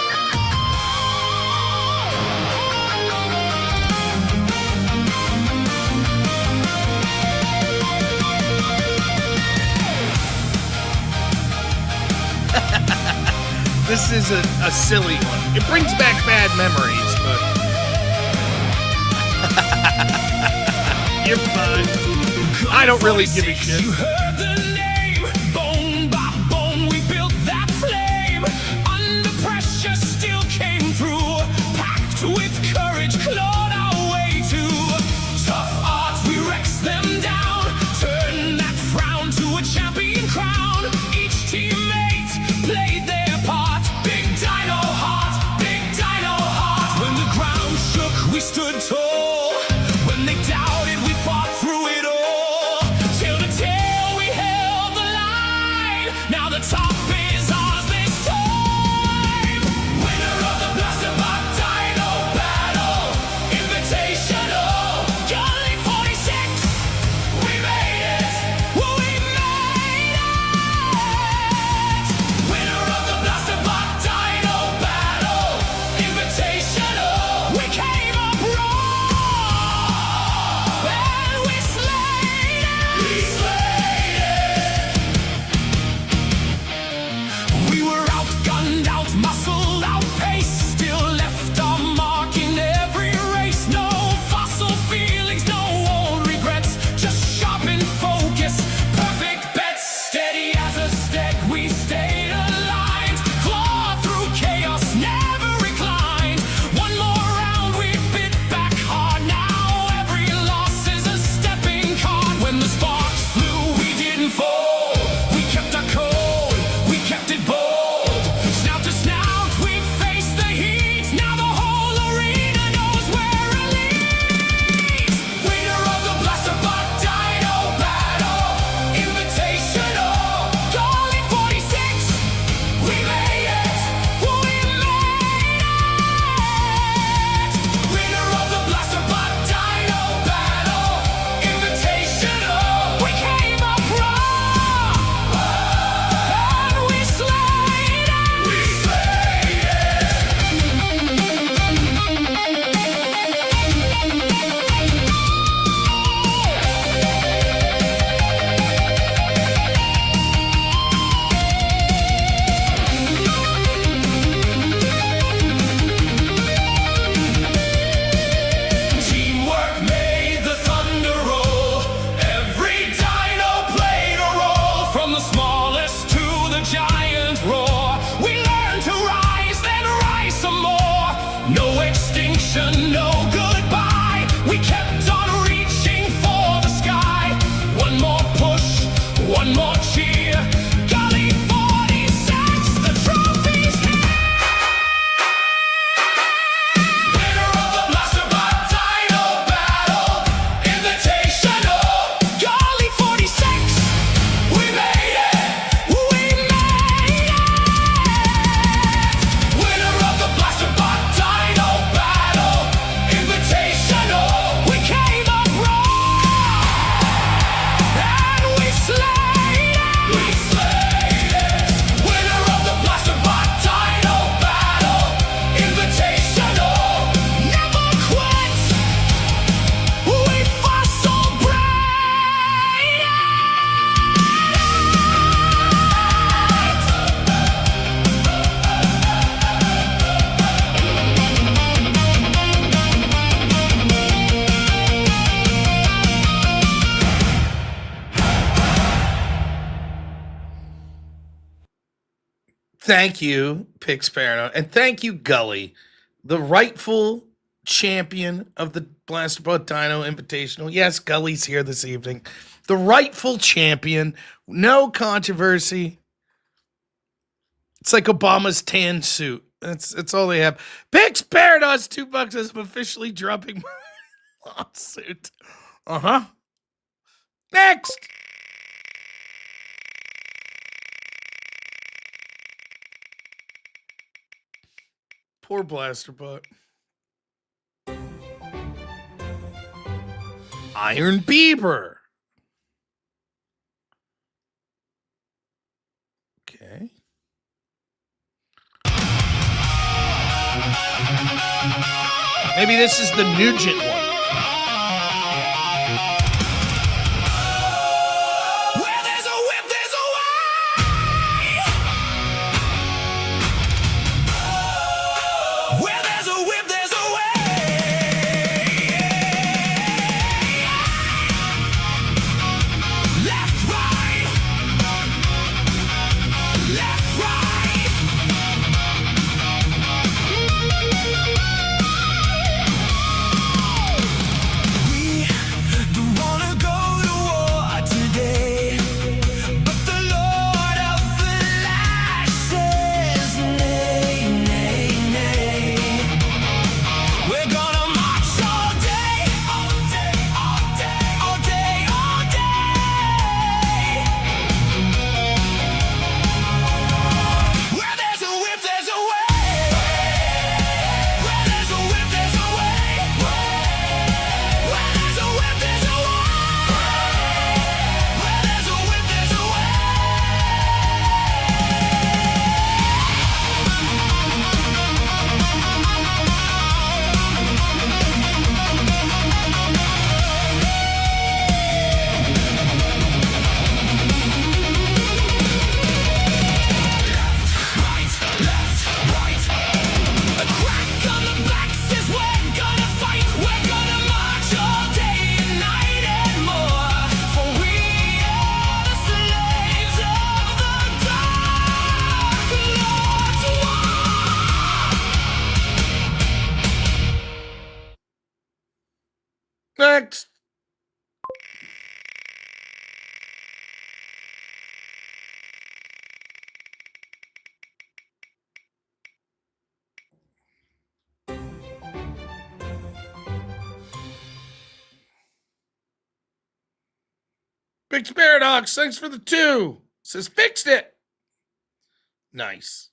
This is a silly one. It brings back bad memories, but you're fine. I don't really give a shit. You heard the name, bone by bone we built that flame. Under pressure still came through, packed with courage, clawed our way to tough odds. We wrecked them down, turned that frown to a champion crown. Each teammate played their part. Big dino heart, big dino heart. When the ground shook, we stood tall. When they doubted, we fought through it all. Till the tail, we held the line. Now the top is ours this time. Winner of the Blaster Bot Dino Battle Invitational. Only 46. We made it. We made it. Winner of the Blaster Bot Dino Battle Invitational. We came up raw. Thank you, Pixparano, and thank you, Gully, the rightful champion of the Blasterpod Dino Invitational. Yes, Gully's here this evening. The rightful champion. No controversy. It's like Obama's tan suit. That's all they have. Pix Paradox, $2 as I'm officially dropping my lawsuit. Uh-huh. Next. Poor Blasterbot. Iron Bieber. Okay. Maybe this is the Nugent one. Where there's a whip, there's a way. Where there's a whip, there's a way. Left, right. Left, right. We don't wanna go to war today, but the Lord of the Lash says nay, nay, nay. We're gonna march all day, all day, all day, all day, all day. Where there's a whip, there's a way. Where there's a whip, there's a way. Where there's a whip, there's a way. Where there's a whip, there's a way. A crack on the back says we're gonna fight. We're gonna march all day and night and more. For we are the slaves of the dark Lord's war. Next. Pix Paradox, thanks for the 2. Says fixed it. Nice.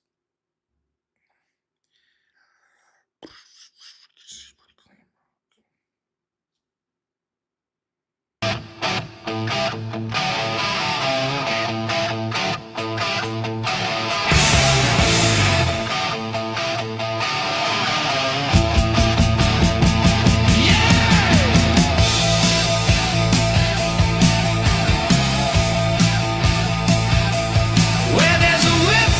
Where there's a whip,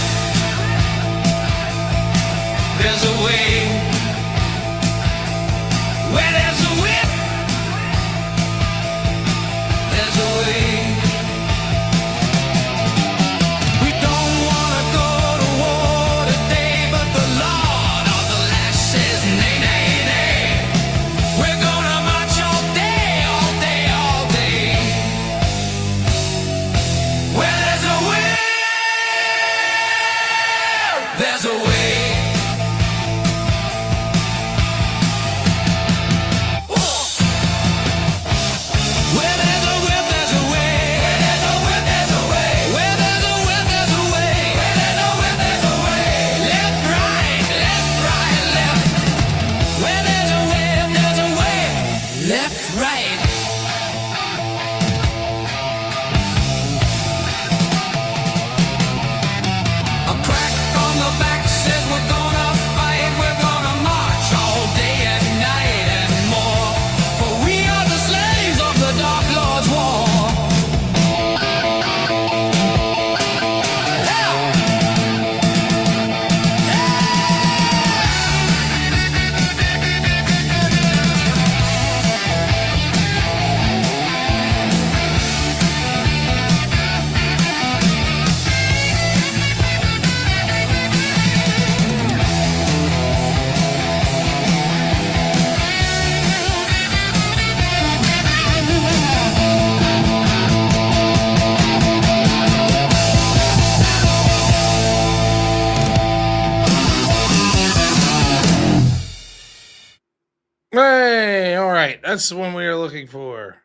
all right. That's the one we were looking for.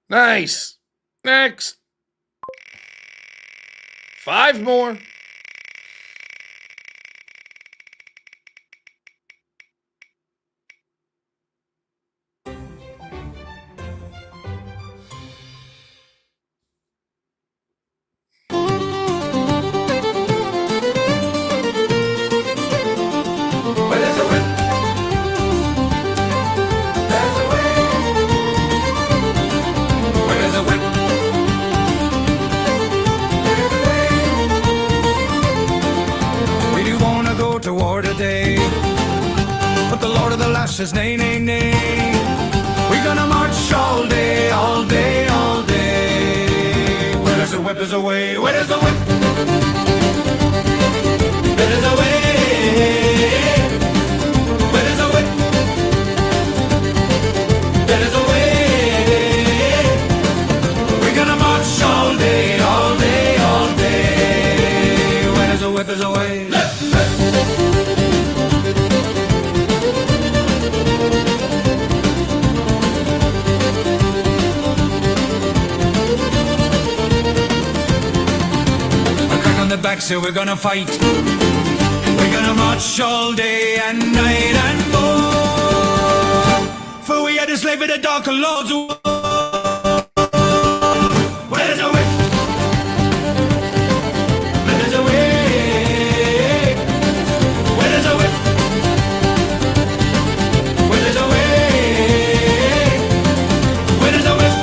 Nice. Next. 5 more. Says nay, nay, nay. We're gonna march all day, all day, all day. Where there's a whip, there's a way. Where there's a whip, there is a way. Where there's a whip, there is a way. We're gonna march all day, all day, all day. Where there's a whip, there's a way. Back, so we're gonna fight. We're gonna march all day and night and more. For we are the slave of the dark lords. Where's the way? Where's the way? Where's the way? Where's the way? Where's the way?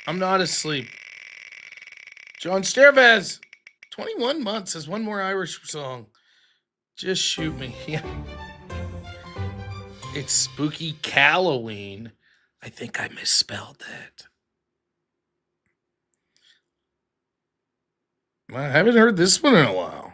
I'm not asleep. John Stervaz, 21 months, has one more Irish song. Just shoot me. Yeah. It's Spooky Halloween. I think I misspelled that. I haven't heard this one in a while.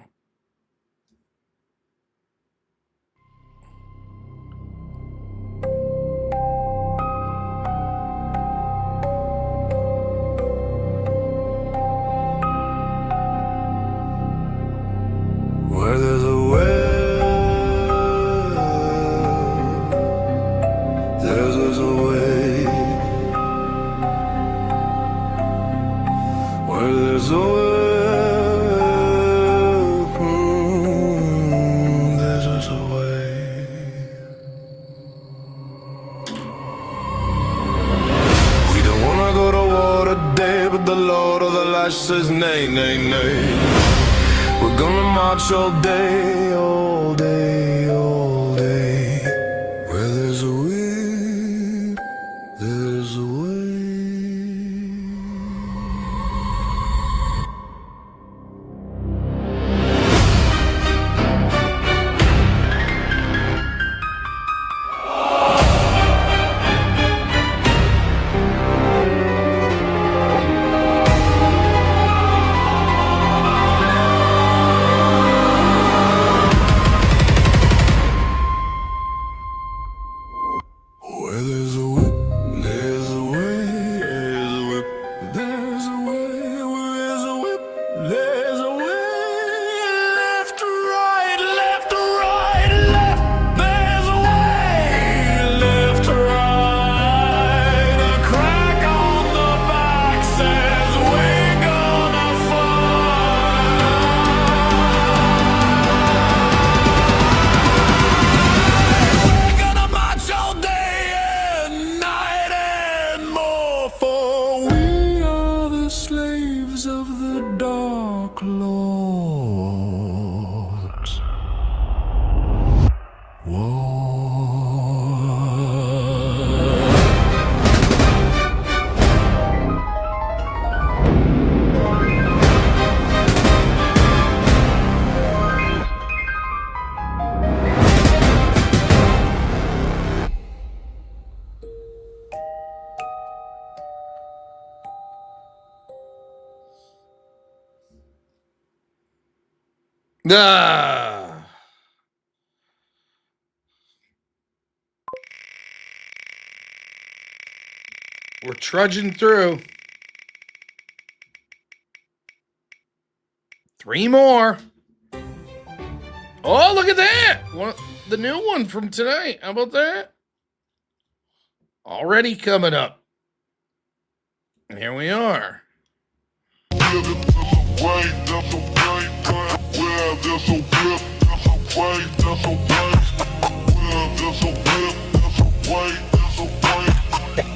Where there's a well, there's a way. Where there's a well, there's just a way. We don't wanna go to war today, but the Lord of the Light says nay, nay, nay. We're gonna march all day, all day, all day. Where there's a whip, there's a way. Ah. We're trudging through. 3 more. Oh, look at that. The new one from tonight. How about that? Already coming up. And here we are.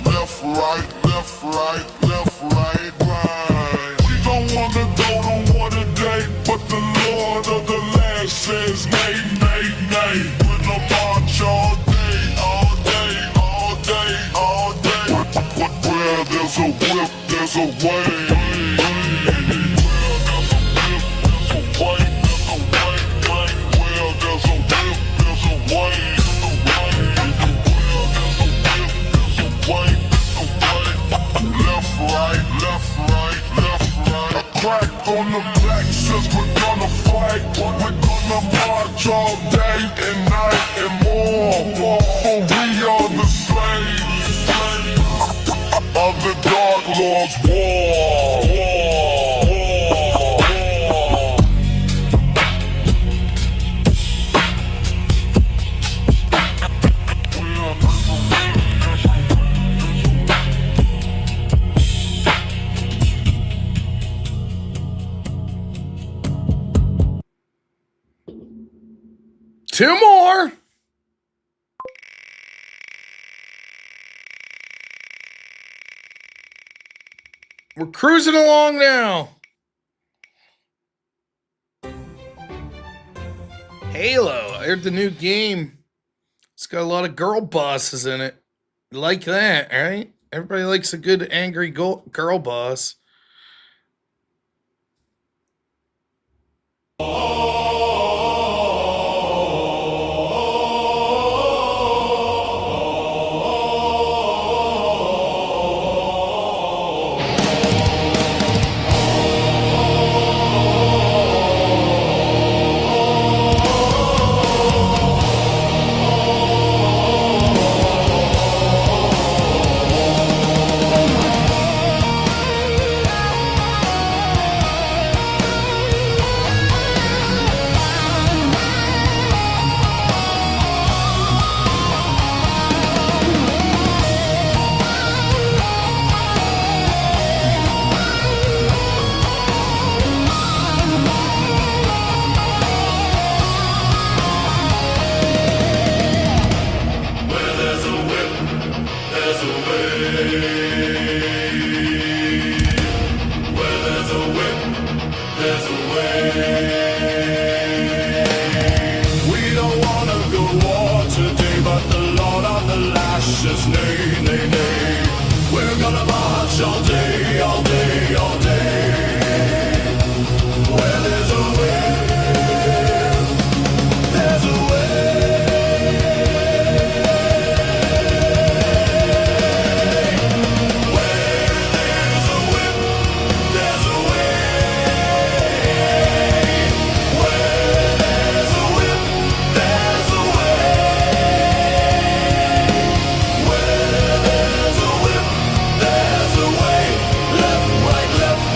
Left, right, left, right, left, right, right. We don't wanna go to war today, but the Lord of the land says nay, nay, nay. We're gonna march all day, all day, all day, all day. Where there's a whip, there's a way. On the black says we're gonna fight. We're gonna march all day and night and more. For we are the slaves of the Dark Lord's war. Two more. We're cruising along now. Halo. I heard the new game. It's got a lot of girl bosses in it. You like that, right? Everybody likes a good angry girl boss. Left, right, left.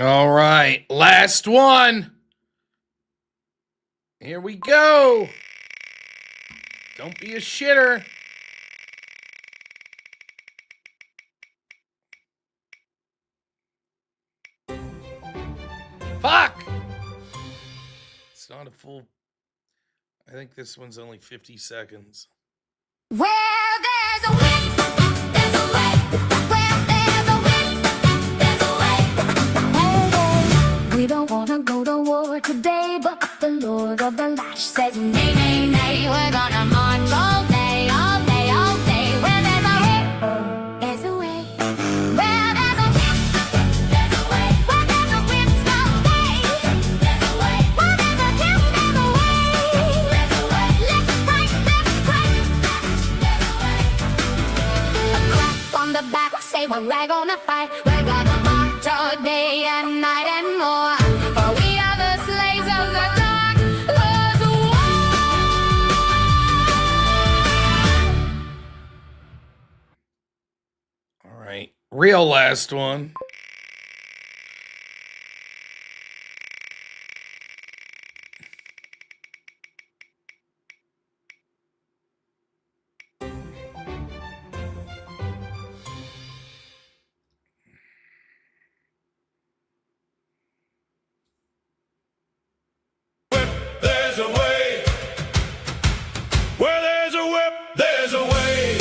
All right, last one. Here we go. Don't be a shitter. Fuck! It's not a full... I think this one's only 50 seconds. Where there's a whip, there's a way. Where there's a whip, there's a way. We don't wanna go to war today, but the Lord of the Lash says, nay, nay, nay. We're gonna march all day, all day, all day. Where there's a whip, there's a way. Where there's a whip, there's a way. Where there's a whip, there's a way. There's a way. Where there's a whip, there's a way. There's a way. Left, right, left, right. There's a way. A clap on the back, say we're gonna fight. We're gonna march all day and night and more. For we are the slaves of the dark Lord's war. All right, real last one. There's a way. Where there's a whip, there's a way.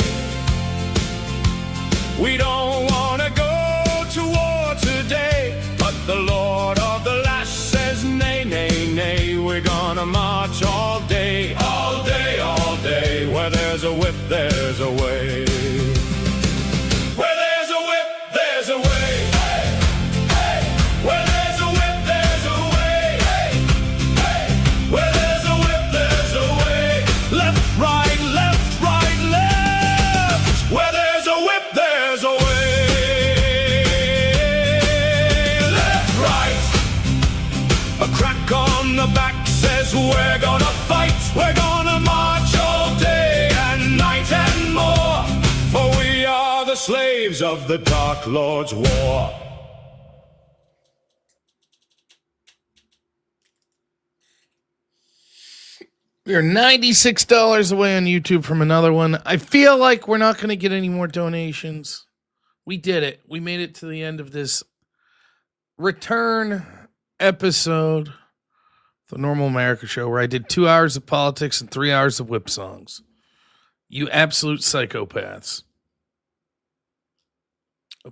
We don't want to go to war today, but the Lord of the Lash says, nay, nay, nay. We're gonna march all day, all day, all day. Where there's a whip, there's a way. Where there's a whip, there's a way. Hey, hey. Where there's a whip, there's a way. Hey, hey. Where there's a whip, there's a way. Left, right, left, right, left. Where there's a whip, there's a way. Left, right. A crack on the back says we're gonna fight. We're gonna march all day and night and more. For we are the slaves of the Dark Lord's war. We are $96 away on YouTube from another one. I feel like we're not going to get any more donations. We did it. We made it to the end of this return episode, the Normal America Show, where I did 2 hours of politics and 3 hours of whip songs. You absolute psychopaths.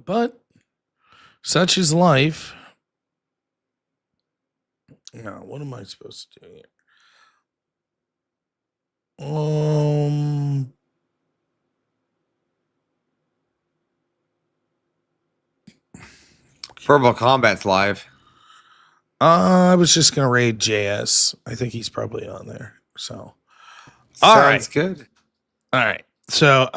But such is life. Now, what am I supposed to do here? Verbal Combat's live. I was just gonna raid JS. I think he's probably on there. So, all right, Sounds good. all right. So,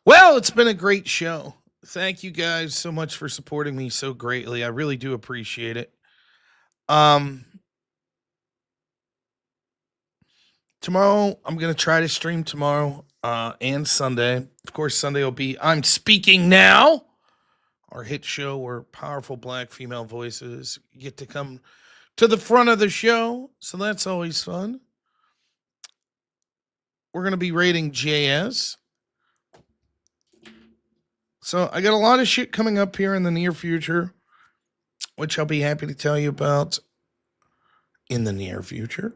well, it's been a great show. Thank you guys so much for supporting me so greatly. I really do appreciate it. Tomorrow, I'm going to try to stream tomorrow and Sunday. Of course, Sunday will be I'm Speaking Now, our hit show where powerful black female voices get to come to the front of the show. So that's always fun. We're going to be rating JS. So I got a lot of shit coming up here in the near future, which I'll be happy to tell you about in the near future.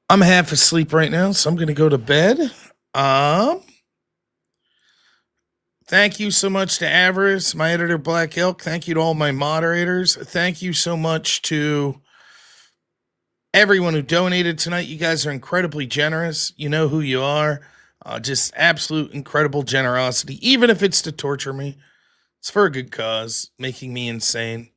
I'm half asleep right now, so I'm going to go to bed. Thank you so much to Avarice, my editor, Black Elk. Thank you to all my moderators. Thank you so much to everyone who donated tonight. You guys are incredibly generous. You know who you are. Just absolute incredible generosity, even if it's to torture me. It's for a good cause, making me insane.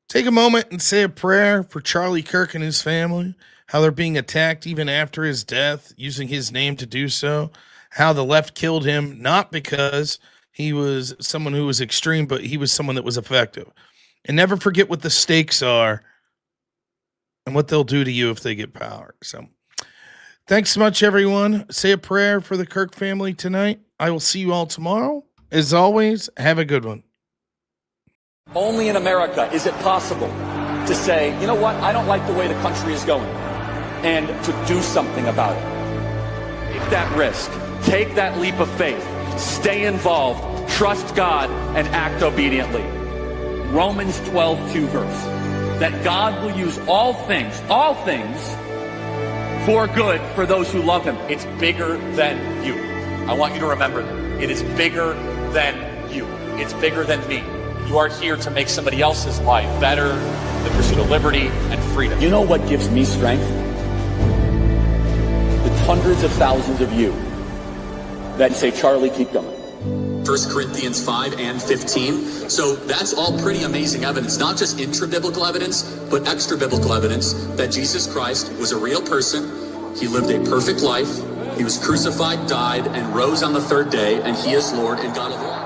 Take a moment and say a prayer for Charlie Kirk and his family, how they're being attacked even after his death, using his name to do so, how the left killed him, not because he was someone who was extreme, but he was someone that was effective. And never forget what the stakes are and what they'll do to you if they get power. So thanks so much, everyone. Say a prayer for the Kirk family tonight. I will see you all tomorrow. As always, have a good one. Only in America is it possible to say, you know what, I don't like the way the country is going, and to do something about it. Take that risk. Take that leap of faith. Stay involved. Trust God and act obediently. Romans 12:2 verse. That God will use all things for good for those who love him. It's bigger than you. I want you to remember that. It is bigger than you. It's bigger than me. You are here to make somebody else's life better, the pursuit of liberty and freedom. You know what gives me strength? The hundreds of thousands of you that say, Charlie, keep going. 1 Corinthians 5 and 15. So that's all pretty amazing evidence, not just intra-biblical evidence, but extra-biblical evidence that Jesus Christ was a real person. He lived a perfect life. He was crucified, died, and rose on the third day, and he is Lord and God of all.